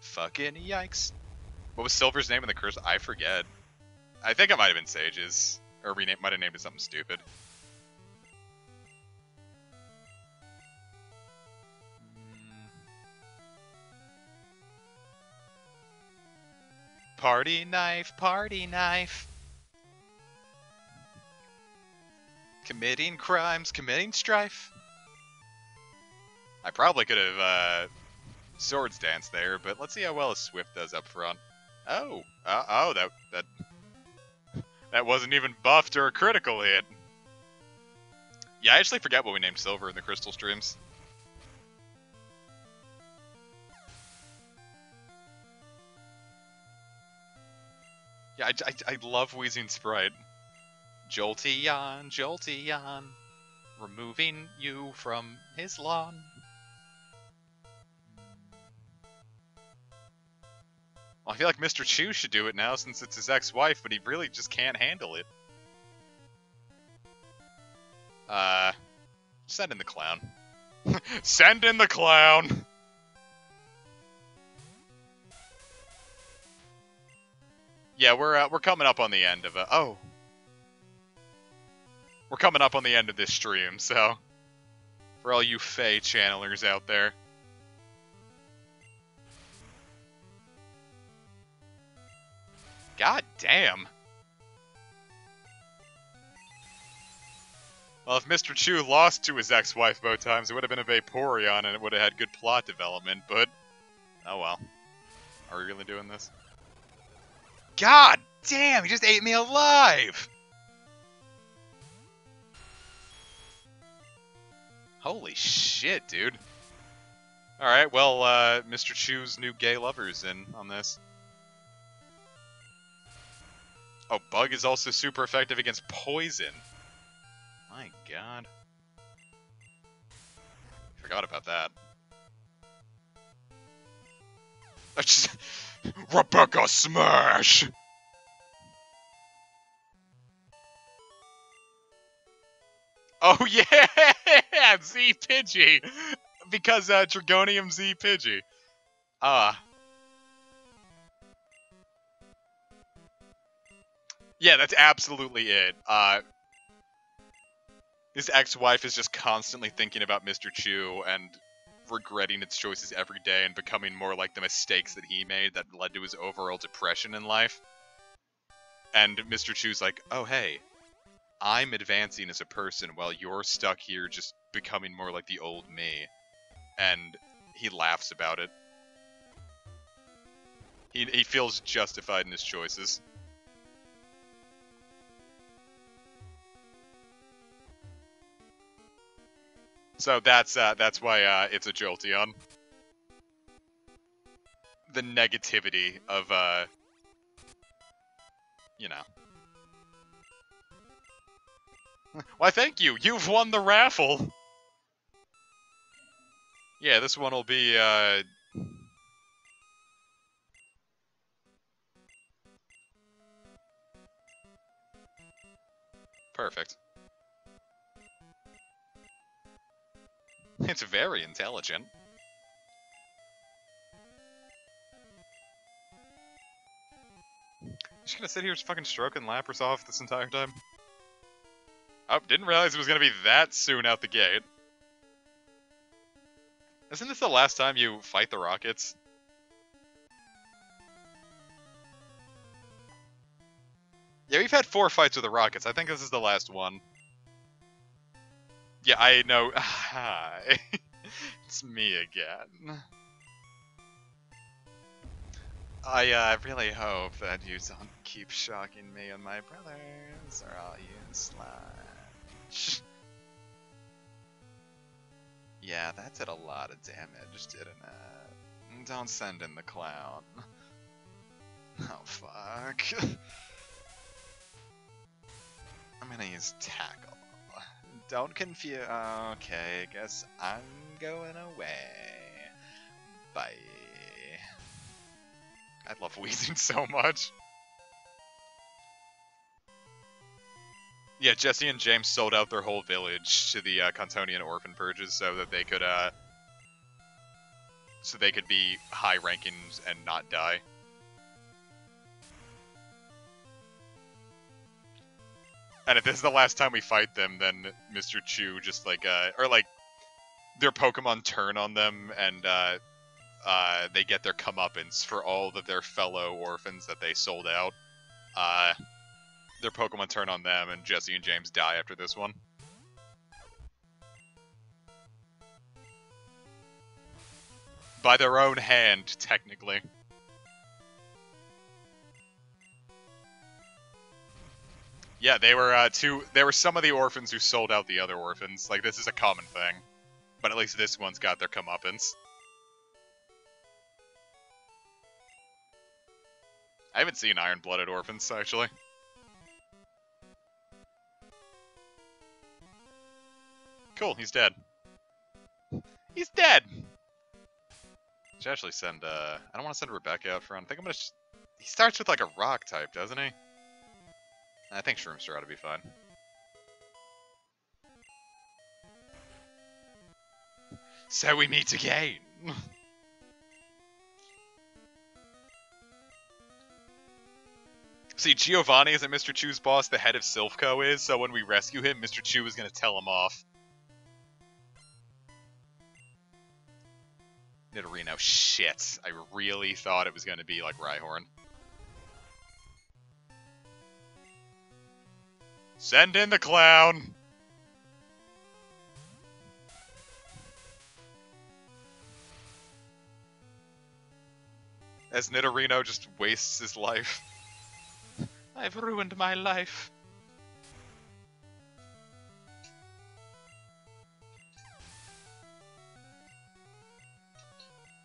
Fucking yikes. What was Silver's name in the curse? I forget. I think it might have been Sage's. Or we might have named it something stupid. Party knife, party knife. Committing crimes, committing strife. I probably could have swords danced there, but let's see how well a Swift does up front. Oh, that wasn't even buffed or a critical hit. Yeah, I actually forget what we named Silver in the Crystal streams. Yeah, I love Weezing Sprite. Jolteon, Jolteon, removing you from his lawn. Well, I feel like Mr. Chu should do it now since it's his ex-wife, but he really just can't handle it. Send in the clown. Send in the clown! Yeah, we're coming up on the end of it. Oh. We're coming up on the end of this stream, so... For all you Fae channelers out there. God damn. Well, if Mr. Chu lost to his ex-wife both times, it would have been a Vaporeon and it would have had good plot development, but... Oh well. Are we really doing this? God damn, he just ate me alive! Holy shit, dude. Alright, well, Mr. Chu's new gay lover's in on this. Oh, Bug is also super effective against poison. My god. Forgot about that. Rebecca Smash! Oh yeah! Z Pidgey! Because Dragonium Z Pidgey. Yeah, that's absolutely it. His ex-wife is just constantly thinking about Mr. Chu and regretting its choices every day and becoming more like the mistakes that he made that led to his overall depression in life. And Mr. Chu's like, oh hey, I'm advancing as a person while you're stuck here just becoming more like the old me. And he laughs about it. He feels justified in his choices. So that's why it's a Jolteon. The negativity of you know. Why, thank you. You've won the raffle. Yeah, this one will be perfect. It's very intelligent. Just gonna sit here just fucking stroking Lapras off this entire time? Oh, didn't realize it was gonna be that soon out the gate. Isn't this the last time you fight the Rockets? Yeah, we've had 4 fights with the Rockets. I think this is the last one. Yeah, I know. Hi. It's me again. I really hope that you don't keep shocking me and my brothers, or I'll use sludge. Yeah, that did a lot of damage, didn't it? Don't send in the clown. Oh, fuck. I'm gonna use tackle. Don't confuse. Okay, guess I'm going away. Bye. I love wheezing so much. Yeah, Jesse and James sold out their whole village to the Cantonian orphan purges so that they could be high rankings and not die. And if this is the last time we fight them, then Mr. Chu just their Pokemon turn on them and they get their comeuppance for all of their fellow orphans that they sold out. Their Pokemon turn on them, and Jesse and James die after this one. By their own hand, technically. Yeah, they were some of the orphans who sold out the other orphans. Like, this is a common thing. But at least this one's got their comeuppance. I haven't seen Iron-Blooded orphans, actually. Cool, he's dead. He's dead! Should actually send, I don't want to send Rebecca out front. I think I'm gonna... He starts with, like, a rock type, doesn't he? I think Shroomster ought to be fine. So we meet again. See, Giovanni isn't Mr. Chu's boss, the head of Silph Co is, so when we rescue him, Mr. Chu is gonna tell him off. Nidorino, shit. I really thought it was gonna be like Rhyhorn. Send in the clown! As Nidorino just wastes his life. I've ruined my life.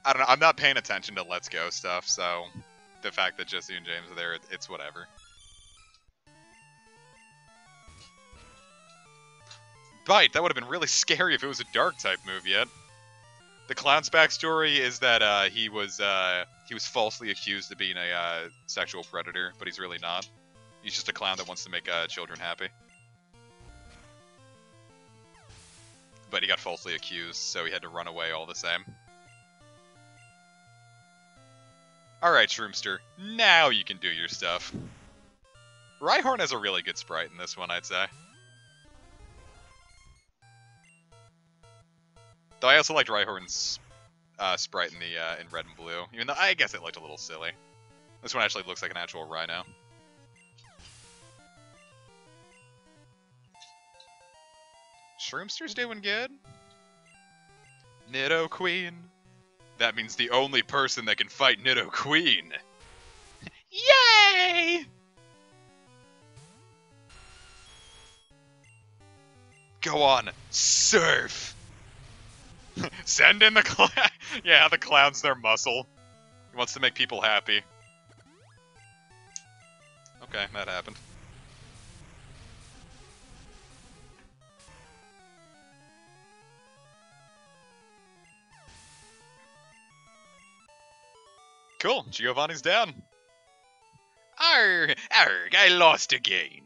I don't know, I'm not paying attention to Let's Go stuff, so the fact that Jesse and James are there, it's whatever. Bite, that would have been really scary if it was a Dark-type move yet. The clown's backstory is that he was falsely accused of being a sexual predator, but he's really not. He's just a clown that wants to make children happy. But he got falsely accused, so he had to run away all the same. Alright, Shroomster, now you can do your stuff. Rhyhorn has a really good sprite in this one, I'd say. Though I also liked Rhyhorn's sprite in the in Red and Blue, even though I guess it looked a little silly. This one actually looks like an actual rhino. Shroomster's doing good. Nidoqueen. That means the only person that can fight Nidoqueen. Yay! Go on, surf! Send in the clown! Yeah, the clown's their muscle. He wants to make people happy. Okay, that happened. Cool, Giovanni's down. Arg, arg, I lost again.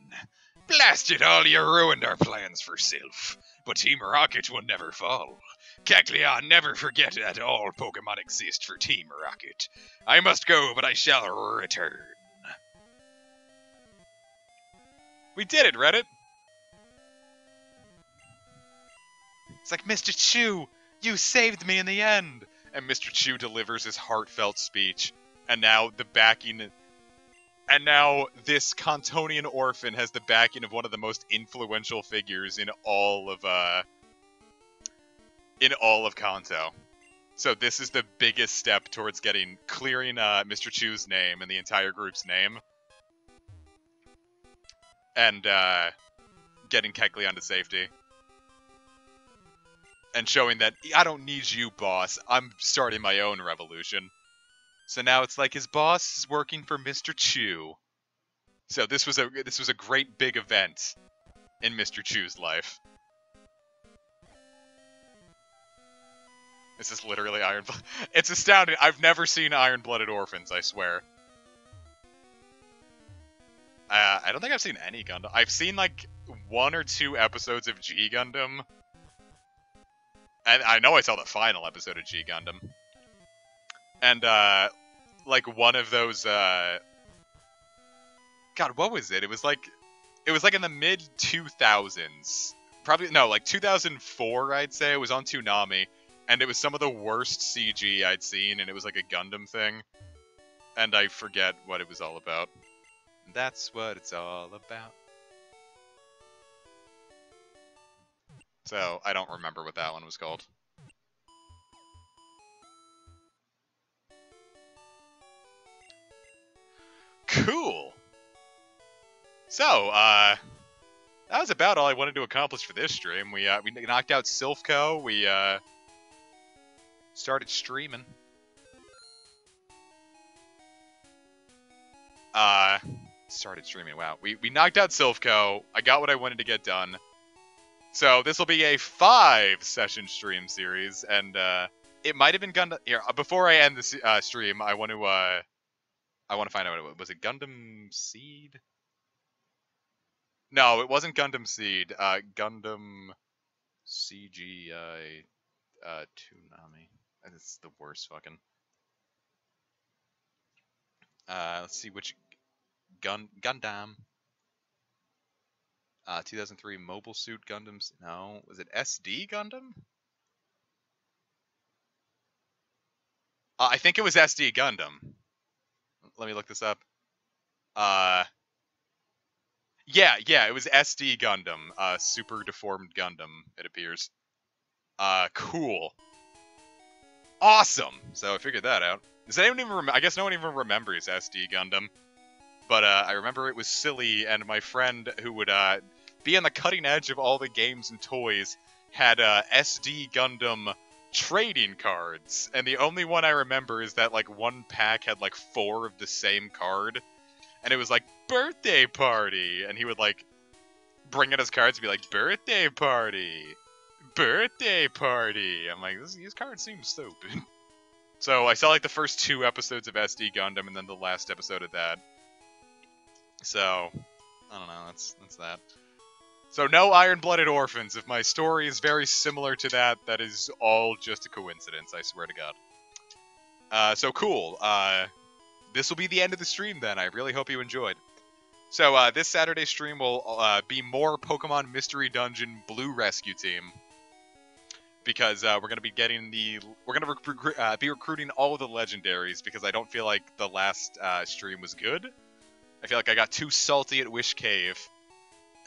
Blast it all, you ruined our plans for Silph. But Team Rocket will never fall. Kecleon, never forget that all Pokemon exist for Team Rocket. I must go, but I shall return. We did it, Reddit! It's like, Mr. Chu, you saved me in the end! And Mr. Chu delivers his heartfelt speech. And now the backing... And now this Kantonian orphan has the backing of one of the most influential figures in all of Kanto. So this is the biggest step towards clearing Mr. Chu's name and the entire group's name. And getting Kecleon to safety. And showing that, I don't need you, boss. I'm starting my own revolution. So now it's like his boss is working for Mr. Chu. So this was a great big event in Mr. Chu's life. This is literally Iron Blood. It's astounding. I've never seen Iron-Blooded Orphans, I swear. I don't think I've seen any Gundam. I've seen like 1 or 2 episodes of G Gundam. And I know I saw the final episode of G Gundam. And, like, one of those, God, what was it? It was like in the mid-2000s. Probably, no, like 2004, I'd say. It was on Toonami. And it was some of the worst CG I'd seen, and it was like a Gundam thing. And I forget what it was all about. That's what it's all about. So, I don't remember what that one was called. Cool! So, that was about all I wanted to accomplish for this stream. We knocked out Silph Co. We, started streaming. Started streaming, wow. We knocked out Silph Co. I got what I wanted to get done. So, this will be a 5-session stream series, and, it might have been Gundam... Here, before I end this, stream, I want to find out what it was. Was it Gundam Seed? No, it wasn't Gundam Seed. Gundam CGI... Toonami. That's the worst fucking. Let's see which Gundam. 2003 Mobile Suit Gundams. No, was it SD Gundam? I think it was SD Gundam. Let me look this up. Yeah, it was SD Gundam. Super deformed Gundam, it appears. Cool. Awesome! So I figured that out. Does anyone even I guess no one even remembers SD Gundam. But I remember it was silly, and my friend who would be on the cutting edge of all the games and toys had SD Gundam trading cards. And the only one I remember is that like one pack had like 4 of the same card. And it was like, birthday party! And he would like bring out his cards and be like, birthday party! Birthday party! I'm like, these cards seem stupid. So I saw like the first 2 episodes of SD Gundam and then the last episode of that. So, I don't know, that's that. So no iron-blooded orphans. If my story is very similar to that, that is all just a coincidence, I swear to God. So cool. This will be the end of the stream then. I really hope you enjoyed. So this Saturday stream will be more Pokemon Mystery Dungeon Blue Rescue Team. Because we're going to be getting we're going to be recruiting all of the legendaries because I don't feel like the last stream was good. I feel like I got too salty at Wish Cave,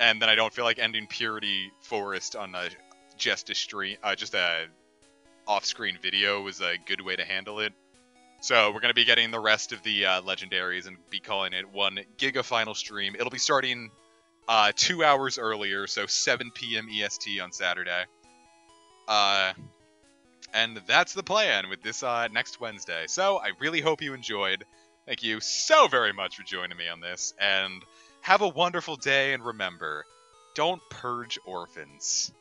and then I don't feel like ending Purity Forest on just a stream, just a off-screen video was a good way to handle it. So we're going to be getting the rest of the legendaries and be calling it one Giga Final stream. It'll be starting 2 hours earlier, so 7 p.m. EST on Saturday. And that's the plan with this next Wednesday. So I really hope you enjoyed. Thank you so very much for joining me on this, and have a wonderful day, and remember, don't purge orphans.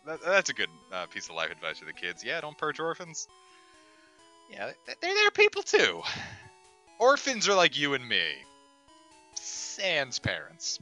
That's a good piece of life advice for the kids. Yeah, don't purge orphans. Yeah, they're people too. Orphans are like you and me. Sans parents.